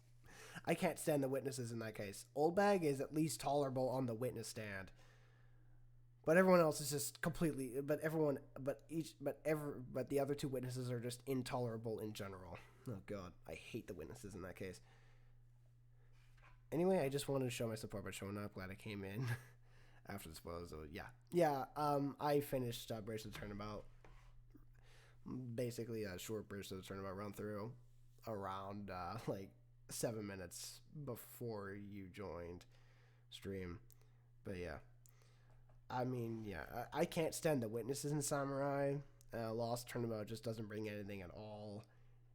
I can't stand the witnesses in that case. Old Bag is at least tolerable on the witness stand. But everyone else is just completely. But the other two witnesses are just intolerable in general. Oh God, I hate the witnesses in that case. Anyway, I just wanted to show my support by showing up. Glad I came in after the spoilers. So yeah. I finished Bridge to the Turnabout. Basically, a short Bridge to the Turnabout run through around like 7 minutes before you joined stream. But yeah. I mean, yeah, I can't stand the witnesses in Samurai. Lost Turnabout just doesn't bring anything at all.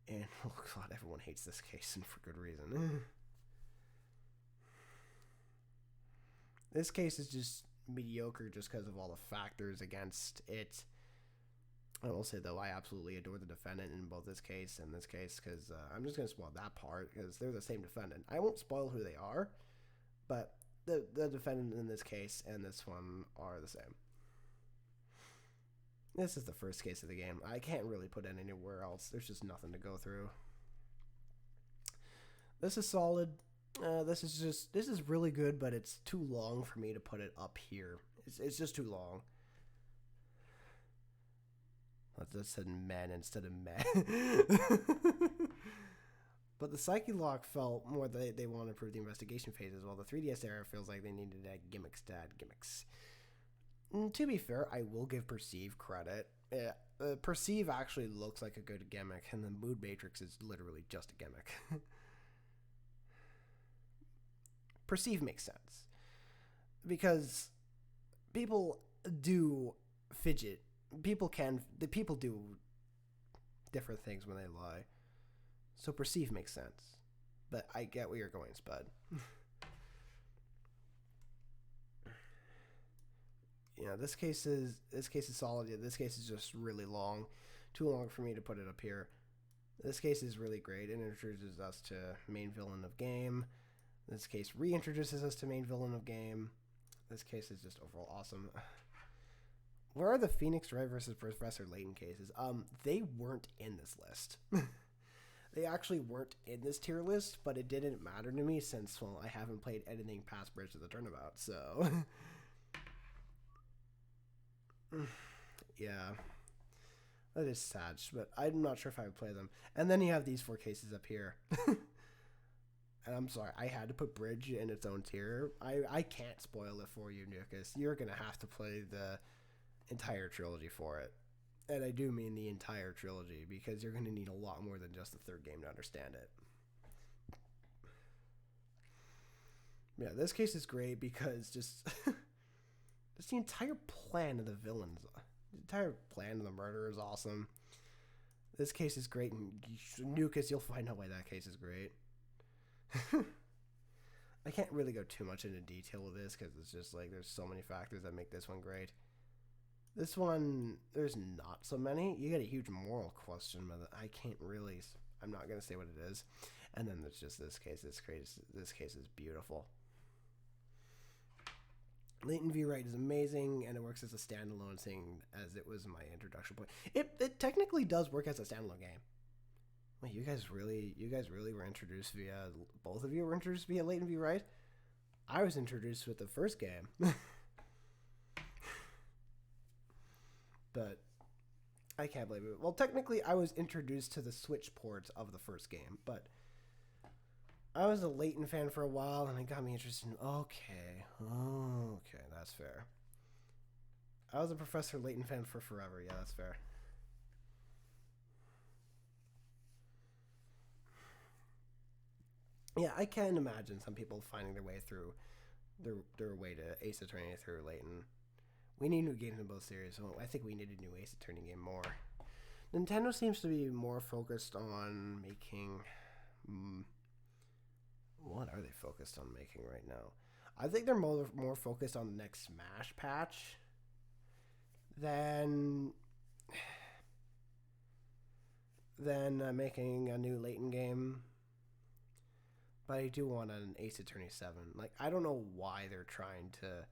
And, oh God, everyone hates this case, and for good reason. This case is just mediocre just because of all the factors against it. I will say, though, I absolutely adore the defendant in both this case and this case, because I'm just going to spoil that part, because they're the same defendant. I won't spoil who they are, but the defendant in this case and this one are the same. This is the first case of the game. I can't really put it anywhere else. There's just nothing to go through. This is solid. This is really good, but it's too long for me to put it up here. It's just too long. I just said men instead of men. But the Psyche Lock felt more that they want to improve the investigation phases, while the 3DS era feels like they needed to add gimmicks to add gimmicks. To be fair, I will give Perceive credit. Perceive actually looks like a good gimmick, and the Mood Matrix is literally just a gimmick. Perceive makes sense. Because people do fidget. People do different things when they lie. So Perceive makes sense. But I get where you're going, Spud. This case is solid. This case is just really long. Too long for me to put it up here. This case is really great. It introduces us to main villain of game. This case reintroduces us to main villain of game. This case is just overall awesome. Where are the Phoenix Wright versus Professor Layton cases? They weren't in this list. They actually weren't in this tier list, but it didn't matter to me since, well, I haven't played anything past Bridge to the Turnabout, so... Yeah. That is sad, but I'm not sure if I would play them. And then you have these 4 cases up here. And I'm sorry, I had to put Bridge in its own tier. I can't spoil it for you, Nukas. You're going to have to play the entire trilogy for it. And I do mean the entire trilogy, because you're going to need a lot more than just the 3rd game to understand it. Yeah, this case is great because just the entire plan of the villains. The entire plan of the murder is awesome. This case is great, and Nukas, you'll find out why that case is great. I can't really go too much into detail with this because it's just like there's so many factors that make this one great. This one, there's not so many. You get a huge moral question, but I can't really. I'm not gonna say what it is. And then there's just this case. This case is beautiful. Layton v. Wright is amazing, and it works as a standalone thing, as it was my introduction point. It technically does work as a standalone game. Wait, you guys really were introduced via, both of you were introduced via Layton v. Wright? I was introduced with the first game. But I can't believe it. Well, technically, I was introduced to the Switch ports of the first game, but I was a Layton fan for a while, and it got me interested in, okay, that's fair. I was a Professor Layton fan for forever, yeah, that's fair. Yeah, I can imagine some people finding their way through, their way to Ace Attorney through Layton. We need new games in both series, so I think we need a new Ace Attorney game more. Nintendo seems to be more focused on making... what are they focused on making right now? I think they're more focused on the next Smash patch than making a new Layton game. But I do want an Ace Attorney 7. Like, I don't know why they're trying to,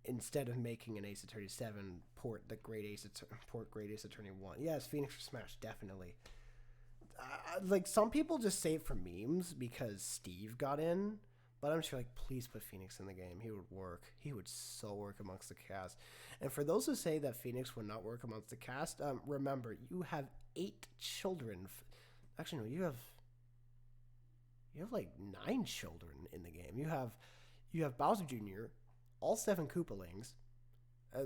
instead of making an Ace Attorney 7, port Great Ace Attorney 1. Yes, Phoenix for Smash, definitely. like some people just say it for memes because Steve got in, but I'm just like, please put Phoenix in the game. He would work. He would so work amongst the cast. And for those who say that Phoenix would not work amongst the cast, remember you have 8 children. Actually, no, you have like 9 children in the game. You have Bowser Jr., all 7 Koopalings.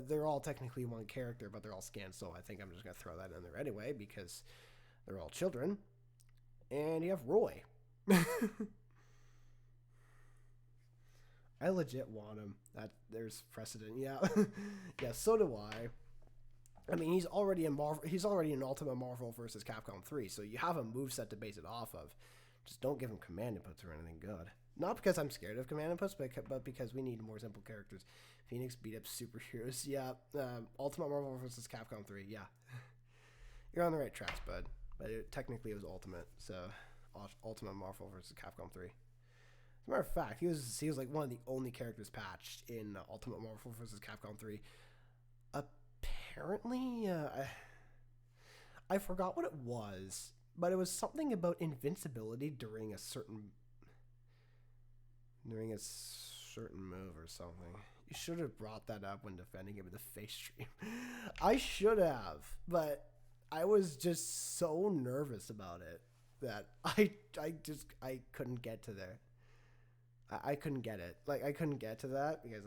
They're all technically one character, but they're all scanned. So I think I'm just gonna throw that in there anyway because they're all children. And you have Roy. I legit want him. There's precedent. Yeah, yeah. So do I. I mean, he's already in Marvel. He's already in Ultimate Marvel versus Capcom 3, so you have a moveset to base it off of. Just don't give him command inputs or anything good. Not because I'm scared of command inputs, but because we need more simple characters. Phoenix beat up superheroes. Yeah. Ultimate Marvel versus Capcom 3. Yeah. You're on the right tracks, bud. But technically it was Ultimate, so Ultimate Marvel versus Capcom 3. As a matter of fact, he was like one of the only characters patched in Ultimate Marvel versus Capcom 3. Apparently, I forgot what it was, but it was something about invincibility during a certain move or something. You should have brought that up when defending him in the face stream. I should have, but I was just so nervous about it that I couldn't get to there. I couldn't get it. Like, I couldn't get to that because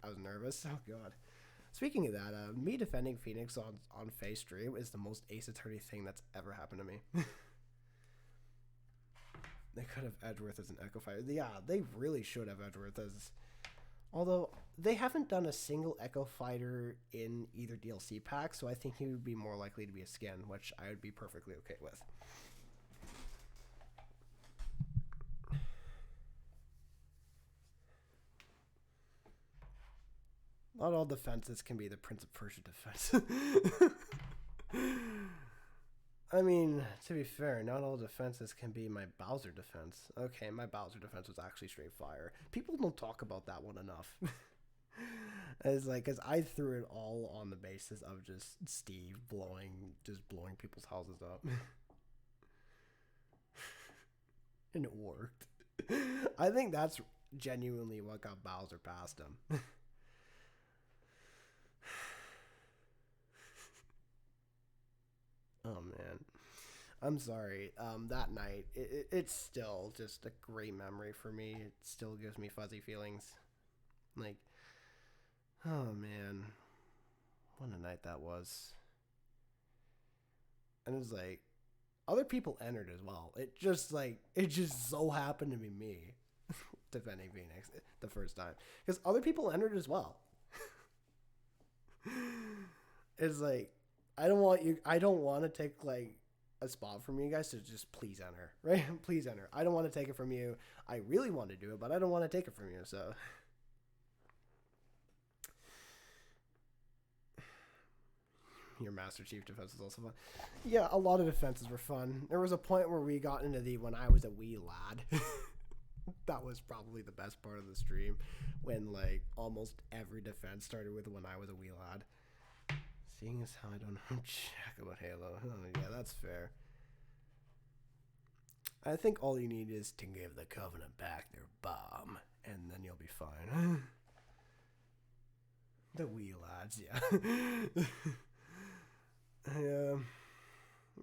I was nervous. Oh god. Speaking of that, me defending Phoenix on face stream is the most Ace Attorney thing that's ever happened to me. They could have Edgeworth as an Echo Fighter. Yeah, they really should have Edgeworth as... Although, they haven't done a single Echo Fighter in either DLC pack, so I think he would be more likely to be a skin, which I would be perfectly okay with. Not all defenses can be the Prince of Persia defense. I mean, to be fair, not all defenses can be my Bowser defense. Okay, my Bowser defense was actually straight fire. People don't talk about that one enough. It's like, because I threw it all on the basis of just Steve blowing people's houses up. And it worked. I think that's genuinely what got Bowser past him. Oh man, I'm sorry. That night, it's still just a great memory for me. It still gives me fuzzy feelings. Like, oh man, what a night that was. And it was like, other people entered as well. It just so happened to be me defending Phoenix the first time because other people entered as well. It's like, I don't want to take like a spot from you guys, so just please enter, right? Please enter. I don't want to take it from you. I really want to do it, but I don't want to take it from you, so. Your Master Chief defense was also fun. Yeah, a lot of defenses were fun. There was a point where we got into the when I was a wee lad. That was probably the best part of the stream, when like almost every defense started with when I was a wee lad. Seeing as how I don't know jack about Halo. Oh, yeah, that's fair. I think all you need is to give the Covenant back their bomb, and then you'll be fine. The wee lads, yeah.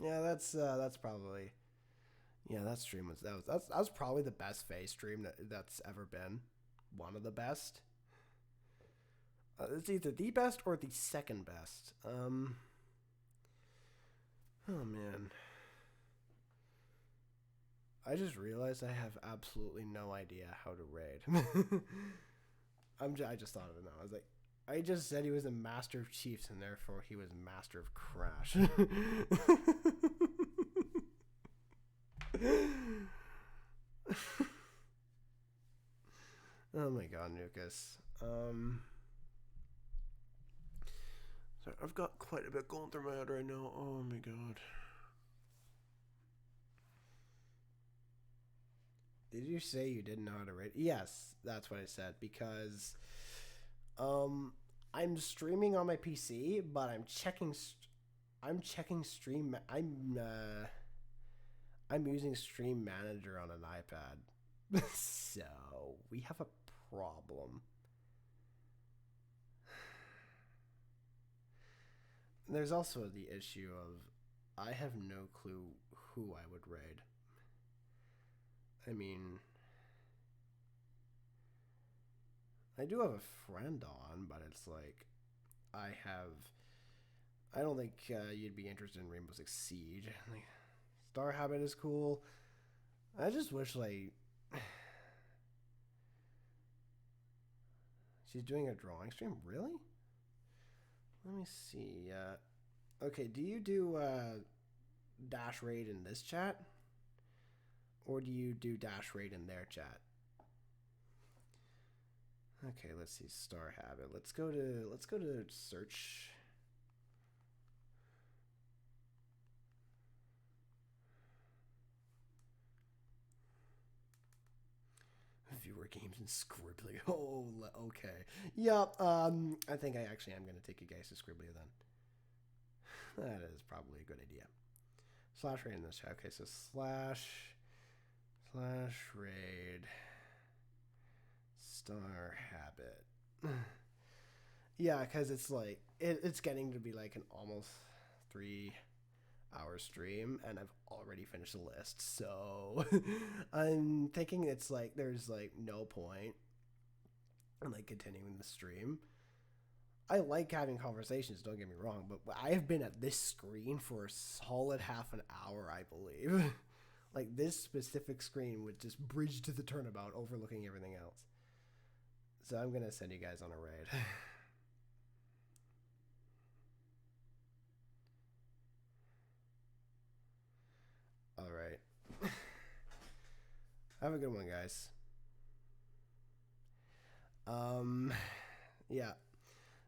Yeah, that's probably... Yeah, that stream that was probably the best phase stream that's ever been. One of the best. It's either the best or the second best. Oh man. I just realized I have absolutely no idea how to raid. I just thought of it now. I was like, I just said he was a Master of Chiefs and therefore he was Master of Crash. Oh my god, Nukas. Sorry, I've got quite a bit going through my head right now. Oh my god. Did you say you didn't know how to rate? Yes, that's what I said, because I'm streaming on my PC, but I'm checking stream. I'm using Stream Manager on an iPad. So, we have a problem. There's also the issue of I have no clue who I would raid. I mean, I do have a friend on, but it's like I have. I don't think you'd be interested in Rainbow Six Siege. Like, Star Habit is cool. I just wish like she's doing a drawing stream. Really? Let me see. Okay, do you do dash raid in this chat, or do you do dash raid in their chat? Okay, let's see. Star Habit. Let's go to search. Viewer games and Scribbly. Oh, okay. Yep. I think I actually am gonna take you guys to Scribbly then. That is probably a good idea. Slash raid in this chat. Okay, so slash raid Star Habit. Yeah, because it's like it's getting to be like an almost 3-hour stream, and I've already finished the list, so I'm thinking it's like there's like no point in like continuing the stream. I like having conversations, don't get me wrong, but I have been at this screen for a solid half an hour, I believe. Like this specific screen would just bridge to the turnabout, overlooking everything else. So I'm gonna send you guys on a raid. All right. Have a good one, guys. Yeah.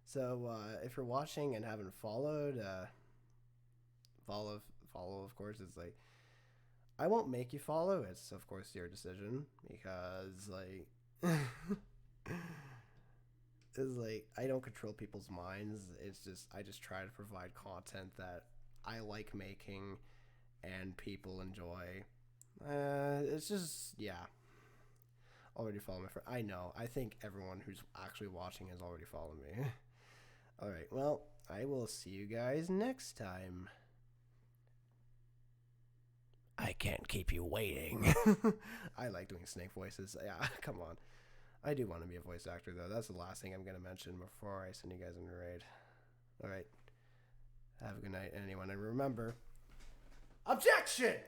So if you're watching and haven't followed, follow. Of course, it's like I won't make you follow. It's of course your decision because like it's like I don't control people's minds. It's just I just try to provide content that I like making and people enjoy. It's just yeah. Already follow my friend. I know. I think everyone who's actually watching has already followed me. All right. Well, I will see you guys next time. I can't keep you waiting. I like doing snake voices. Yeah, come on. I do want to be a voice actor, though. That's the last thing I'm going to mention before I send you guys in the raid. All right. Have a good night, anyone. And remember, objection!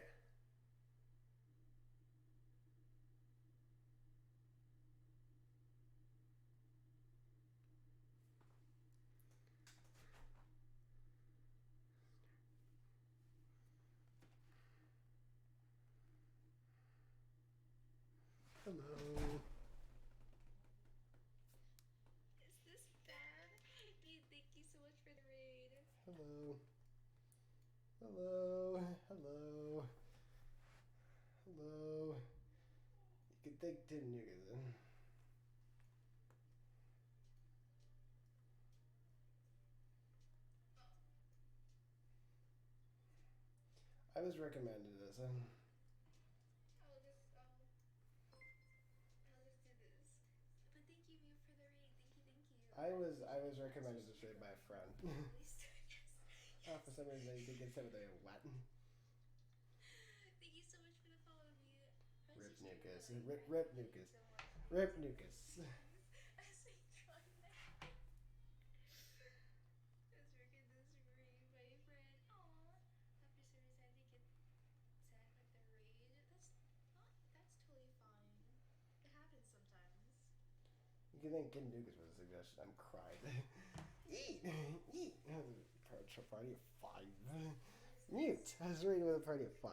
Hello. Is this bad? Hey, thank you so much for the raid. Hello. Hello. Hello. Hello. You could think, didn't you? I was recommended this. I'll just do this. But thank you, Mia, for the raid. Thank you. I was recommended this raid by a friend. Yes. For some reason, I think it's with a what? Thank you so much for the follow, Mia. Rip Nukas. Rip Nukas. Rip Nukas. As we join that. Let's work in this raid, my friend. Aww. For some reason, I think it's Zach with the raid. That's totally fine. It happens sometimes. You can think Kid Nukas was a suggestion. I'm crying. Eat! Eat! Party of 5. Mute! I was reading with a party of 5.